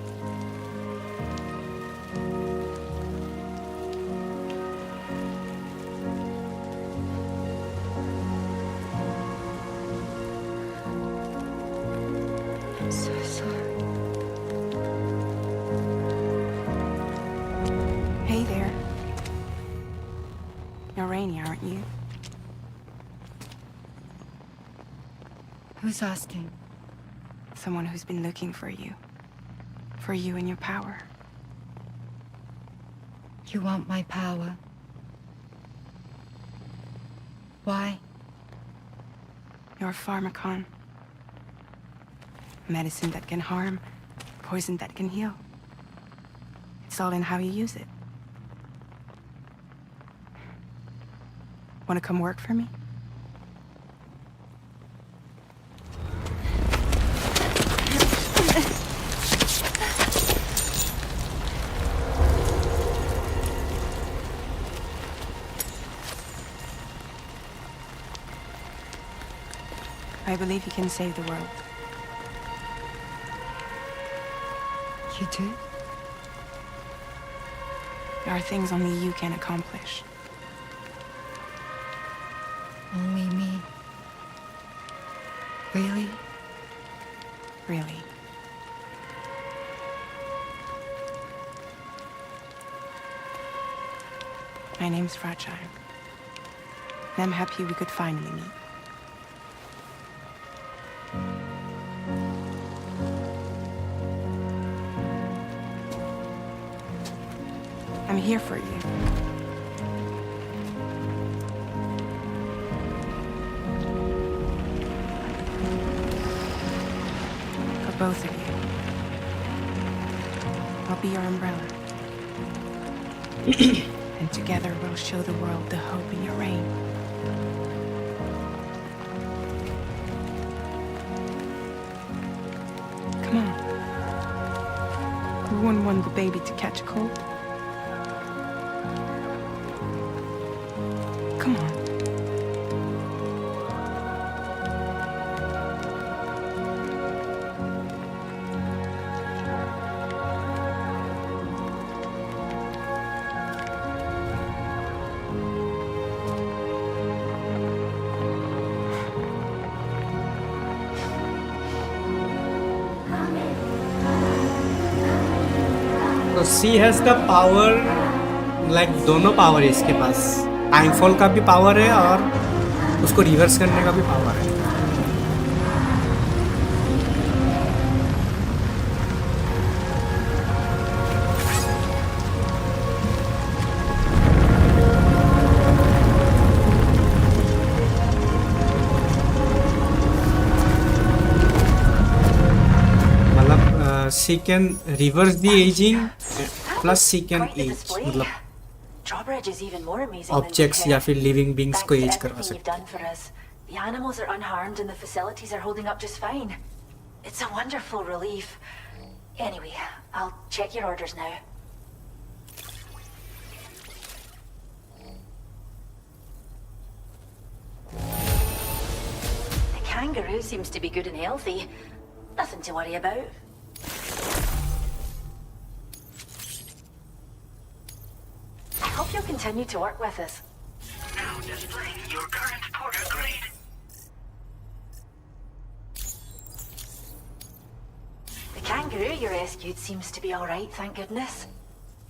I'm so sorry. Hey there. You're Rainy, aren't you? Who's asking? Someone who's been looking for you. For you and your power. You want my power? Why? You're a pharmacon. Medicine that can harm, poison that can heal. It's all in how you use it. Want to come work for me? I believe you can save the world. You do? There are things only you can accomplish. Only me. Really? Really. My name's Fragile. And I'm happy we could finally meet. I'm here for you. For both of you. I'll be your umbrella. And together we'll show the world the hope in your reign. Come on. We wouldn't want the baby to catch a cold. Come on. तो सी has the power, like दोनों power है इसके पास। टाइमफॉल का भी power है और उसको reverse करने का भी पावर है। she can reverse the aging plus she can age. मतलब Drawbridge is even more amazing objects या फिर living beings को age करवा everything you've सकते. done for us. The animals are unharmed and the facilities are holding up just fine. It's a wonderful relief. Anyway, I'll check your orders now. The kangaroo seems to be good and healthy. Nothing to worry about. I hope you'll continue to work with us. Now displaying your current porter grade. The kangaroo you rescued seems to be all right, thank goodness.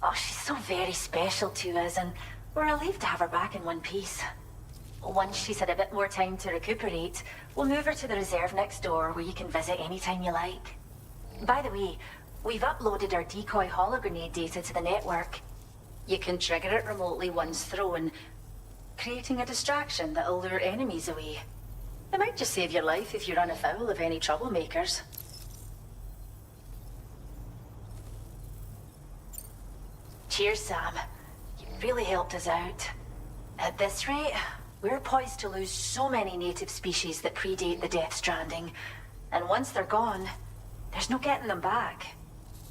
Oh, she's so very special to us, and we're relieved to have her back in one piece. Once she's had a bit more time to recuperate, we'll move her to the reserve next door where you can visit anytime you like. By the way, we've uploaded our decoy hologrenade data to the network. You can trigger it remotely once thrown, creating a distraction that'll lure enemies away. It might just save your life if you run afoul of any troublemakers. Cheers, Sam. You really helped us out. At this rate, we're poised to lose so many native species that predate the Death Stranding. And once they're gone, there's no getting them back.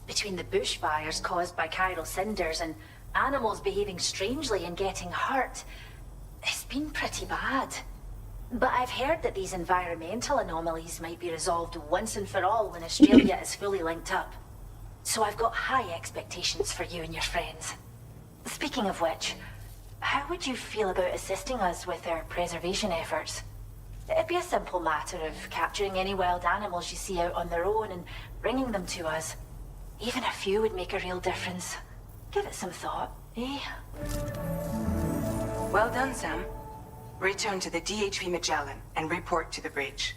Between the bushfires caused by chiral cinders and animals behaving strangely and getting hurt, it's been pretty bad. But I've heard that these environmental anomalies might be resolved once and for all when Australia is fully linked up. So I've got high expectations for you and your friends. Speaking of which, how would you feel about assisting us with our preservation efforts? It'd be a simple matter of capturing any wild animals you see out on their own and bringing them to us. Even a few would make a real difference. Give it some thought, eh? Well done, Sam. Return to the DHV Magellan and report to the bridge.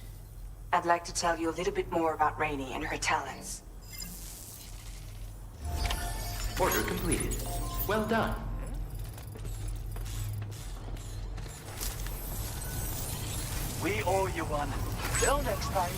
I'd like to tell you a little bit more about Rainey and her talents. Order completed. Well done. We owe you one. Till next time.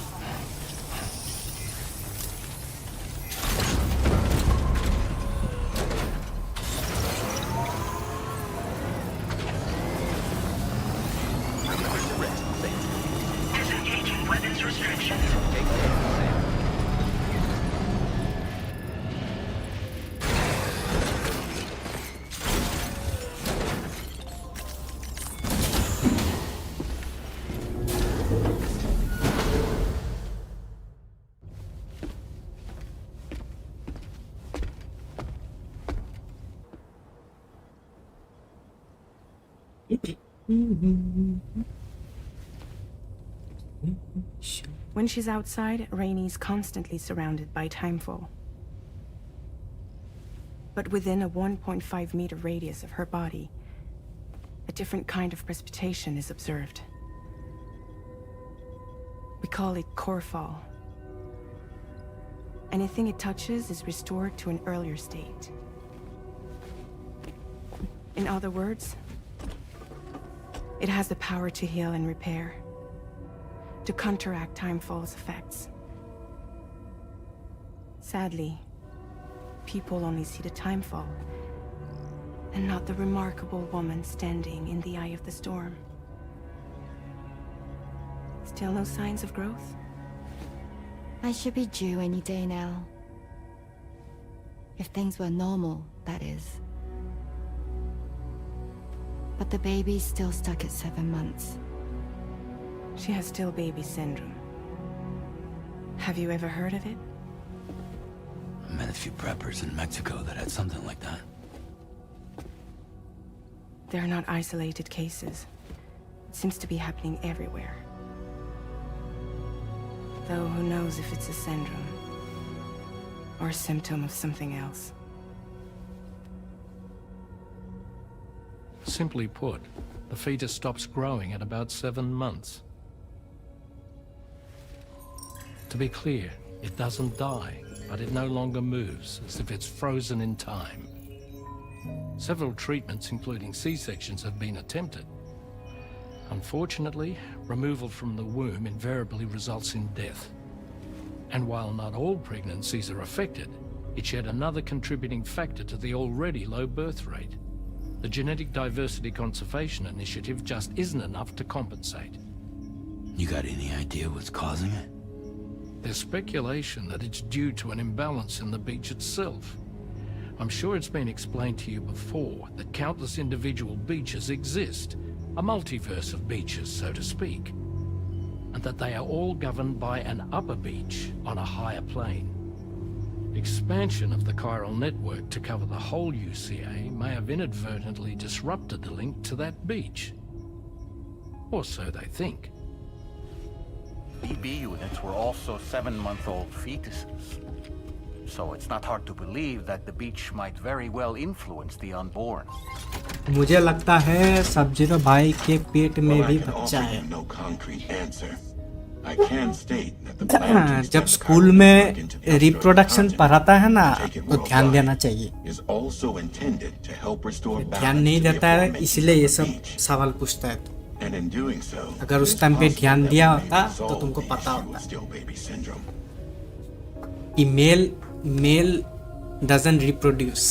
Disengaging weapons restrictions. When she's outside, Rainey's constantly surrounded by timefall. But within a 1.5-meter radius of her body, a different kind of precipitation is observed. We call it core fall. Anything it touches is restored to an earlier state. In other words, it has the power to heal and repair, to counteract timefall's effects. Sadly, people only see the timefall, and not the remarkable woman standing in the eye of the storm. Still no signs of growth? I should be due any day now. If things were normal, that is. But the baby's still stuck at 7 months. She has still baby syndrome. Have you ever heard of it? I met a few preppers in Mexico that had something like that. They're not isolated cases. It seems to be happening everywhere. Though who knows if it's a syndrome or a symptom of something else. Simply put, the fetus stops growing at about 7 months. To be clear, it doesn't die, but it no longer moves, as if it's frozen in time. Several treatments, including C-sections, have been attempted. Unfortunately, removal from the womb invariably results in death. And while not all pregnancies are affected, it's yet another contributing factor to the already low birth rate. The Genetic Diversity Conservation Initiative just isn't enough to compensate. You got any idea what's causing it? There's speculation that it's due to an imbalance in the beach itself. I'm sure it's been explained to you before that countless individual beaches exist, a multiverse of beaches, so to speak, and that they are all governed by an upper beach on a higher plane. Expansion of the chiral network to cover the whole UCA may have inadvertently disrupted the link to that beach. Or so they think. BB units were also 7-month-old fetuses. So it's not hard to believe that the beach might very well influence the unborn. मुझे लगता है सब्ज़ीरो भाई के पेट में भी बच्चा है। जब स्कूल में रिप्रोडक्शन पढ़ाता है ना तो ध्यान देना चाहिए। ध्यान नहीं देता है इसलिए ये सब सवाल पूछता है। अगर उस टाइम पे ध्यान दिया होता तो तुमको पता होता कि मेल doesn't reproduce.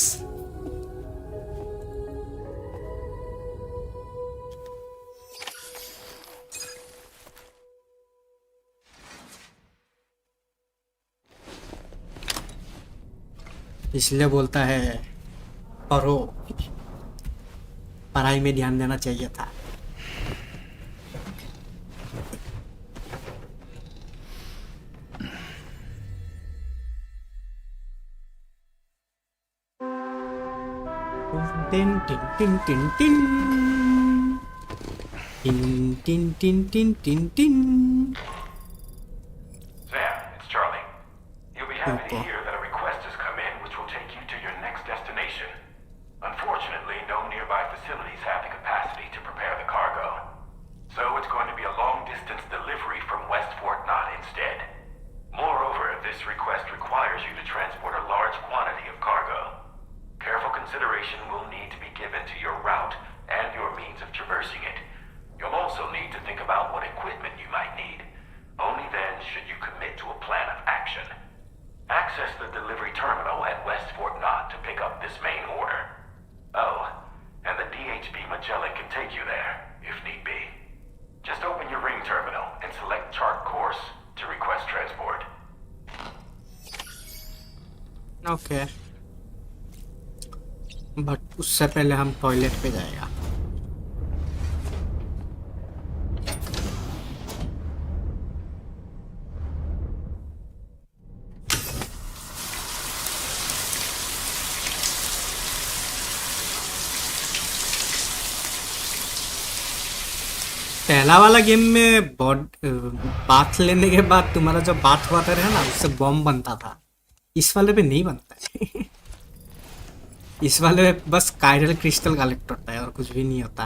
इसलिए बोलता है पढ़ो, पढ़ाई में ध्यान देना चाहिए था। Tin tin tin tin tin tin tin tin tin tin. Sam, it's Charlie. You'll be happy to hear that a request has come in which will take you to your next destination. Unfortunately, no nearby facilities have the capacity to prepare the cargo. So it's going to be a long-distance delivery from West Fort Knott instead. Moreover, this request requires you to transport a large quantity of cargo. Careful consideration will need to be given to your route and your means of traversing it. You'll also need to think about what equipment you might need. Only then should you commit to a plan of action. Access the delivery terminal at West Fort Knott to pick up this main order. Oh, and the DHB Magellan can take you there, if need be. Just open your ring terminal and select chart course to request transport. Okay. But उससे पहले हम toilet पे जाएगा। पहला वाला game में bath लेने के बाद तुम्हारा जो बाथ वाटर है ना उससे बॉम्ब बनता था। इस वाले पे नहीं बनता है। इस वाले में बस काइरल क्रिस्टल कलेक्ट होता है और कुछ भी नहीं होता।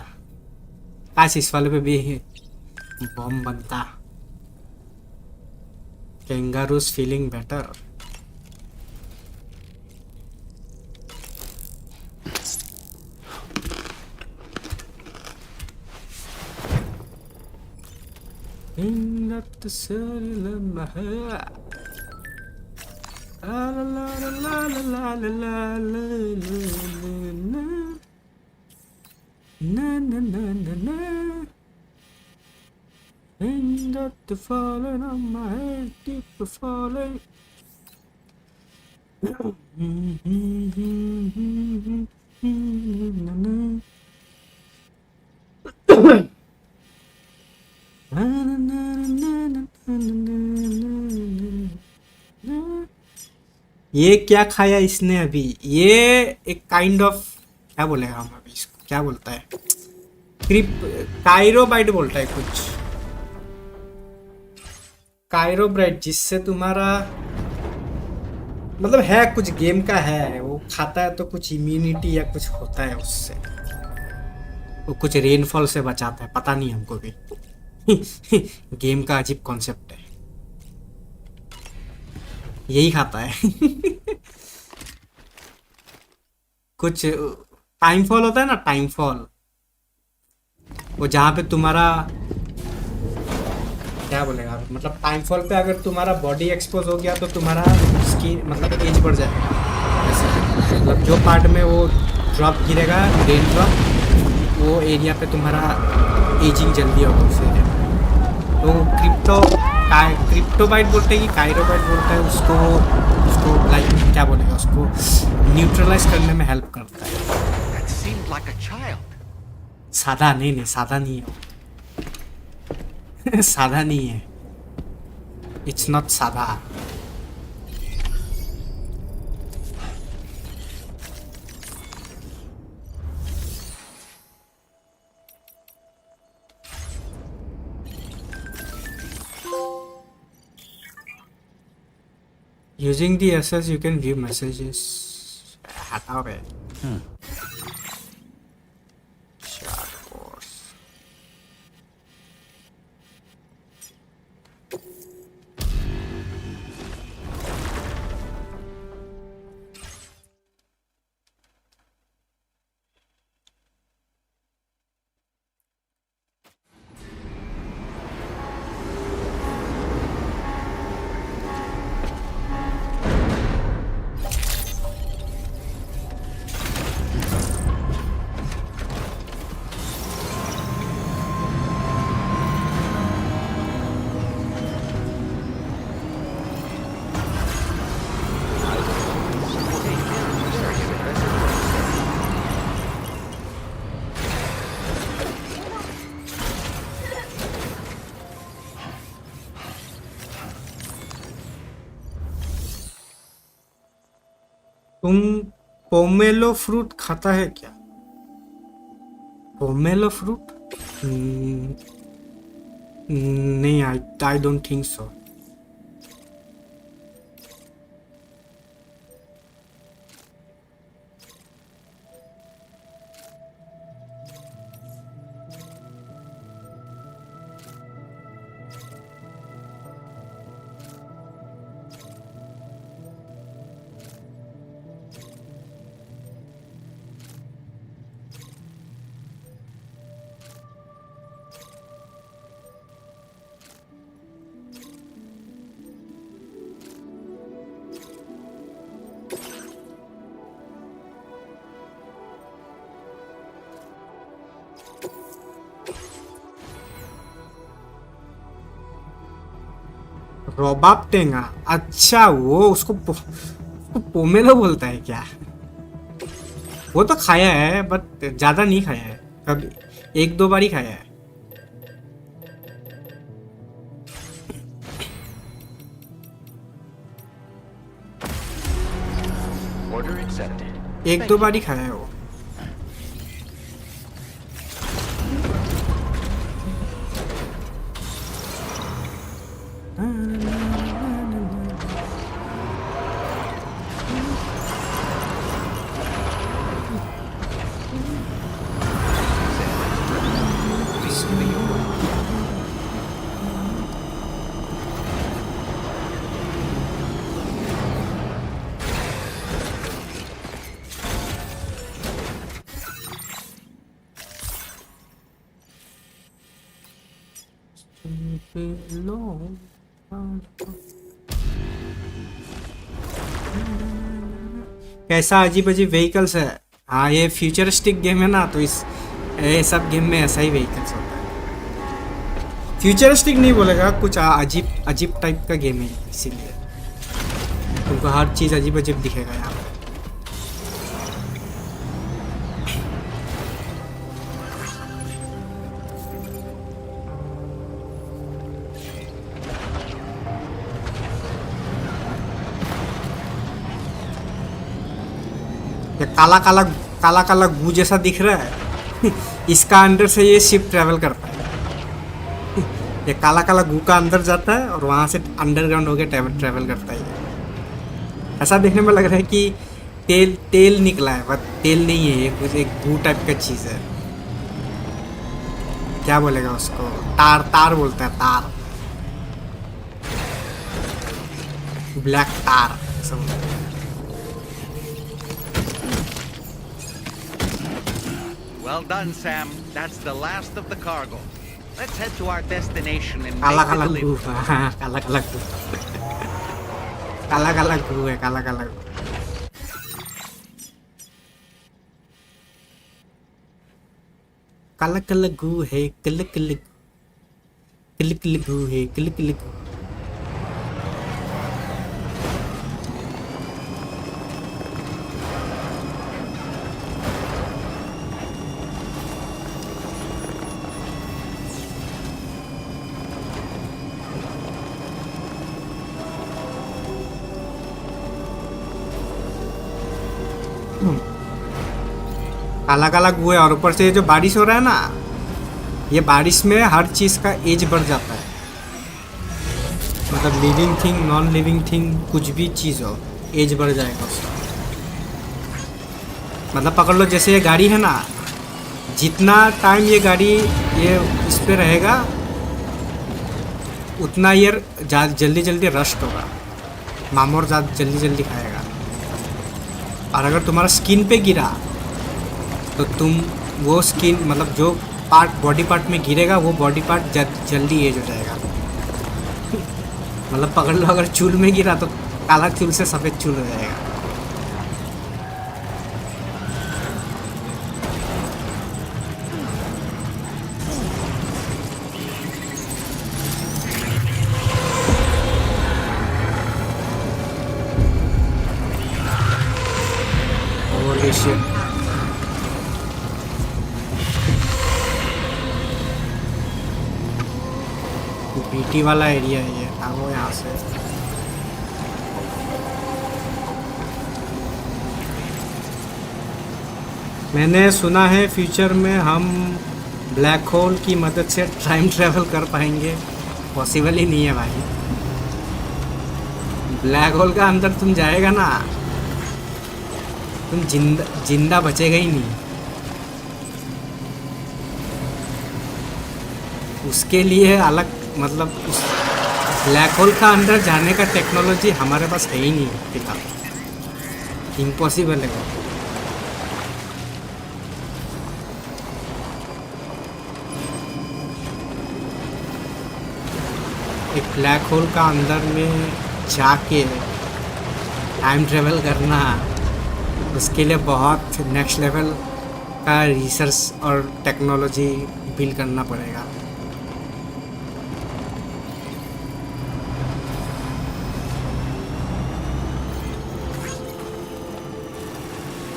काश इस वाले पे भी बॉम्ब बनता। Kangaroos feeling better. La la la la la la la la la na na na na na. End up the falling on my head, keep falling. ये क्या खाया इसने अभी? ये एक काइंड ऑफ क्या बोलेगा हम अभी इसको, क्या बोलता है? काइरोबाइट बोलता है कुछ, काइरोबाइट, जिससे तुम्हारा मतलब है कुछ गेम का है, वो खाता है तो कुछ इम्यूनिटी या कुछ होता है उससे, वो कुछ रेनफॉल से बचाता है, पता नहीं हमको भी। गेम का अजीब कॉन्सेप्ट है, यही खाता है। कुछ टाइम फॉल होता है ना, टाइम फॉल, वो जहां पे तुम्हारा क्या बोलेगा मतलब टाइमफॉल पे अगर तुम्हारा बॉडी एक्सपोज हो गया तो तुम्हारा स्किन मतलब एज बढ़ जाएगा ऐसा मतलब जो पार्ट में वो ड्रॉप गिरेगा रेन ड्रॉप वो एरिया पे तुम्हारा एजिंग जल्दी होगा उस एरिया में तो क्रिप्टोबाइट बोलते हैं कि काइरोबाइट बोलते हैं उसको लाइक क्या बोलेगा उसको न्यूट्रलाइज करने में हेल्प करता है सादा नहीं सादा नहीं है सादा नहीं है इट्स नॉट सादा Using the SS you can view messages हटाओ बे तुम पोमेलो फ्रूट खाता है क्या पोमेलो फ्रूट नहीं आई डोंट थिंक सो रोबाब टेंगा अच्छा वो उसको पोमेलो बोलता है क्या वो तो खाया है बट ज्यादा नहीं खाया है कभी एक दो बार ही खाया है एक दो बार ही खाया है वो कैसा अजीब अजीब व्हीकल्स है हाँ ये फ्यूचरिस्टिक गेम है ना तो इस सब गेम में ऐसा ही व्हीकल्स होता है फ्यूचरिस्टिक नहीं बोलेगा कुछ अजीब अजीब टाइप का गेम है इसीलिए तुमको हर चीज़ अजीब अजीब दिखेगा यहाँ पे काला काला गू जैसा दिख रहा है इसका अंदर से ये शिप ट्रेवल करता है ये काला काला गू का अंदर जाता है और वहां से अंडरग्राउंड होके ट्रेवल करता है ऐसा देखने में लग रहा है कि तेल निकला है बट तेल नहीं है ये कुछ एक गू टाइप का चीज है क्या बोलेगा उसको तार बोलता है तार ब्लैक तार सब Well done, Sam. That's the last of the cargo. Let's head to our destination and काला make the काला गू, delivery. हाँ काला काला गू, काला काला गू है, काला काला गू। काला काला गू है, कल कल गू है, कल कल गू। काला काला गू है और ऊपर से ये जो बारिश हो रहा है ना, ये बारिश में हर चीज का एज बढ़ जाता है। मतलब living thing, non living thing, कुछ भी चीज हो एज बढ़ जाएगा उसका। मतलब पकड़ लो जैसे ये गाड़ी है ना, जितना टाइम ये गाड़ी ये इस पे रहेगा उतना ये जल्दी जल्दी रस्ट होगा, मामोर जल्दी जल्दी खाएगा। और अगर तुम्हारा स्किन पे गिरा तो तुम वो स्किन मतलब जो पार्ट बॉडी पार्ट में गिरेगा वो बॉडी पार्ट जल्दी एज हो जाएगा। मतलब पकड़ लो अगर चूल में गिरा तो काला चूल से सफ़ेद चूल हो जाएगा। Holy shit. बीटी वाला एरिया है ये, भागो यहाँ से। मैंने सुना है फ्यूचर में हम ब्लैक होल की मदद से टाइम ट्रैवल कर पाएंगे। पॉसिबल ही नहीं है भाई। ब्लैक होल का अंदर तुम जाएगा ना, तुम जिंदा बचेगा ही नहीं। उसके लिए अलग मतलब उस ब्लैक होल का अंदर जाने का टेक्नोलॉजी हमारे पास है ही नहीं फिलहाल, इम्पॉसिबल है वो। एक ब्लैक होल का अंदर में जाके टाइम ट्रेवल करना, उसके लिए बहुत नेक्स्ट लेवल का रिसर्च और टेक्नोलॉजी बिल्ड करना पड़ेगा।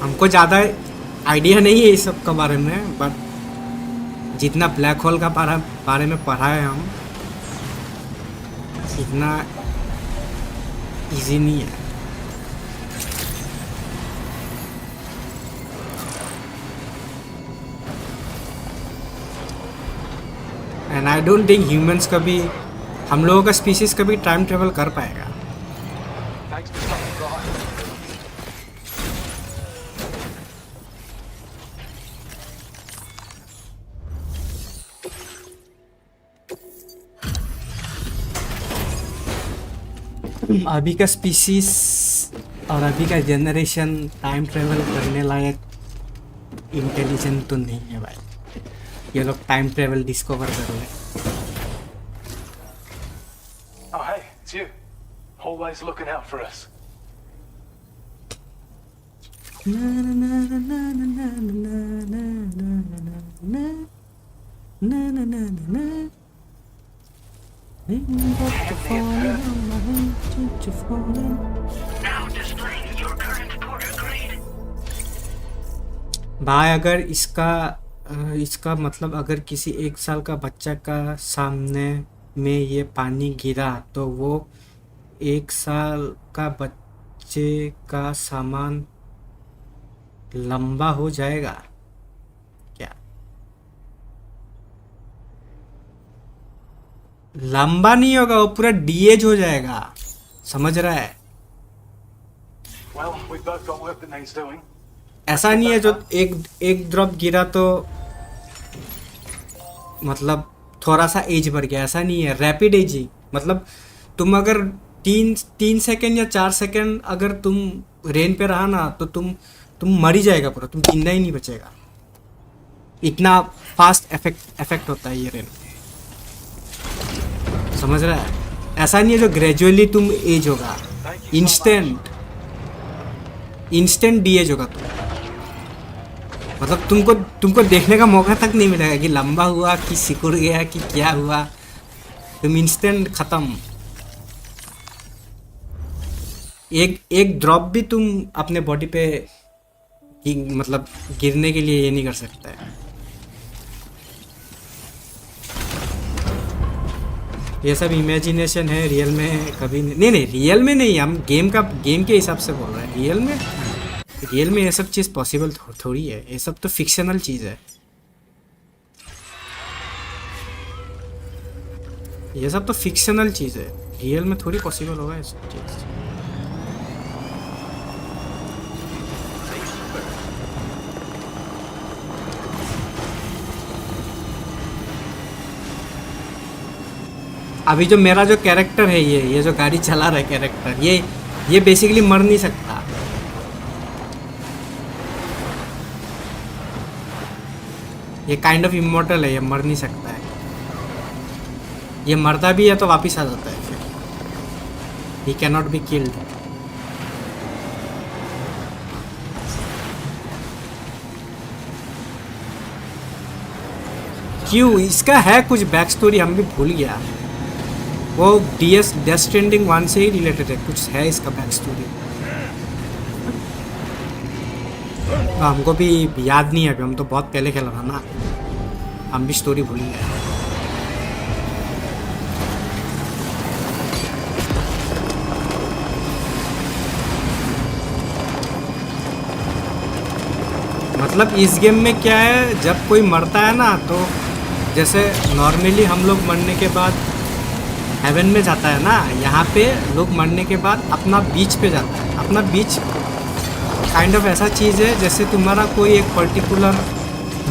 हमको ज़्यादा आइडिया नहीं है इस सब के बारे में, बट जितना ब्लैक होल का बारे में पढ़ा है हम, इतना इजी नहीं है। And I don't think humans कभी, हम लोगों का स्पीशीज कभी टाइम ट्रेवल कर पाएगा। अभी का स्पीशीज और अभी का जनरेशन टाइम ट्रेवल करने लायक इंटेलिजेंट तो नहीं है भाई। ये लोग टाइम ट्रेवल डिस्कवर कर ले। Oh hey, it's you. Always looking out for us. भाई अगर इसका मतलब अगर किसी 1 साल का बच्चा का सामने में ये पानी गिरा तो वो 1 साल का बच्चे का सामान लंबा हो जाएगा क्या? लंबा नहीं होगा, वो पूरा डीएज हो जाएगा, समझ रहा है? Well, we've both got work that needs doing. ऐसा नहीं है जो एक ड्रॉप गिरा तो मतलब थोड़ा सा एज बढ़ गया, ऐसा नहीं है। रैपिड एजिंग मतलब तुम अगर 3 सेकंड या 4 सेकंड अगर तुम रेन पे रहा ना तो तुम मर ही जाएगा पूरा, तुम जिंदा ही नहीं बचेगा। इतना फास्ट इफेक्ट होता है ये रेन। समझ रहा है? ऐसा नहीं है जो ग्रेजुअली तुम एज होगा, इंस्टेंट डी एज होगा तुम। मतलब तुमको देखने का मौका तक नहीं मिलेगा कि लंबा हुआ कि सिकुड़ गया कि क्या हुआ, तुम इंस्टेंट खत्म। एक ड्रॉप भी तुम अपने बॉडी पे मतलब गिरने के लिए ये नहीं कर सकता है। ये सब इमेजिनेशन है, रियल में कभी नहीं रियल में नहीं, हम गेम के हिसाब से बोल रहे हैं। रियल में ये सब चीज़ पॉसिबल थोड़ी है, ये सब तो फिक्शनल चीज़ है। ये सब तो फिक्शनल चीज़ है, रियल में थोड़ी पॉसिबल होगा ये सब चीज़। अभी जो मेरा जो कैरेक्टर है, ये जो गाड़ी चला रहा है कैरेक्टर, ये बेसिकली मर नहीं सकता। ये काइंड ऑफ इमॉर्टल है, ये मर नहीं सकता है। ये मरता भी है तो वापिस आ जाता है फिर। He can not be killed. क्यों? इसका है कुछ बैक स्टोरी, हम भी भूल गया। वो डेथ स्ट्रैंडिंग 1 से ही रिलेटेड है, कुछ है इसका बैक स्टोरी। हमको भी याद नहीं है, अभी हम तो बहुत पहले खेला था ना, हम भी स्टोरी भूल गए। मतलब इस गेम में क्या है, जब कोई मरता है ना, तो जैसे नॉर्मली हम लोग मरने के बाद हेवन में जाता है ना, यहाँ पे लोग मरने के बाद अपना बीच पे जाता है। अपना बीच काइंड ऑफ ऐसा चीज़ है जैसे तुम्हारा कोई एक पर्टिकुलर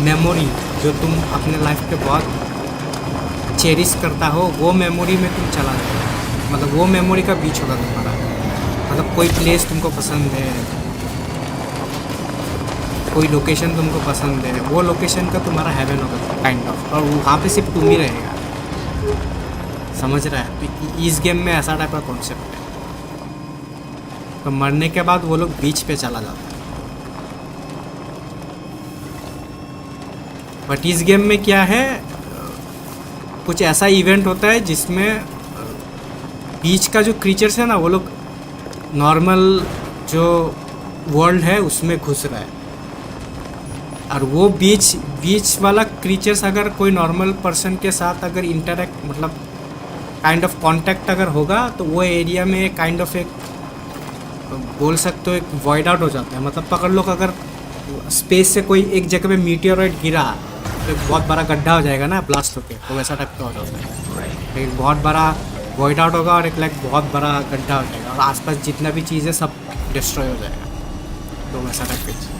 मेमोरी जो तुम अपने लाइफ पे बहुत चेरिश करता हो, वो मेमोरी में तुम चला जाओ। मतलब वो मेमोरी का बीच होगा तुम्हारा। मतलब कोई प्लेस तुमको पसंद है, कोई लोकेशन तुमको पसंद है, वो लोकेशन का तुम्हारा हेवन होगा काइंड ऑफ, और वहाँ पे सिर्फ तुम ही रहेगा। समझ रहा है? तो इस गेम में ऐसा टाइप का कॉन्सेप्ट है। तो मरने के बाद वो लोग बीच पे चला जाता है। बट इस गेम में क्या है, कुछ ऐसा इवेंट होता है जिसमें बीच का जो क्रीचर्स है ना, वो लोग नॉर्मल जो वर्ल्ड है उसमें घुस रहा है। और वो बीच वाला क्रीचर्स अगर कोई नॉर्मल पर्सन के साथ अगर इंटरेक्ट, मतलब काइंड ऑफ कांटेक्ट अगर होगा, तो वो एरिया में काइंड ऑफ एक बोल सकते हो एक वॉइड आउट हो जाता है। मतलब पकड़ लो, अगर स्पेस से कोई एक जगह पे मीटियोराइट गिरा तो एक बहुत बड़ा गड्ढा हो जाएगा ना ब्लास्ट होके, तो वैसा टाइप का हो जाता है। एक बहुत बड़ा वॉइड आउट होगा और एक लाइक बहुत बड़ा गड्ढा हो जाएगा, और आसपास जितना भी चीज़ है सब डिस्ट्रॉय हो जाएगा। तो वैसा टाइप का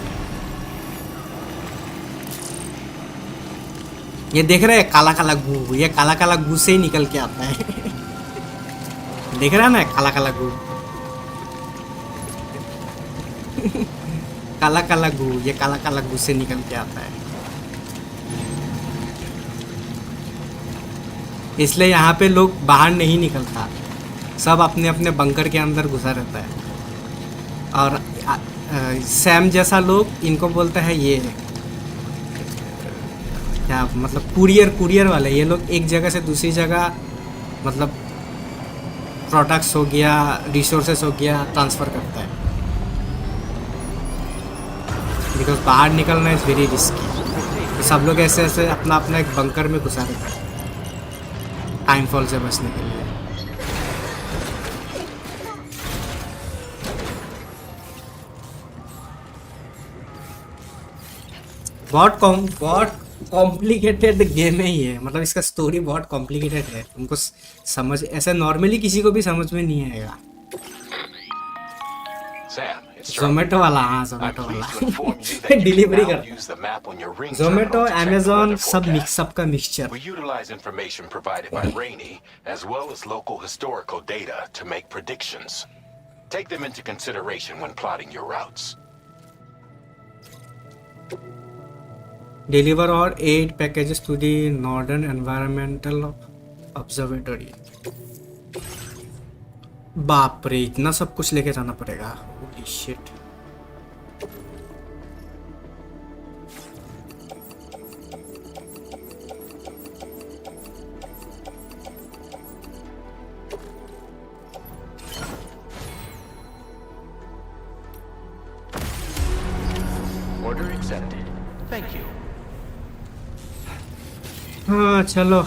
ये देख रहे हैं काला काला गू, ये काला काला गू से ही निकल के आता है। देख रहा है ना काला काला गू, काला काला गू, ये काला काला गू से निकल के आता है। इसलिए यहाँ पे लोग बाहर नहीं निकलता, सब अपने अपने बंकर के अंदर घुसा रहता है। और सैम जैसा लोग इनको बोलता है ये क्या, मतलब कुरियर वाले, ये लोग एक जगह से दूसरी जगह मतलब प्रोडक्ट्स हो गया, रिसोर्सेस हो गया, ट्रांसफ़र करता है। बिकॉज बाहर निकलना इज़ वेरी रिस्की। तो सब लोग ऐसे ऐसे अपना अपना एक बंकर में घुसा रहता है टाइम फॉल से बचने के लिए। बहुत कॉम्प्लिकेटेड गेम है ये, मतलब इसका स्टोरी बहुत कॉम्प्लिकेटेड है। तुमको समझ ऐसा नॉर्मली किसी को भी समझ में नहीं आएगा। जोमेटो वाला, हाँ जोमेटो वाला डिलीवरी कर, जोमेटो अमेजोन सब मिक्सअप का mixture. We utilize information provided by Rainey as well as local historical data to make predictions. Take them into consideration when plotting your routes. Deliver or aid packages to the northern environmental observatory. बाप रे, इतना सब कुछ लेके जाना पड़ेगा। Holy shit. Order accepted. Thank you. हाँ चलो,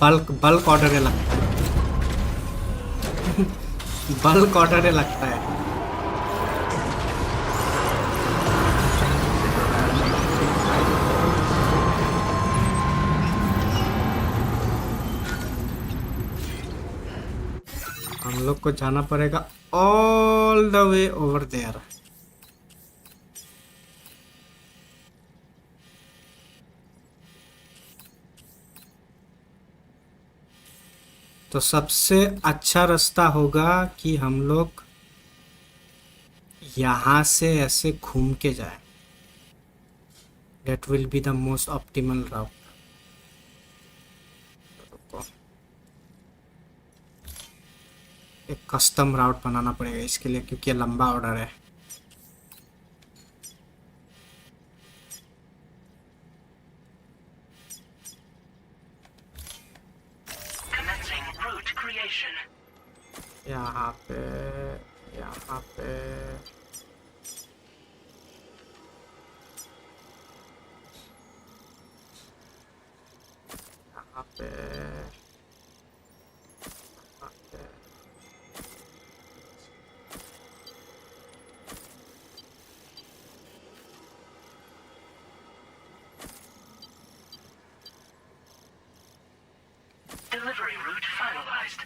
बल्क ऑर्डर है लगता है। बल्क ऑर्डर है लगता है। हम लोग को जाना पड़ेगा all the way over there. तो सबसे अच्छा रास्ता होगा कि हम लोग यहाँ से ऐसे घूम के जाएं। That will be the most optimal route. एक कस्टम राउट बनाना पड़ेगा इसके लिए, क्योंकि लंबा ऑर्डर है। यहाँ पे यहाँ पे यहाँ पे Delivery route finalized.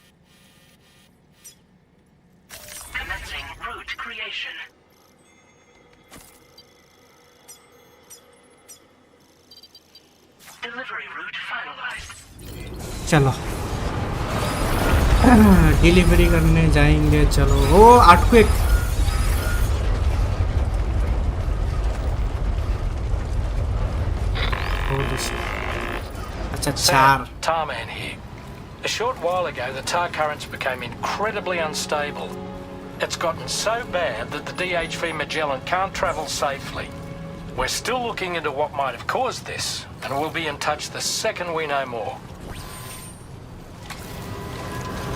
Commencing route creation. Delivery route finalized. चलो डिलीवरी करने जाएंगे। चलो ओ अर्थक्वेक। अच्छा चार। Tarman here. A short while ago, the tar currents became incredibly unstable. It's gotten so bad that the DHV Magellan can't travel safely. We're still looking into what might have caused this, and we'll be in touch the second we know more.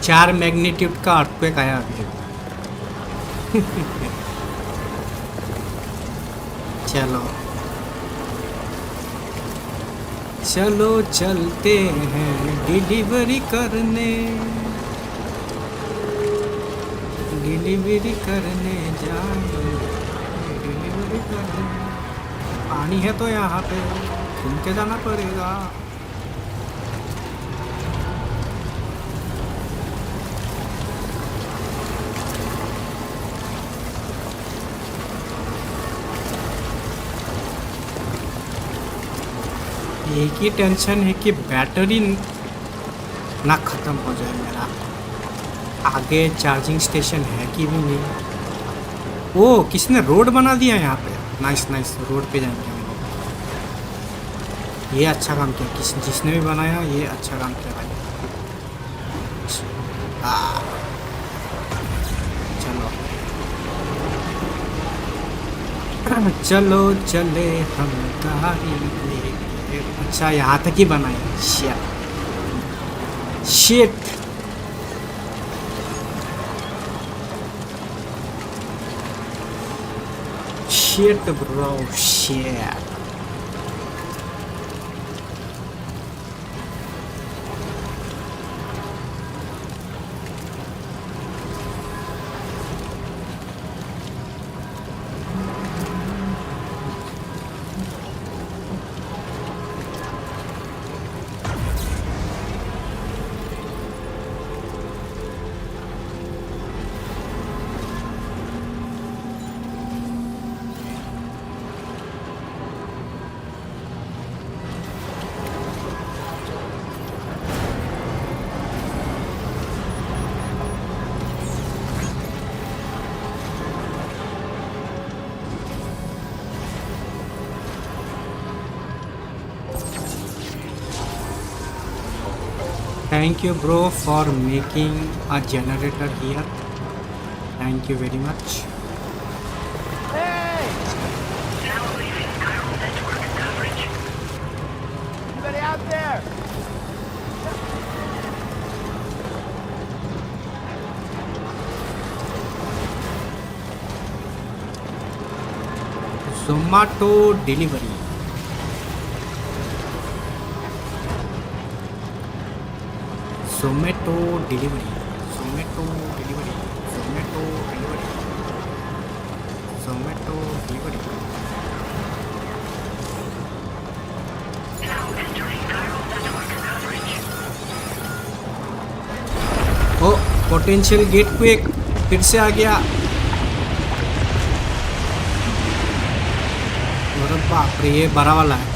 4 magnitude का earthquake आया अभी। चलो चलो चलते हैं delivery करने जाएंगे। Delivery करने पानी है तो यहाँ पे घूम के जाना पड़ेगा। एक ही टेंशन है कि बैटरी ना ख़त्म हो जाए मेरा। आगे चार्जिंग स्टेशन है कि भी नहीं। ओ किसने रोड बना दिया यहाँ पे। नाइस नाइस, रोड पे जाएंगे हम लोग। ये अच्छा काम किया जिसने भी बनाया, ये अच्छा काम किया भाई। चलो चले हम गाड़ी लेके। अच्छा यहाँ तक ही बनाया। Shit shit bro shit. Thank you, bro, for making a generator here. Thank you very much. Hey! Now leaving chiral network coverage. Anybody out there? Zomato delivery. Zomato delivery. Zomato delivery. Zomato delivery. Zomato delivery. Now entering chiral network coverage. Oh, potential gate quick. फिर से आ गया. अरे बाप रे, ये बड़ा वाला है.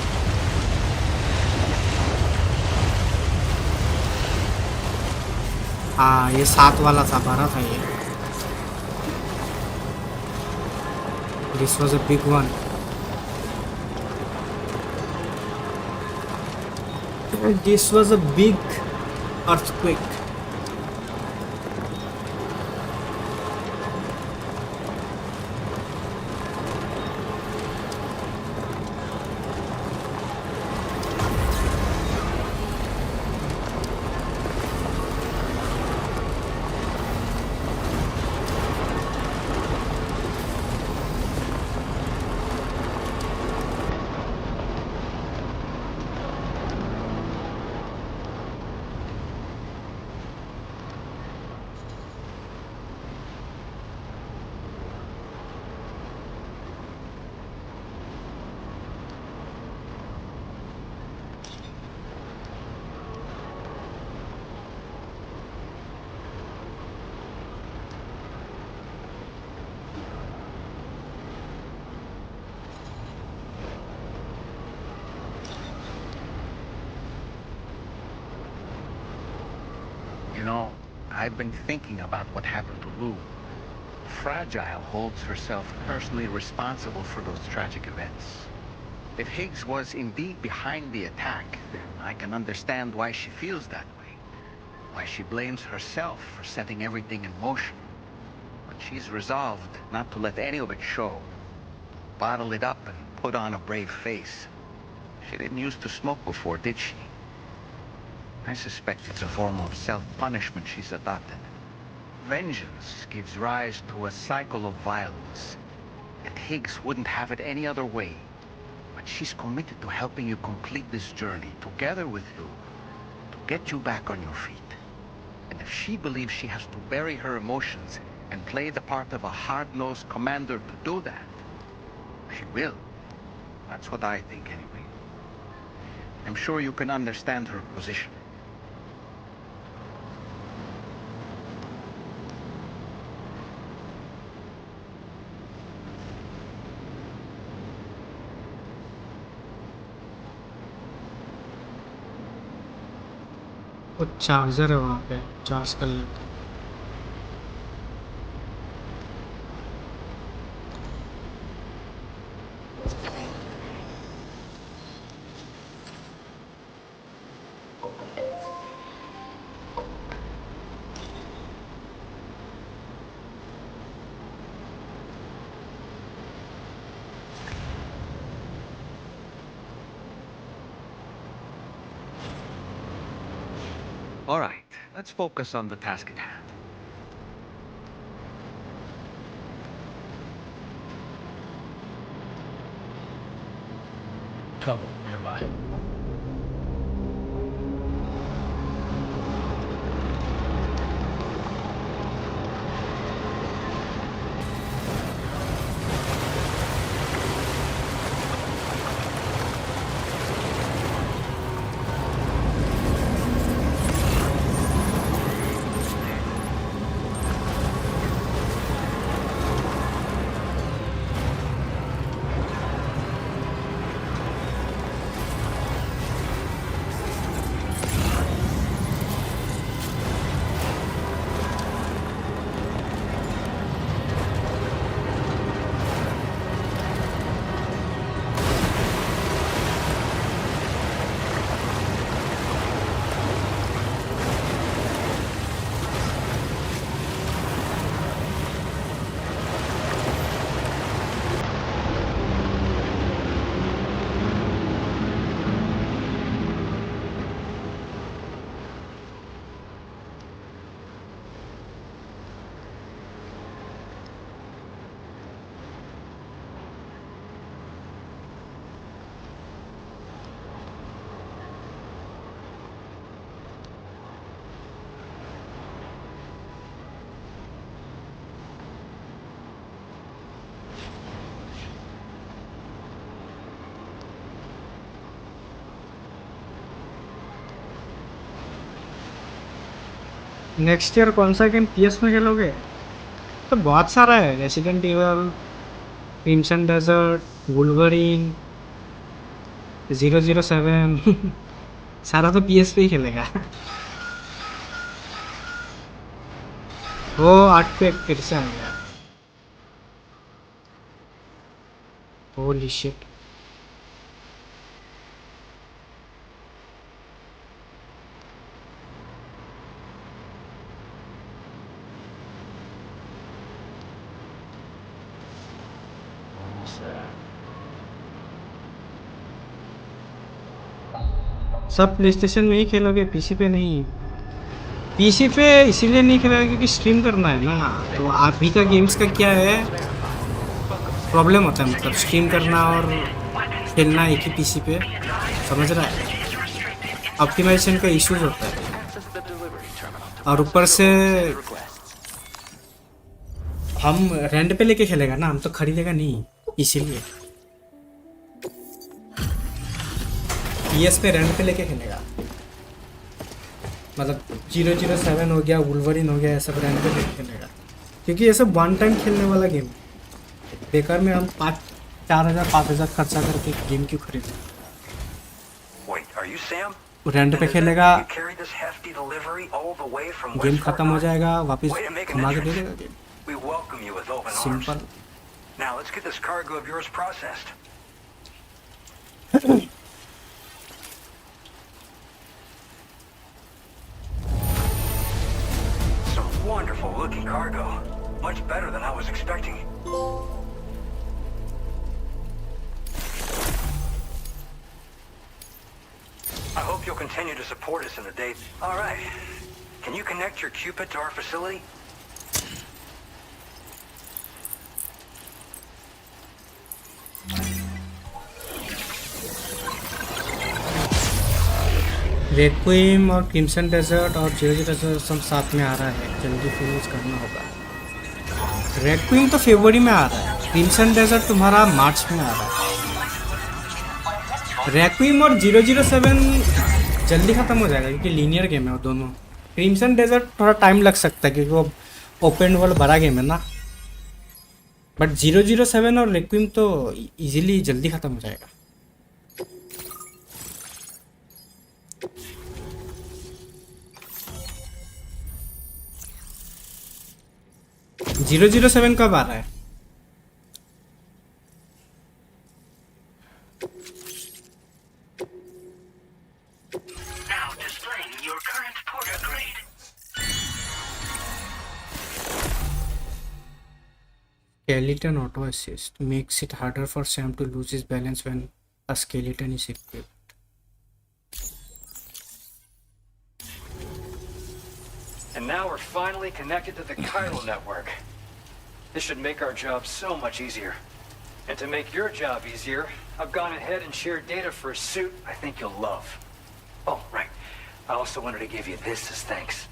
हाँ, ये 7 वाला था, बड़ा था ये. This was a big one. This was a big earthquake. You know, I've been thinking about what happened to Lou. Fragile holds herself personally responsible for those tragic events. If Higgs was indeed behind the attack, then I can understand why she feels that way. Why she blames herself for setting everything in motion. But she's resolved not to let any of it show. Bottle it up and put on a brave face. She didn't used to smoke before, did she? I suspect it's a form of self-punishment she's adopted. Vengeance gives rise to a cycle of violence, and Higgs wouldn't have it any other way. But she's committed to helping you complete this journey, together with you, to get you back on your feet. And if she believes she has to bury her emotions and play the part of a hard-nosed commander to do that, she will. That's what I think, anyway. I'm sure you can understand her position. वो charger है वहाँ पे, charge कर लेते हैं. All right, let's focus on the task at hand. Trouble nearby. Next year कौन सा game PS में खेलोगे? तो बहुत सारा है, Resident Evil, Crimson Desert, Wolverine, 007 सारा तो PS पे ही खेलेगा। वो 8 पे फिर से आ गया। Holy shit. सब प्लेस्टेशन में ही खेलोगे, पीसी पे नहीं? पीसी पे इसीलिए नहीं खेलोगे क्योंकि स्ट्रीम करना है ना। तो अभी का गेम्स का क्या है प्रॉब्लम होता है, मतलब स्ट्रीम करना और खेलना एक ही पीसी पे, समझ रहा है? ऑप्टिमाइजेशन का इश्यूज होता है। और ऊपर से हम रेंट पे लेके खेलेगा ना, हम तो खरीदेगा नहीं, इसीलिए PS पे रेंट पे लेके खेलेगा। मतलब 007 हो गया, वुल्वरीन हो गया, ये सब रेंट पे लेके खेलेगा क्योंकि ये सब वन टाइम खेलने वाला गेम। बेकार में हम 4,000-5,000 खर्चा करके गेम क्यों खरीदें? रेंट पे खेलेगा, गेम खत्म हो जाएगा, वापस घुमा के दे देगा game. Simple. Wonderful looking cargo. Much better than I was expecting. I hope you'll continue to support us in the days. All right. Can you connect your Cupid to our facility? रेक्विम और crimson desert और 007 सब साथ में आ रहा है, जल्दी finish करना होगा। रेक्विम तो फरवरी में आ रहा है, क्रिम्सन डेजर्ट तुम्हारा मार्च में आ रहा है। रेक्विम और 007 जल्दी ख़त्म हो जाएगा क्योंकि लीनियर गेम है वो दोनों। क्रिम्सन डेजर्ट थोड़ा टाइम लग सकता है क्योंकि वो ओपन वर्ल्ड बड़ा गेम है ना, बट 007 और रेक्विम तो इजीली जल्दी ख़त्म हो जाएगा। 007 कब आ रहा है? Skeleton auto assist makes it harder for Sam to lose his balance when a skeleton is equipped. And now we're finally connected to the Chiral network. This should make our job so much easier. And to make your job easier, I've gone ahead and shared data for a suit I think you'll love. Oh, right. I also wanted to give you this as thanks.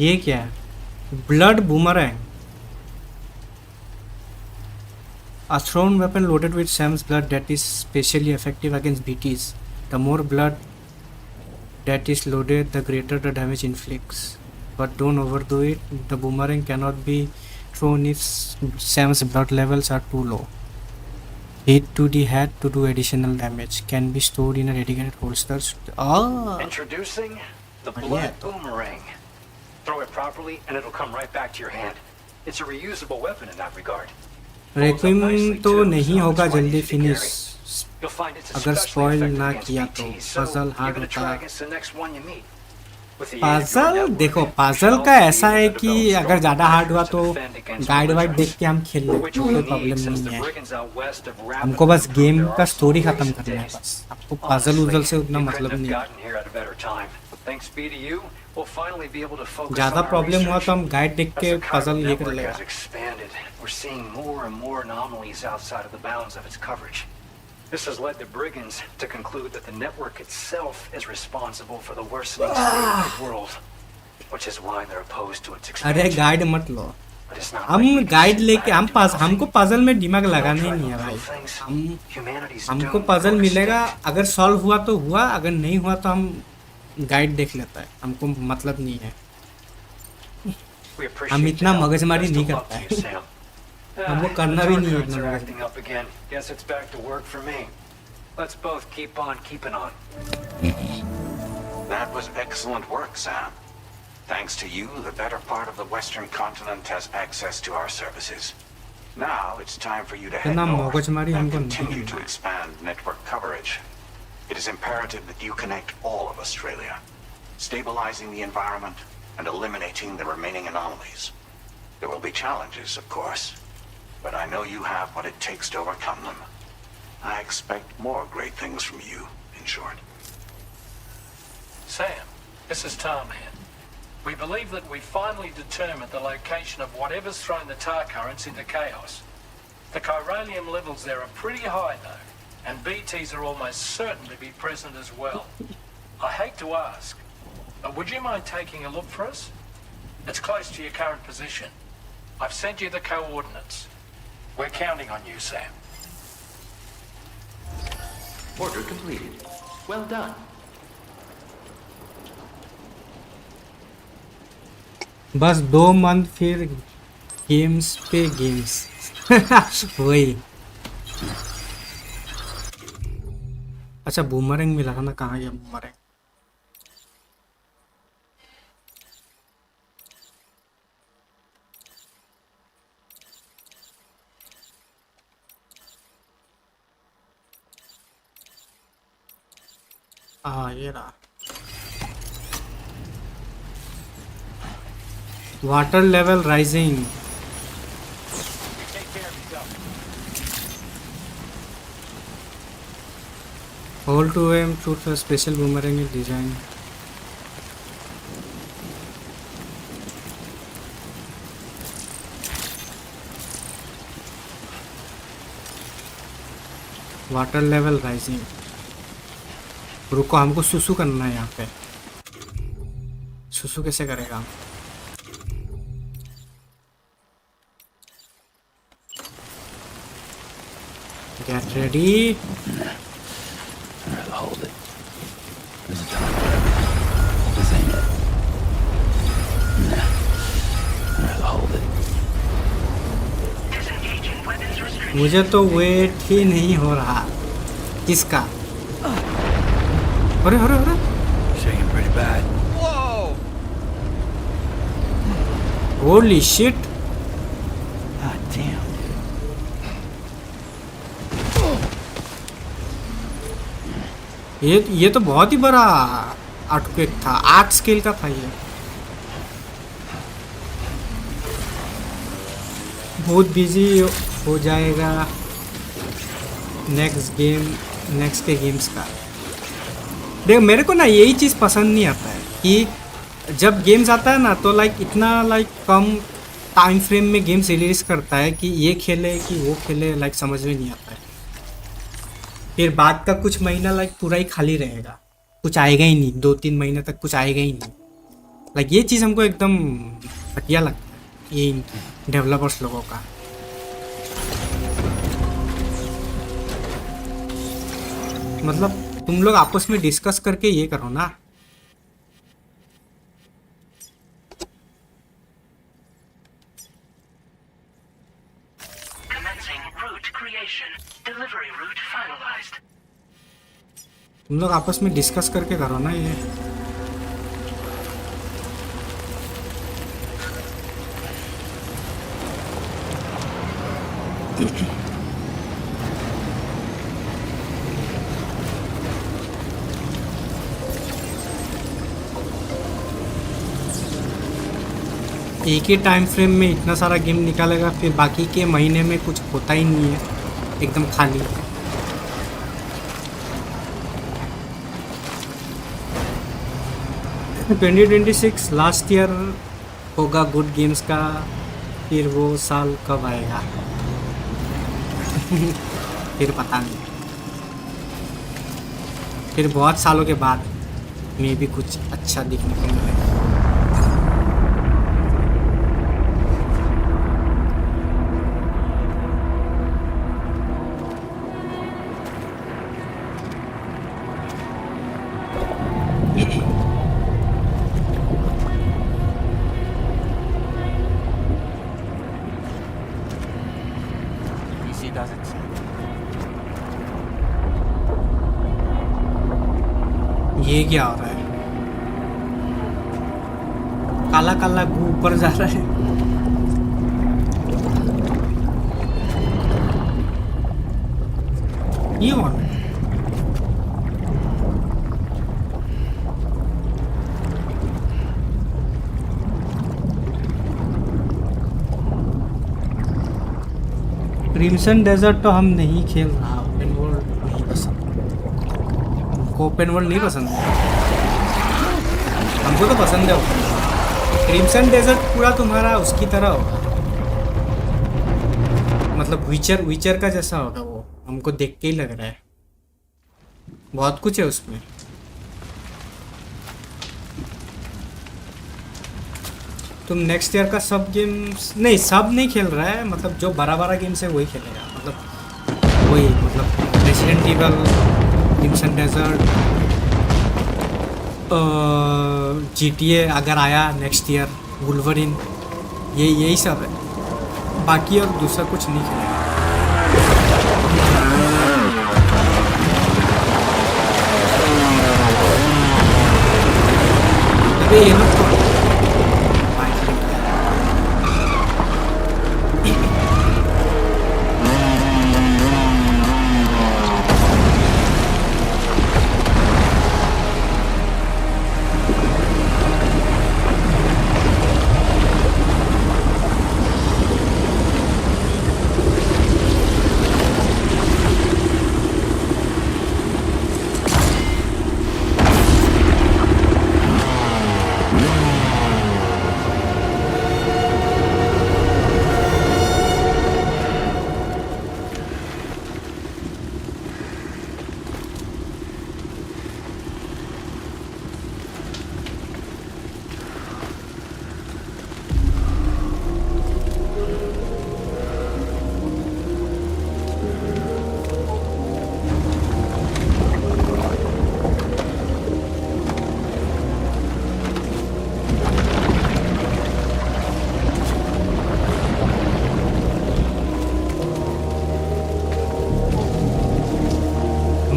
ये क्या है? Blood boomerang. A thrown weapon loaded with Sam's blood that is specially effective against BTs. The more blood that is loaded, the greater the damage inflicts. But don't overdo it. The boomerang cannot be thrown if Sam's blood levels are too low. Hit to the head to do additional damage. Can be stored in a dedicated holster. Introducing the blood boomerang. Throw it properly and it'll come right back to your hand. It's a reusable weapon in that regard. रेक्विम तो नहीं होगा जल्दी finish अगर spoil ना किया तो। Puzzle hard होता है। पजल देखो, पजल का ऐसा है कि अगर ज़्यादा हार्ड हुआ तो गाइड वाइड देख के हम खेल लेते, कोई प्रॉब्लम नहीं है। हमको बस गेम का स्टोरी ख़त्म करना है, बस आपको पजल उजल से उतना मतलब नहीं है। ज़्यादा प्रॉब्लम हुआ तो हम गाइड देख के पजल ये कर लेगा। We're seeing more and more anomalies outside of the bounds of its coverage. This has led the brigands to conclude that the network itself is responsible for the worsening state of the world, which is why they're opposed to its अरे expansion. Guide मत लो, But it's not हम like we can guide sit लेके back हम and do pass nothing. हमको puzzle में दिमाग लगाना ही Don't try नहीं है to भाई. improve things. हम Humanity's हमको doomed पजल to मिलेगा, extinct. अगर सॉल्व हुआ तो हुआ, अगर नहीं हुआ तो हम गाइड देख लेता है, हमको मतलब नहीं है. We appreciate हम इतना your help. मगजमारी Best नहीं of luck करता to है. you, Sam. हमको The करना भी नहीं है Targets इतना are मगजमारी. acting up again. Guess it's back to work for me. Let's both keep on keeping on. That was excellent work, Sam. Thanks to you, the better part of the Western continent has access to our services. Now it's time for you to head इतना north मगजमारी and हमको नहीं continue करना to है. expand network coverage. It is imperative that you connect all of Australia, stabilizing the environment and eliminating the remaining anomalies. There will be challenges, of course, but I know you have what it takes to overcome them. I expect more great things from you, in short. Sam, this is Tommie. We believe that we finally determined the location of whatever's thrown the tar currents into chaos. The chiralium levels there are pretty high though, and BTs are almost certain to be present as well. I hate to ask, but would you mind taking a look for us? It's close to your current position. I've sent you the coordinates. We're counting on you, Sam. Order completed. Well done. बस 2 month फिर games पे games. वही. अच्छा boomerang मिला था ना, कहाँ गया बूमरैंग? हाँ ये रहा. Water level rising. Hold to aim, shoot for special boomerang is designed. Water level rising. रुको, हमको सुसु करना है यहाँ पे. सुसु कैसे करेगा? Get ready. Hold it. There's a time. This ain't it. Nah. Hold it. मुझे तो वेट ही नहीं हो रहा. किसका? अरे अरे अरे. Shaking pretty bad. Whoa! Holy shit. God damn. ये तो बहुत ही बड़ा अर्थक्वेक था. 8 स्केल का था ये. बहुत बिजी हो जाएगा नेक्स्ट के गेम्स का. देख मेरे को ना यही चीज़ पसंद नहीं आता है कि जब गेम्स आता है ना तो इतना कम टाइम फ्रेम में गेम्स रिलीज करता है कि ये खेले कि वो खेले, समझ में नहीं आता है. फिर बाद का कुछ महीना पूरा ही खाली रहेगा, कुछ आएगा ही नहीं. 2-3 महीने तक कुछ आएगा ही नहीं. ये चीज़ हमको एकदम घटिया लगता है ये डेवलपर्स लोगों का. मतलब तुम लोग आपस में डिस्कस करके ये करो ना. Commencing route creation. Delivery route finalized. तुम लोग आपस में डिस्कस करके करो ना ये. एक ही टाइम फ्रेम में इतना सारा गेम निकालेगा, फिर बाकी के महीने में कुछ होता ही नहीं है, एकदम खाली. 2026 लास्ट ईयर होगा गुड गेम्स का. फिर वो साल कब आएगा फिर पता नहीं. फिर बहुत सालों के बाद में भी कुछ अच्छा दिखने को मिलेगा। ये क्या हो रहा है? काला काला गू ऊपर जा रहा है। ये हो रहा है। क्रिम्सन डेजर्ट तो हम नहीं खेल रहा। ओपन वर्ल्ड नहीं पसंद हमको। ओपन वर्ल्ड नहीं पसंद है हमको। तो पसंद है क्रिम्सन डेजर्ट पूरा तुम्हारा उसकी तरह होगा, मतलब विचर का जैसा होगा वो। हमको देख के ही लग रहा है बहुत कुछ है उसमें। तुम नेक्स्ट ईयर का सब गेम्स नहीं, सब नहीं खेल रहा है, मतलब जो बड़ा गेम्स है वही खेलेगा। मतलब वही, मतलब Resident Evil, Crimson Desert, GTA अगर आया नेक्स्ट ईयर, वुल्वरिन, यही सब है। बाकी और दूसरा कुछ नहीं खेलेगा। अबे ये लोग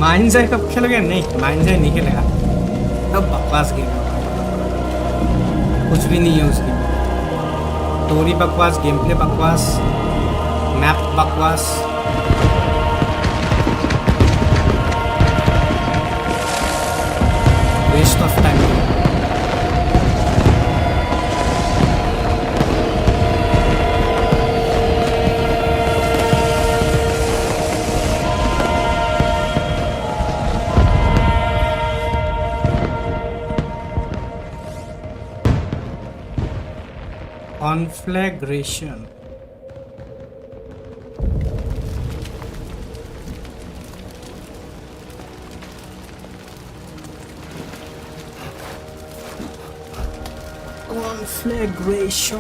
माइंड कब खेलोगे? नहीं, माइंड नहीं खेलेगा। तब बकवास गेम, कुछ भी नहीं है उसकी। स्टोरी बकवास, गेम प्ले बकवास, मैप बकवास। Waste of time. Conflagration. Conflagration.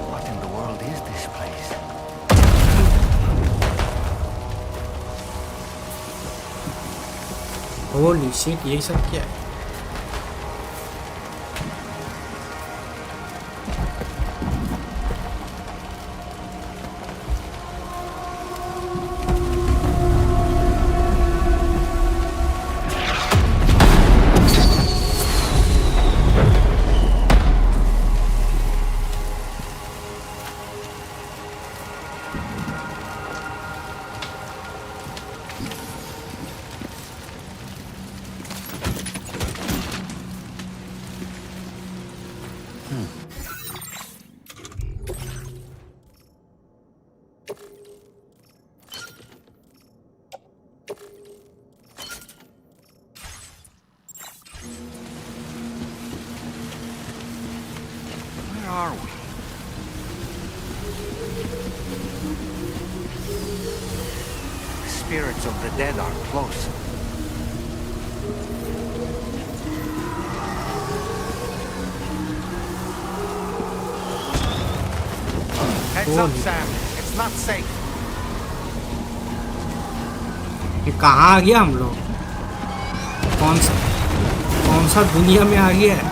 What in the world is this place? Holy shit, ये सब क्या है? graveyards of the dead are close. Heads up, Sam. It's not safe. ये कहाँ आ गया हम लोग? कौन सा दुनिया में आ गया है?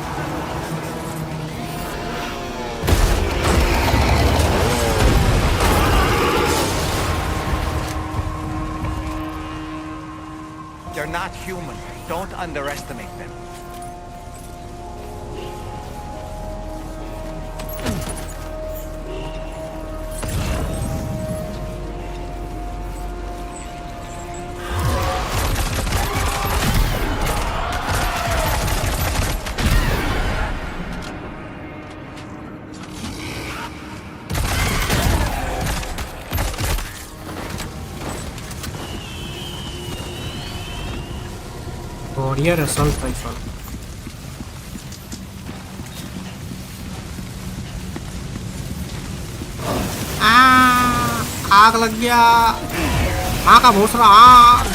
They're not human. Don't underestimate them. Warrior assault rifle. आग लग गया, माँ का भोसड़ा आग,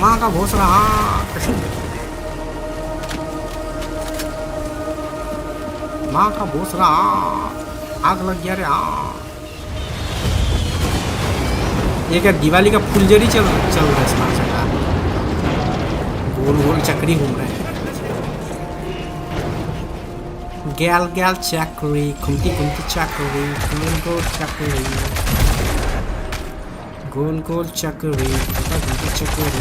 माँ का भोसड़ा आग, माँ का भोसड़ा आग लग गया रे आग। ये क्या दिवाली का फुलझड़ी चल रहा है इसमें जगह, गोल गोल चक्री घूम रहे हैं। गैल गैल चक्री, घूमती घूमती चक्री, गोल गोल चक्री, गोल गोल चक्री, घूमती चक्री।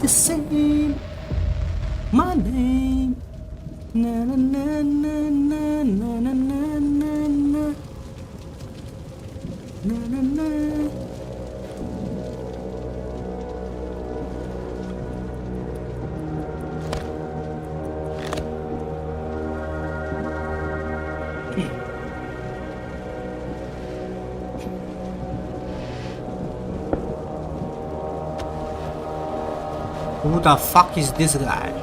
The same, my name, na na na na na na na na na na na na. Who the fuck is this guy?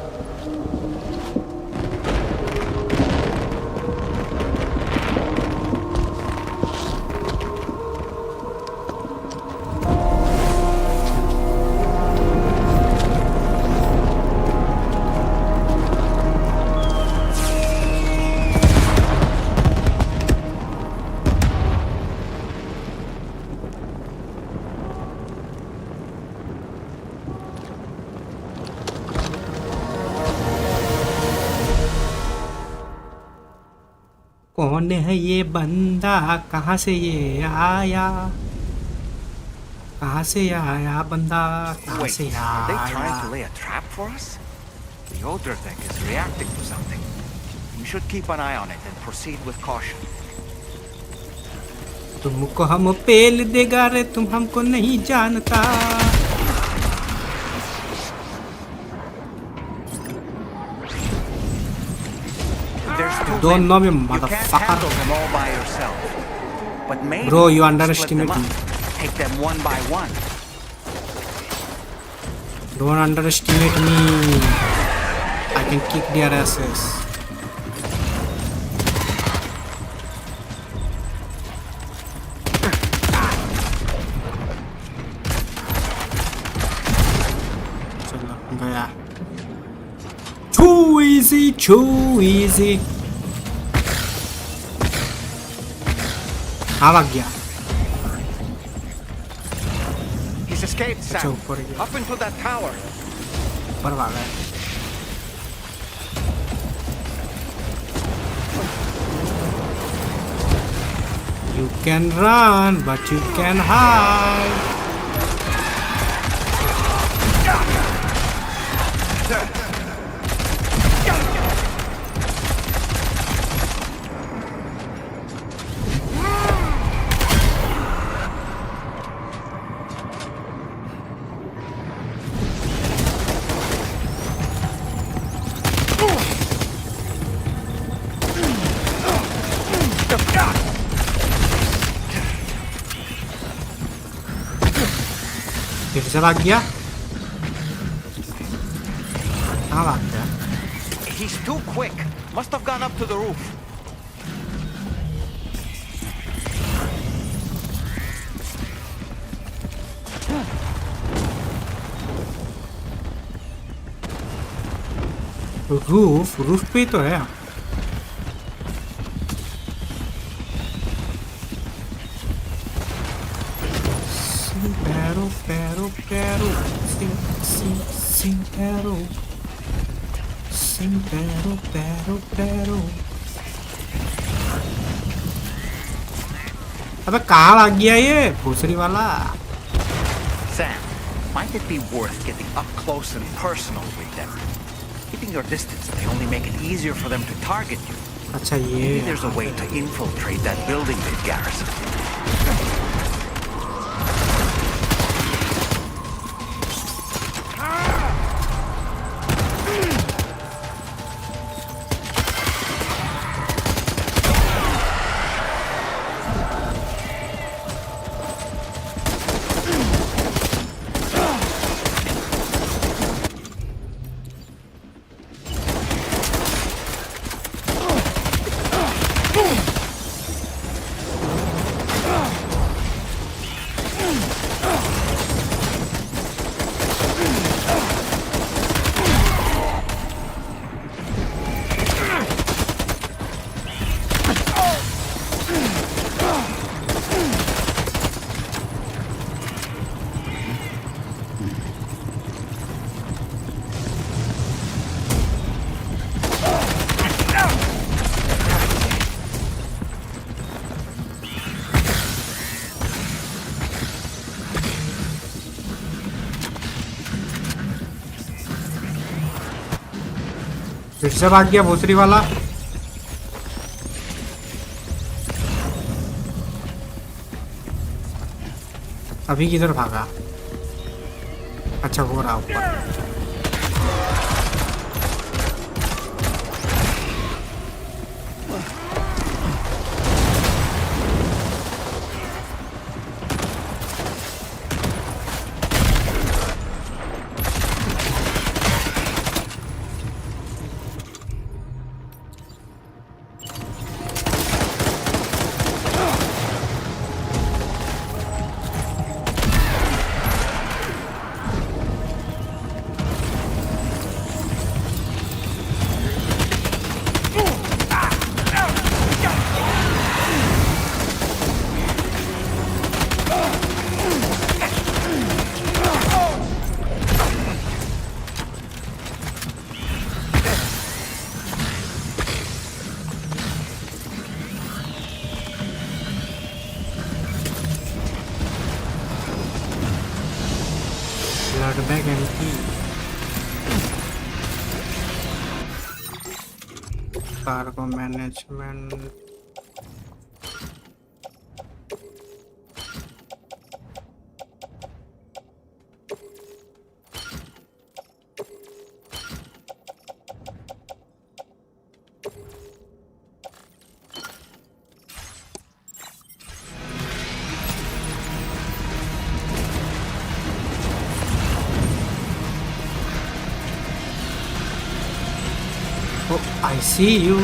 कौन है ये बंदा, कहाँ से ये आया, कहाँ से आया बंदा, कहाँ से आया? Are they trying to lay a trap for us? The older deck is reacting to something. We should keep an eye on it and proceed with caution. तुमको हम पेल देगा रे, तुम हमको नहीं जानता। Don't know me, motherfucker. Bro, you underestimate me. Take them one by one. Don't underestimate me. I can kick their asses. चलो गया. Too easy, too easy. भाग गया. He's escaped, Sam. Up into that tower. ऊपर भागा है. You can run, but you can hide. फिर से भाग गया कहाँ भाग गया He's too quick. Must have gone up to the roof. Roof पे तो है अबे कहाँ लग गया ये भूसरी वाला Sam, might it be worth getting up close and personal with them? Keeping your distance, they only make it easier for them to target you. अच्छा ये Maybe there's a way to infiltrate that building they've garrisoned. फिर से भाग गया भूसरी वाला अभी किधर भागा अच्छा हो रहा ऊपर bag anti cargo management I see you.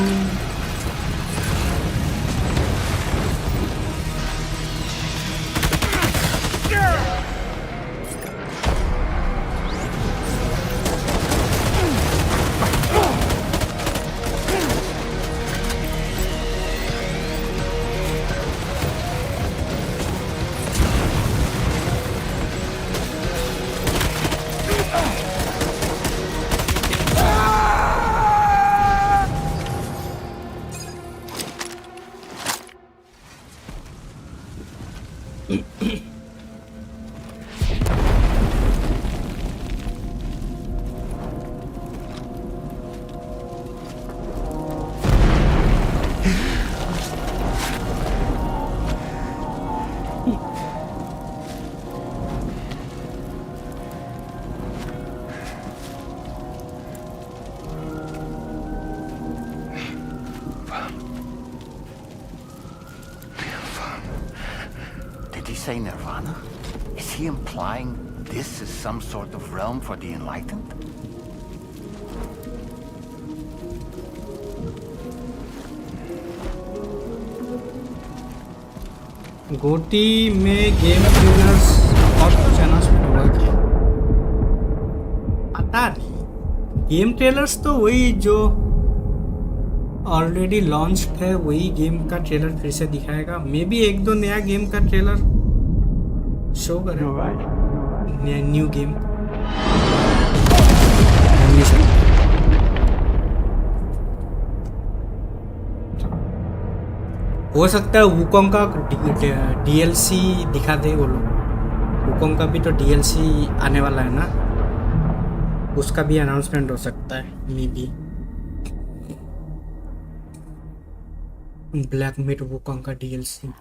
say Nirvana? Is he implying this is some sort of realm for the enlightened? गोटी में गेम ट्रेलर्स और कुछ अनाउंसमेंट हुआ क्या पता नहीं। गेम ट्रेलर्स तो वही जो ऑलरेडी लॉन्च्ड है वही गेम का ट्रेलर फिर से दिखाएगा। मे बी एक दो नया गेम का ट्रेलर शो करे। न्यू गेम हो सकता है वुकोंग का डीएलसी दिखा दे वो लोग। वुकोंग का भी तो डीएलसी आने वाला है ना, उसका भी अनाउंसमेंट हो सकता है मे बी। ब्लैक मिट वुकोंग का DLC.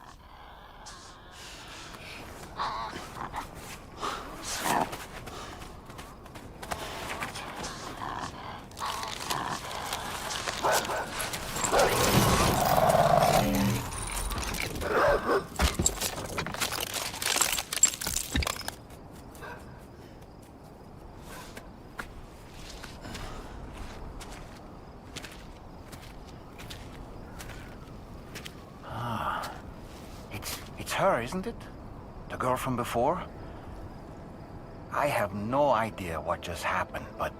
Isn't it? The girl from before? I have no idea what just happened, but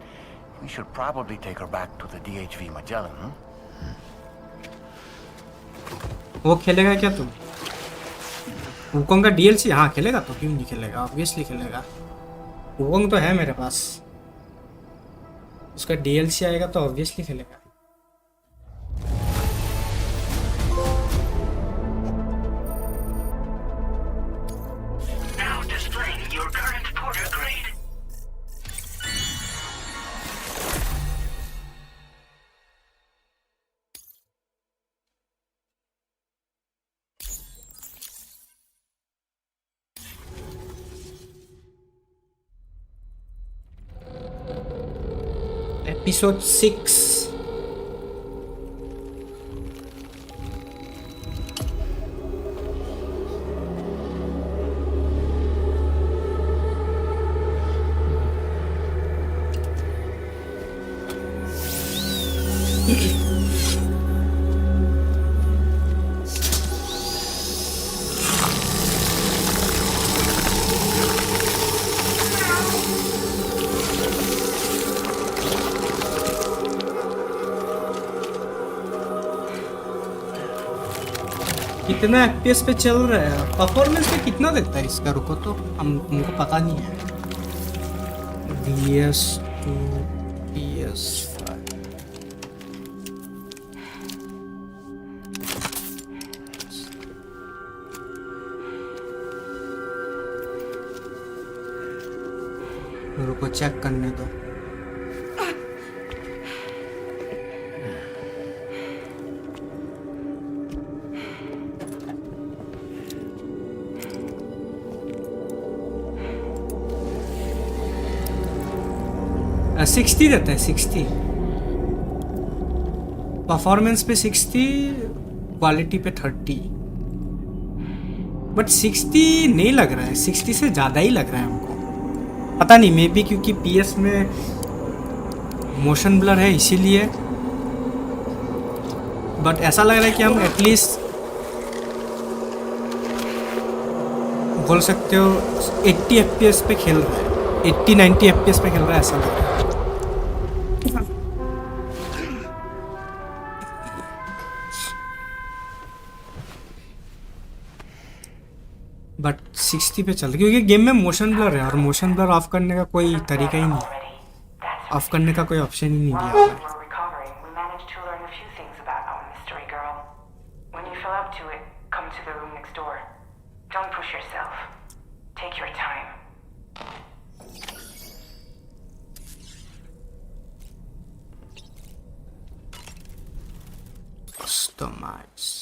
we should probably take her back to the DHV Magellan. वो खेलेगा क्या तुम? वुकोंग का डीएलसी? हाँ खेलेगा, तो क्यों नहीं खेलेगा, ऑब्वियसली खेलेगा। वुकोंग तो है मेरे पास, उसका डीएलसी आएगा तो ऑब्वियसली खेलेगा। Episode 6. कितना एफपीएस पे चल रहा है? परफॉर्मेंस पे कितना देता है इसका? रुको तो हमको पता नहीं है। PS2 PS5 रुको चेक करने दो। सिक्सटी देता है, 60 परफॉर्मेंस पे 60, क्वालिटी पे 30, बट 60 नहीं लग रहा है, 60 से ज़्यादा ही लग रहा है हमको। पता नहीं, मे बी क्योंकि PS में मोशन ब्लर है इसीलिए, बट ऐसा लग रहा है कि हम एटलीस्ट बोल सकते हो 80 FPS पे खेल रहा है, 80-90 FPS पे खेल रहा है ऐसा लग रहा है। बट 60 पे चल रहा है क्योंकि गेम में मोशन ब्लर है, और मोशन ब्लर ऑफ करने का कोई तरीका ही नहीं है, ऑफ करने का कोई ऑप्शन ही नहीं दिया है। Customize.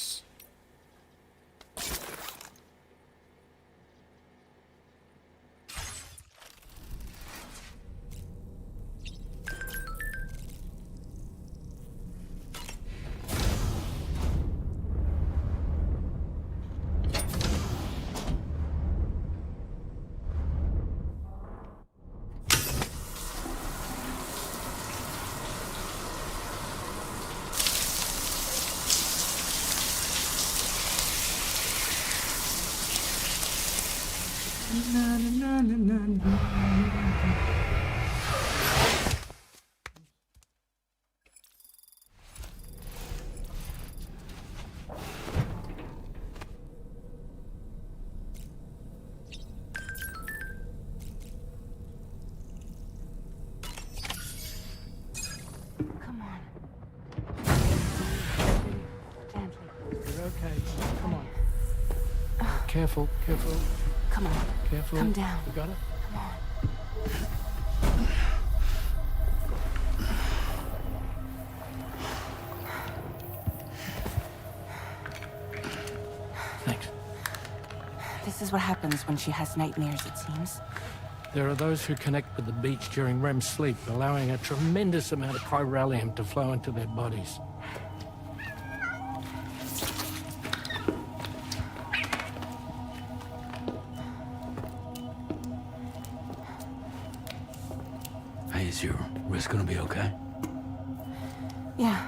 Careful, careful. Come on. Careful. Come down. You got it? Come on. Thanks. This is what happens when she has nightmares, it seems. There are those who connect with the beach during REM sleep, allowing a tremendous amount of chiralium to flow into their bodies. Is your wrist gonna be okay? Yeah.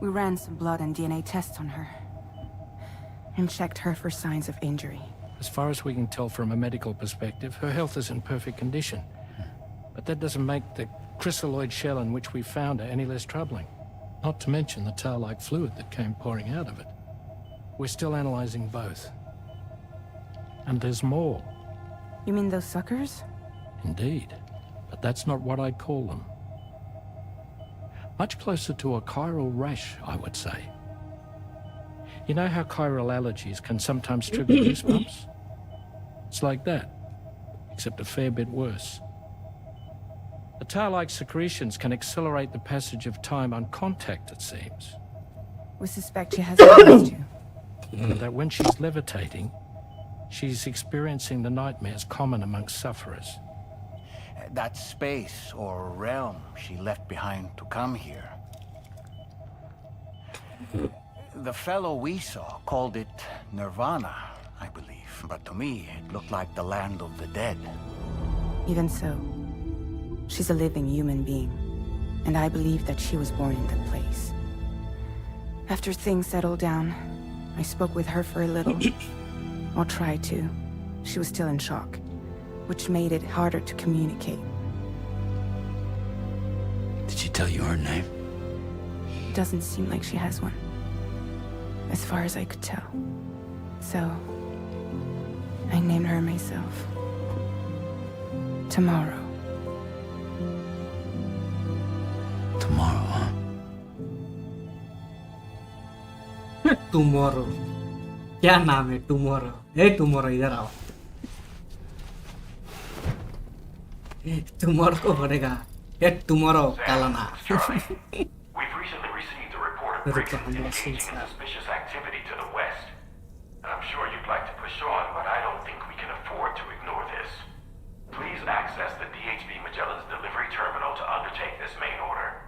We ran some blood and DNA tests on her. And checked her for signs of injury. As far as we can tell from a medical perspective, her health is in perfect condition. But that doesn't make the crystalloid shell in which we found her any less troubling. Not to mention the tar-like fluid that came pouring out of it. We're still analyzing both. And there's more. You mean those suckers? Indeed. But that's not what I'd call them. Much closer to a chiral rash, I would say. You know how chiral allergies can sometimes trigger goosebumps? It's like that, except a fair bit worse. The tar-like secretions can accelerate the passage of time on contact, it seems. We suspect she has those too. And that when she's levitating, she's experiencing the nightmares common amongst sufferers. That space or realm she left behind to come here. The fellow we saw called it Nirvana, I believe. But to me, it looked like the land of the dead. Even so, she's a living human being. And I believe that she was born in that place. After things settled down, I spoke with her for a little. Or tried to. She was still in shock, which made it harder to communicate. Did she tell you her name? It doesn't seem like she has one. As far as I could tell. So, I named her myself. Tomorrow. Tomorrow, huh? Tomorrow. क्या नाम है tomorrow? ए tomorrow इधर आओ. Tomorrow को बोलेगा ये tomorrow Kalana. We've recently received a report of Brigands engaging in suspicious activity to the west. And I'm sure you'd like to push on, but I don't think we can afford to ignore this. Please access the DHB Magellan's delivery terminal to undertake this main order.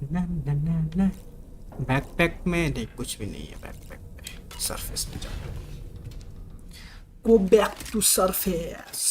ना ना ना ना backpack में नहीं, कुछ भी नहीं है बैकपैक में। सरफेस में जाओ, go back to surface.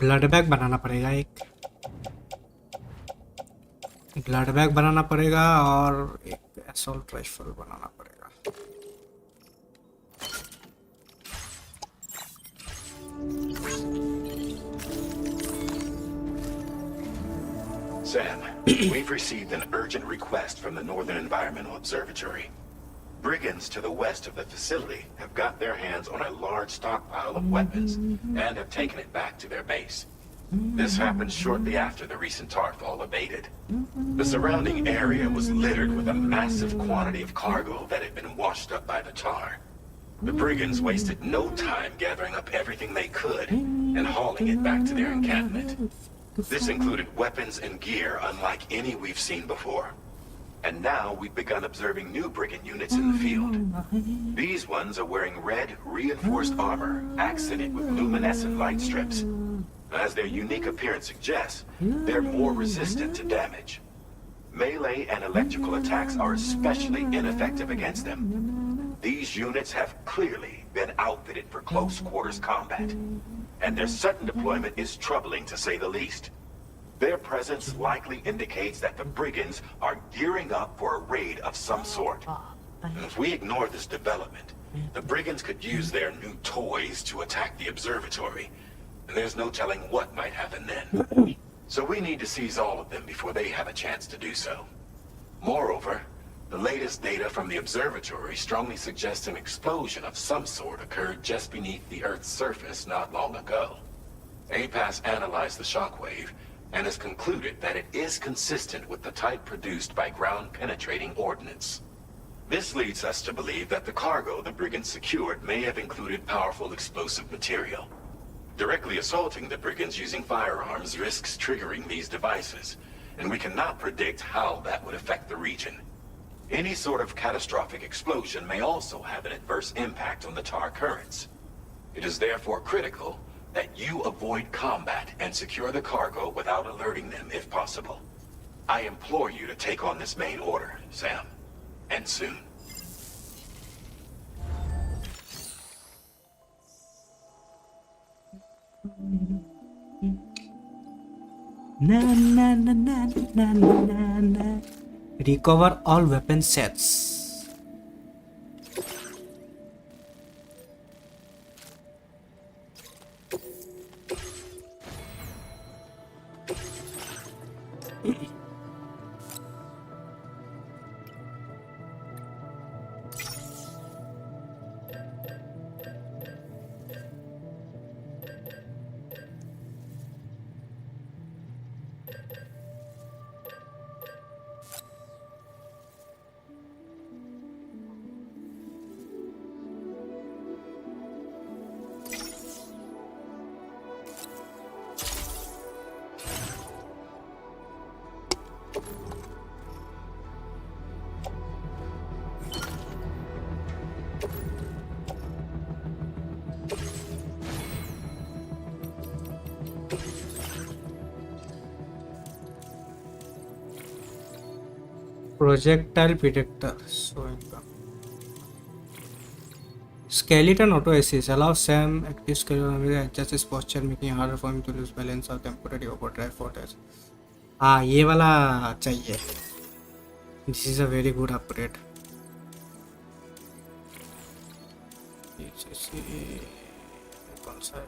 Blood bag बनाना पड़ेगा, एक ब्लड बैग बनाना पड़ेगा और एक असॉल्ट राइफल बनाना पड़ेगा। Sam, we've received an urgent request from the Northern Environmental Observatory. Brigands to the west of the facility have got their hands on a large stockpile of weapons and have taken it back to their base. This happened shortly after the recent tar fall abated. The surrounding area was littered with a massive quantity of cargo that had been washed up by the tar. The brigands wasted no time gathering up everything they could and hauling it back to their encampment. This included weapons and gear unlike any we've seen before. And now we've begun observing new brigand units in the field. These ones are wearing red, reinforced armor, accented with luminescent light strips. As their unique appearance suggests, they're more resistant to damage. Melee and electrical attacks are especially ineffective against them. These units have clearly been outfitted for close quarters combat, and their sudden deployment is troubling to say the least. Their presence likely indicates that the brigands are gearing up for a raid of some sort. If we ignore this development, the brigands could use their new toys to attack the observatory, and there's no telling what might happen then. So we need to seize all of them before they have a chance to do so. Moreover, the latest data from the observatory strongly suggests an explosion of some sort occurred just beneath the Earth's surface not long ago. APAS analyzed the shockwave and has concluded that it is consistent with the type produced by ground-penetrating ordnance. This leads us to believe that the cargo the brigands secured may have included powerful explosive material. Directly assaulting the brigands using firearms risks triggering these devices, and we cannot predict how that would affect the region. Any sort of catastrophic explosion may also have an adverse impact on the tar currents. It is therefore critical that you avoid combat and secure the cargo without alerting them if possible. I implore you to take on this main order, Sam. And soon. Na na na na na na na. Recover all weapon sets. Projectile predictor. So skeleton auto assist allows Sam active skeleton to adjust his posture, making it harder for him to lose balance or temporary overdrive footage. हाँ ये वाला चाहिए. This is a very good upgrade. कौन सा है?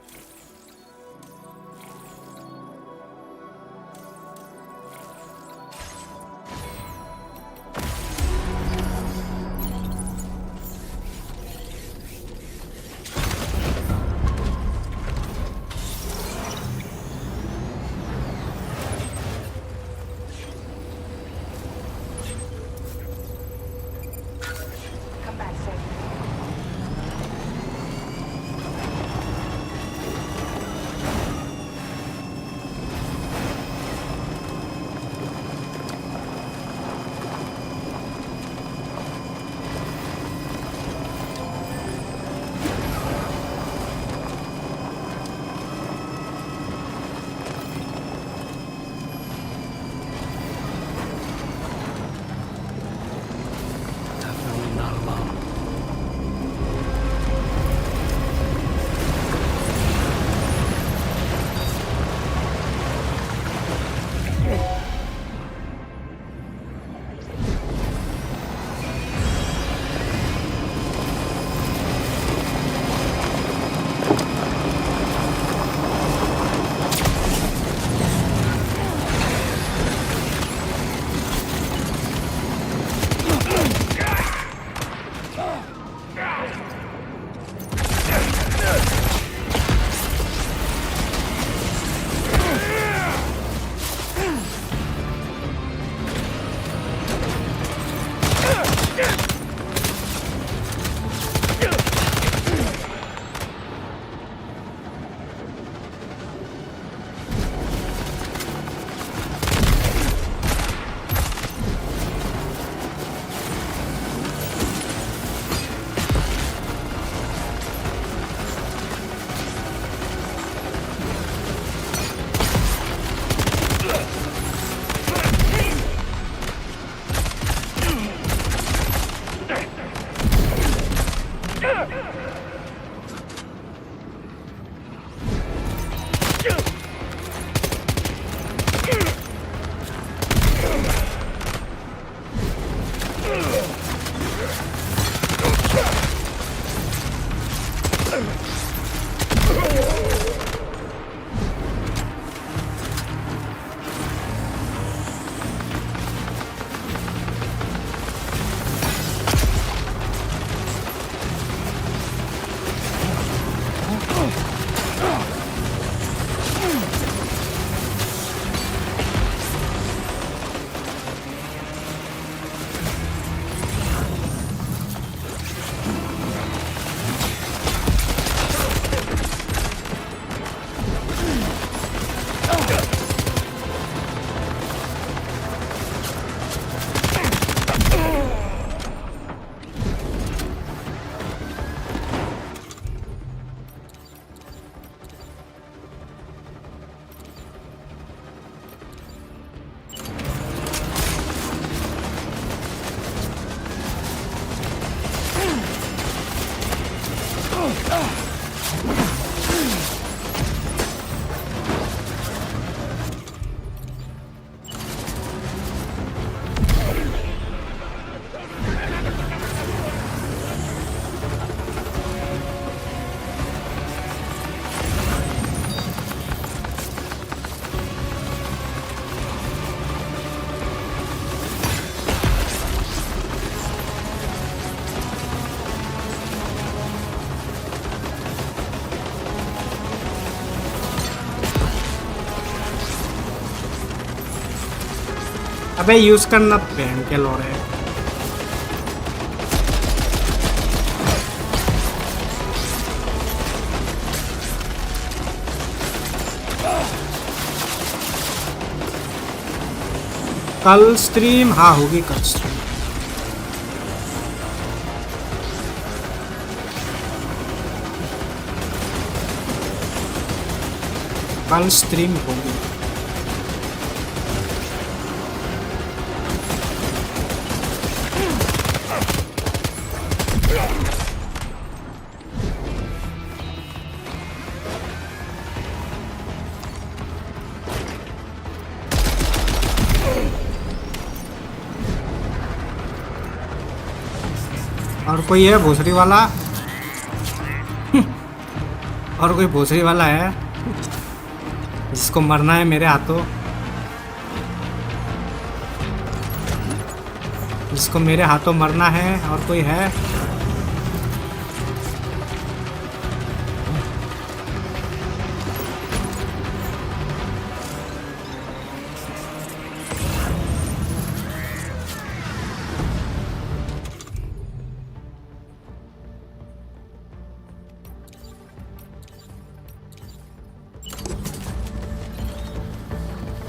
अबे use करना पहन के लो रहे कल स्ट्रीम हाँ होगी कल स्ट्रीम कल स्ट्रीम होगी और कोई है भोसड़ी वाला और कोई भोसड़ी वाला है जिसको मरना है मेरे हाथों जिसको मेरे हाथों मरना है और कोई है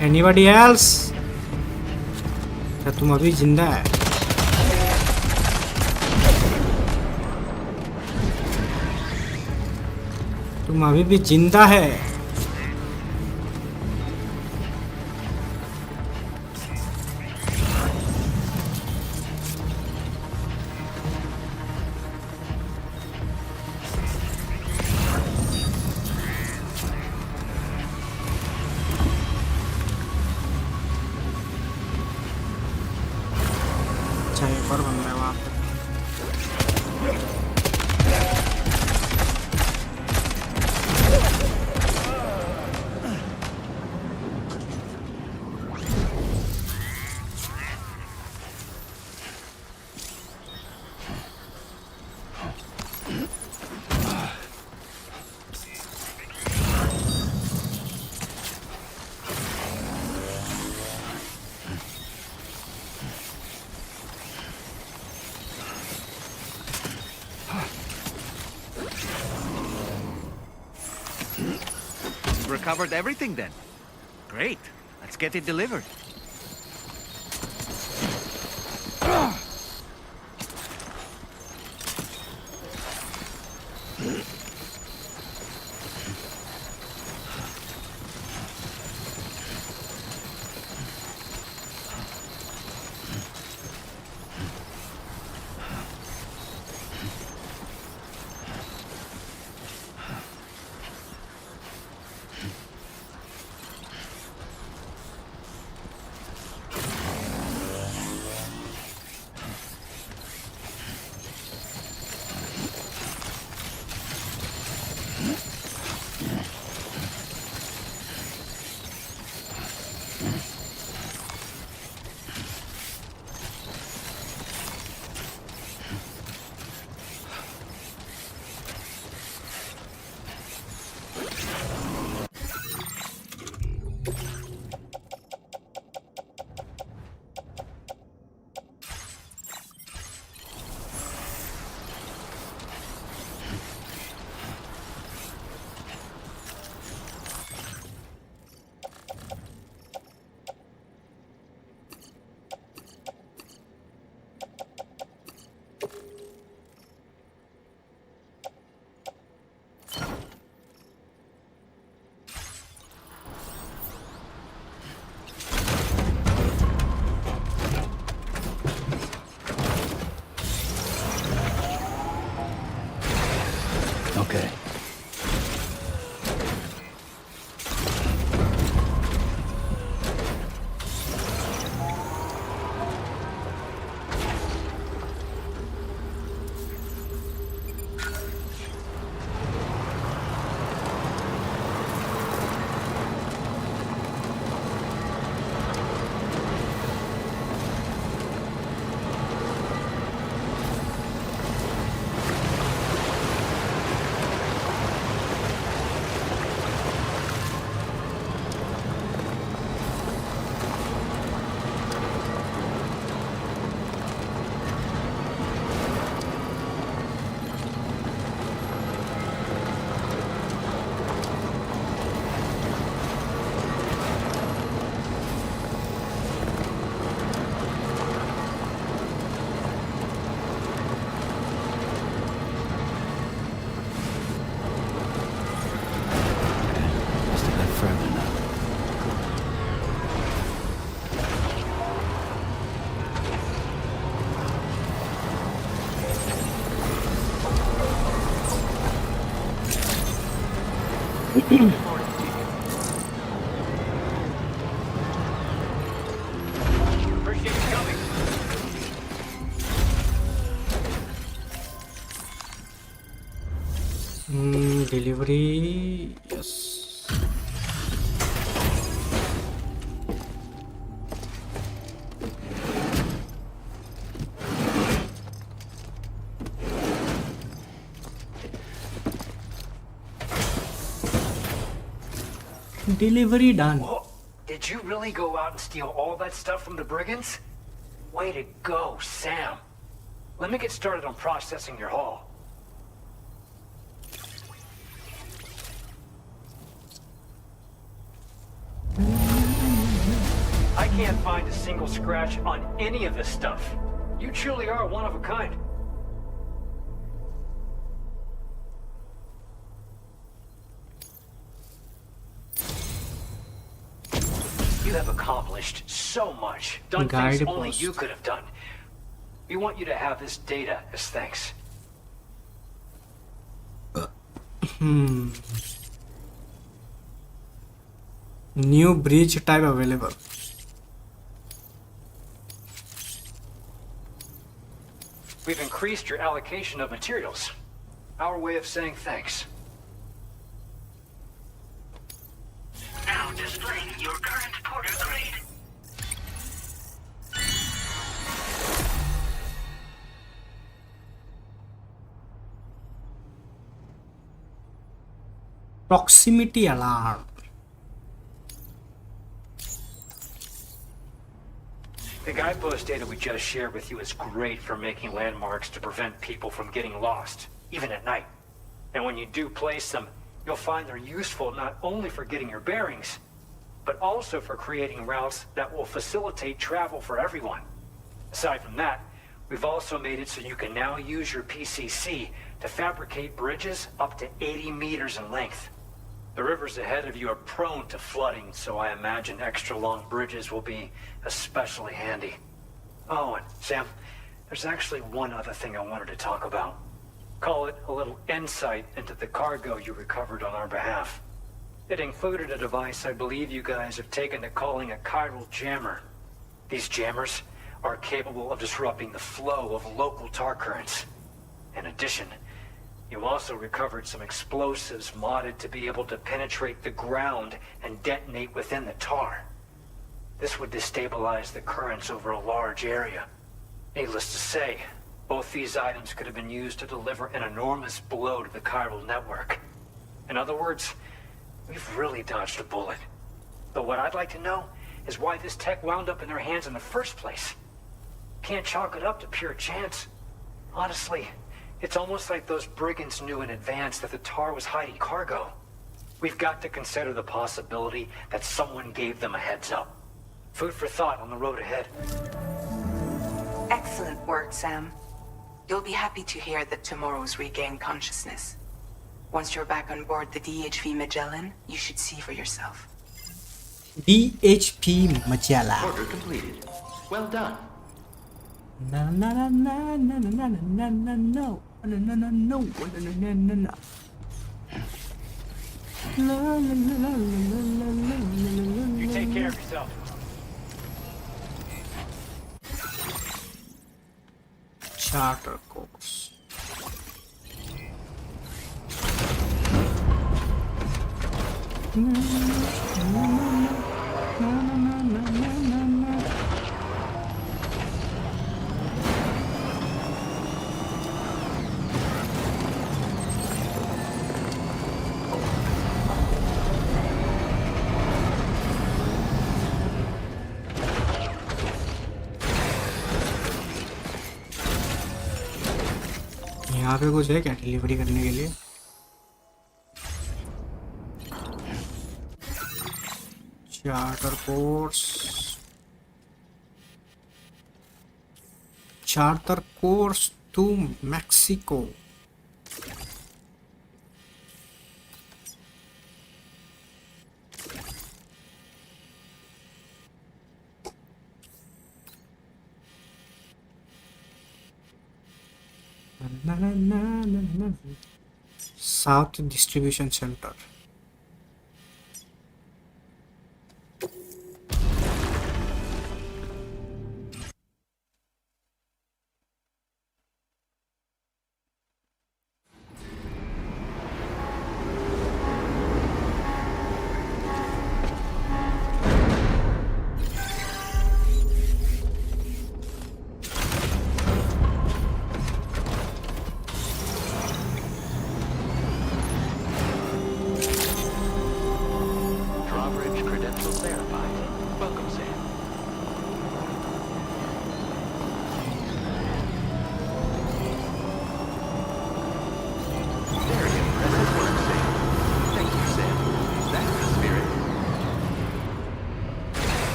Anybody else? क्या तुम अभी जिंदा है? तुम अभी भी जिंदा है? Recovered everything then. Great. Let's get it delivered. okay. Delivery, yes. Delivery done. Whoa. Did you really go out and steal all that stuff from the brigands? Way to go, Sam. Let me get started on processing your haul. I can't find a single scratch on any of this stuff. You truly are one of a kind. You have accomplished so much, done things only you could have done. We want you to have this data as thanks. New breach type available. We've increased your allocation of materials. Our way of saying thanks. Now displaying your current Porter grade. Proximity alarm. The guidepost data we just shared with you is great for making landmarks to prevent people from getting lost, even at night. And when you do place them, you'll find they're useful not only for getting your bearings, but also for creating routes that will facilitate travel for everyone. Aside from that, we've also made it so you can now use your PCC to fabricate bridges up to 80 meters in length. The rivers ahead of you are prone to flooding, so I imagine extra long bridges will be especially handy. Oh, and Sam, there's actually one other thing I wanted to talk about. Call it a little insight into the cargo you recovered on our behalf. It included a device I believe you guys have taken to calling a chiral jammer. These jammers are capable of disrupting the flow of local tar currents. In addition, you also recovered some explosives modded to be able to penetrate the ground and detonate within the tar. This would destabilize the currents over a large area. Needless to say, both these items could have been used to deliver an enormous blow to the chiral network. In other words, we've really dodged a bullet. But what I'd like to know is why this tech wound up in their hands in the first place. Can't chalk it up to pure chance. Honestly, it's almost like those brigands knew in advance that the tar was hiding cargo. We've got to consider the possibility that someone gave them a heads up. Food for thought on the road ahead. Excellent work, Sam. You'll be happy to hear that tomorrow's regained consciousness. Once you're back on board the DHV Magellan, you should see for yourself. DHP Magellan. Order completed. Well done. No. No. You take care of yourself. Charter course. यहाँ पे कुछ है क्या delivery करने के लिए? Charter course to Mexico. South Distribution Center.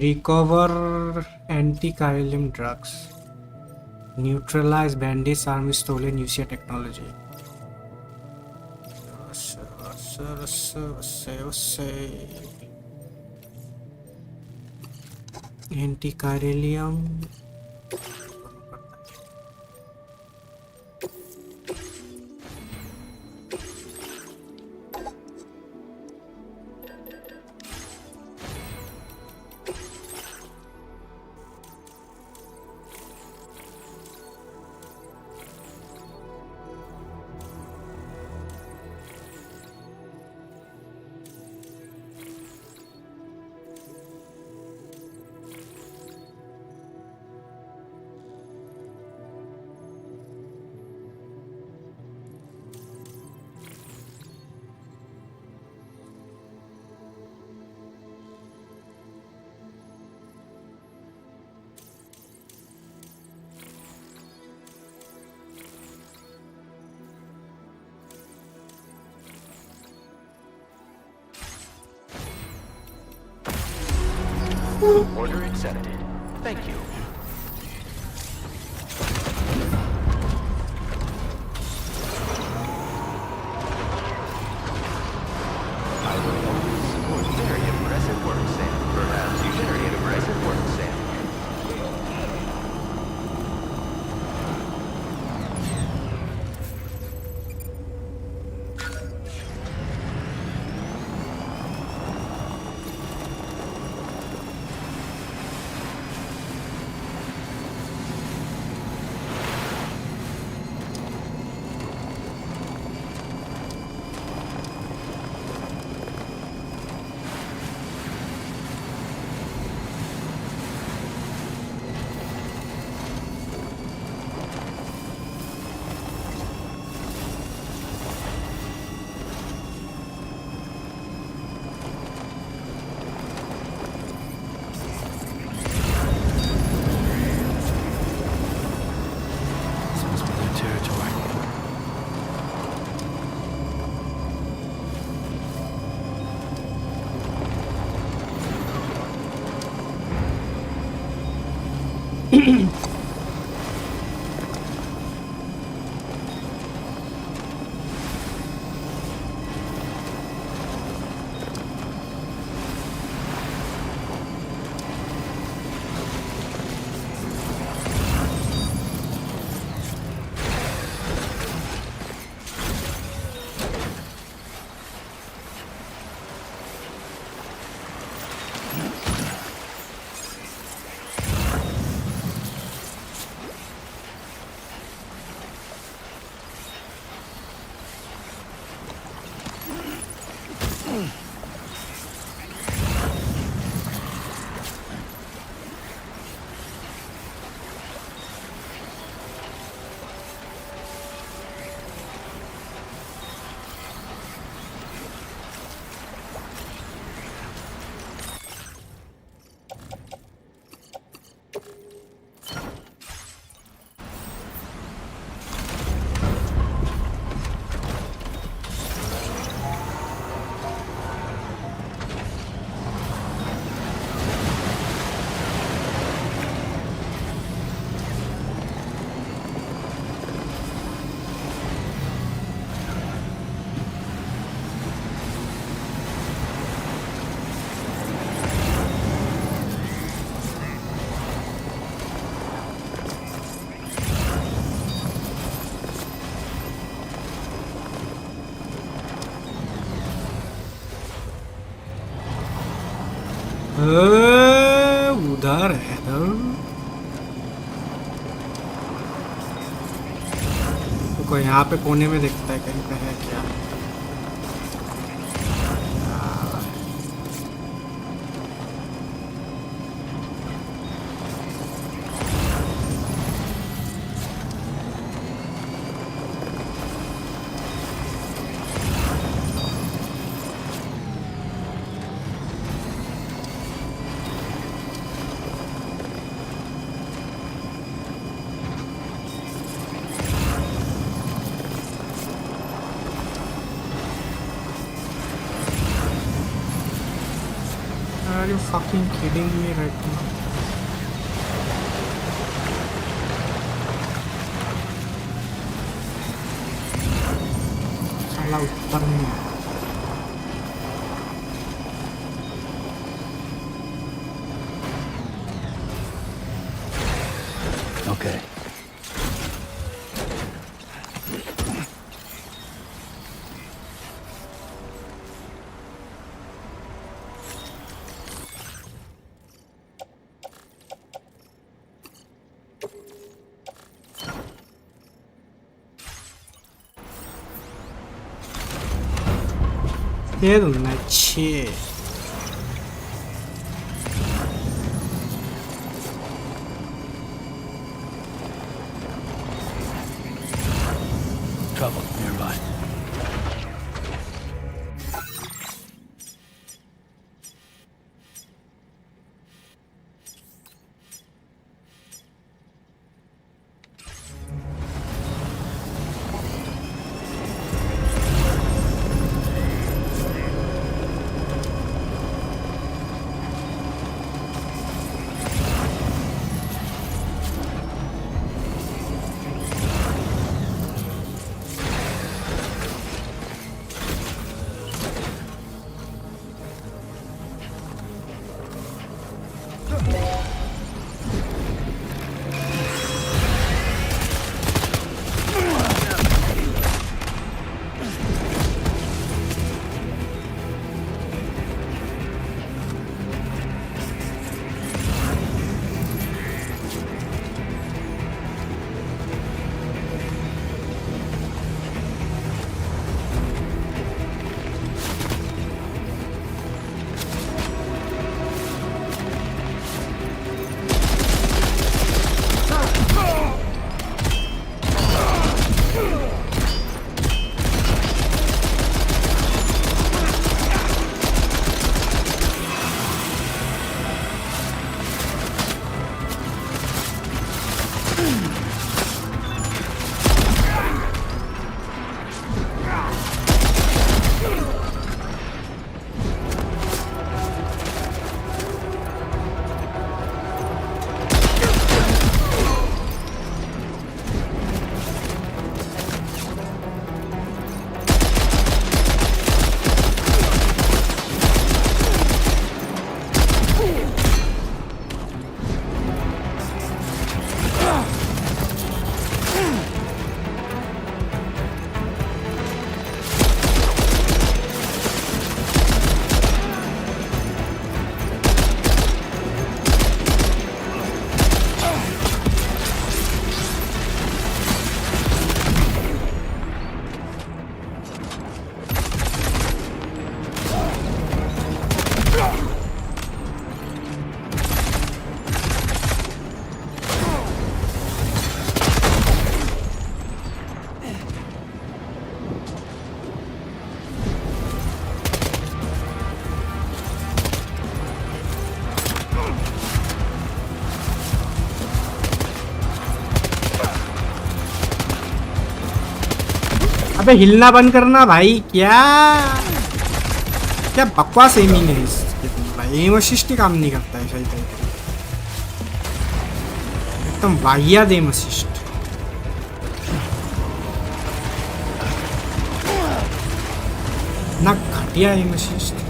Recover anti-chiralium drugs. Neutralize bandits army stolen UCA technology. Anti-chiralium. Order accepted. Thank you. I will always support very impressive work, Sam. Perhaps you very impressive work, Sam. उधर है तो कोई यहाँ पे कोने में दिखता है कहीं पे है क्या? Are you fucking kidding me right now? साला ऊपर में Okay. 얘도 나치 Trouble nearby. अबे हिलना बंद करना भाई क्या क्या बकवास एमिंग है इसके भाई एम असिस्ट काम नहीं करता है सही तरीके एकदम वाहियात एम असिस्ट ना घटिया एम असिस्ट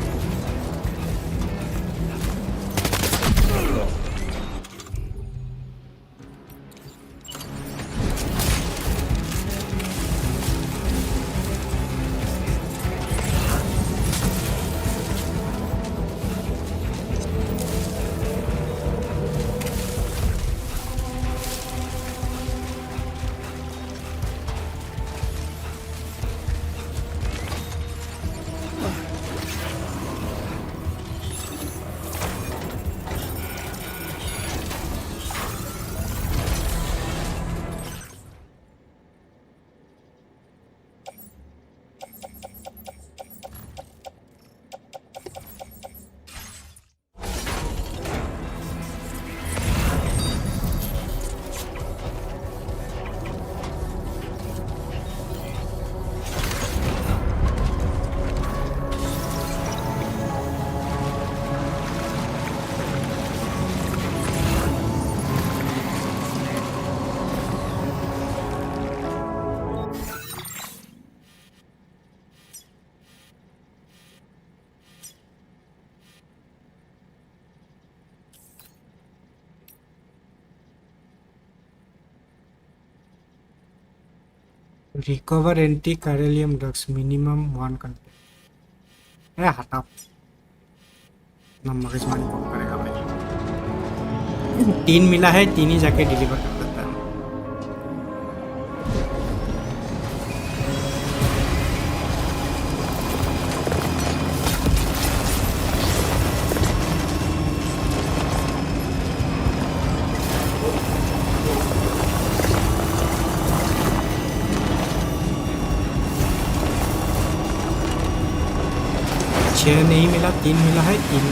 रिकवर एंटी कैरेलियम ड्रग्स मिनिमम 1 कंटेंट। अरे हटाओ ना, मगजमारी कौन करेगा भाई। 3 मिला है, 3 ही जाके डिलीवर कर देता है। छह नहीं मिला, 3 मिला है, 3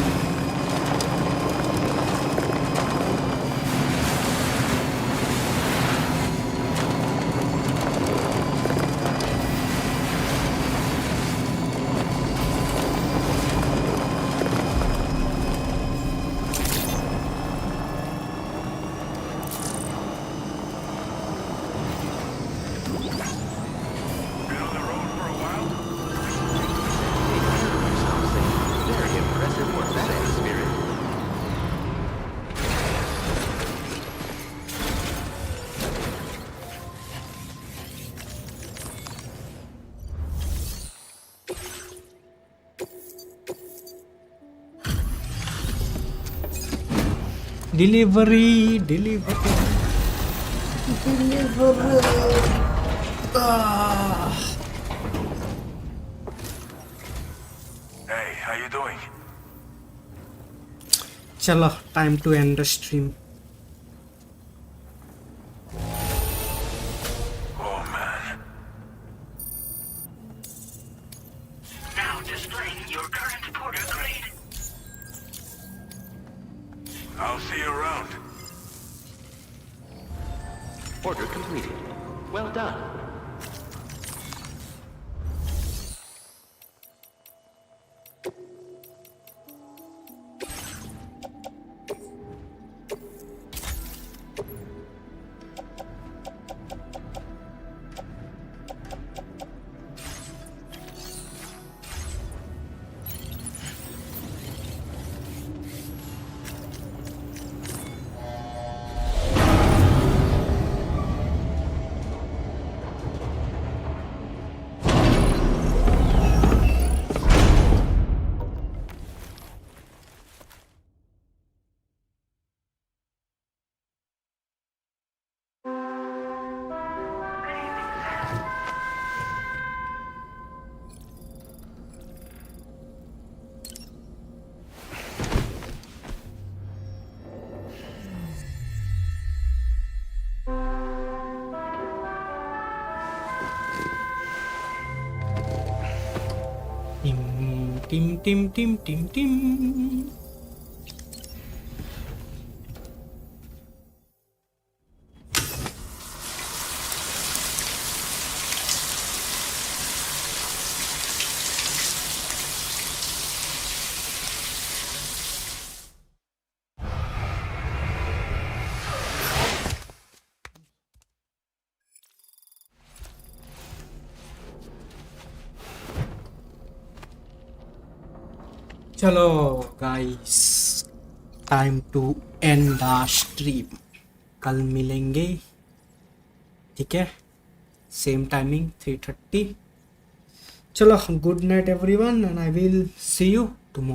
Very impressive work, that is, Spirit. Delivery. Hey, how you doing? चलो time to end the stream. Oh man. Now displaying your current porter grade. I'll see you around. Order completed. Well done. Tim. चलो guys, time to end the stream. कल मिलेंगे, ठीक है, same timing 3:30। चलो, good night everyone and I will see you tomorrow.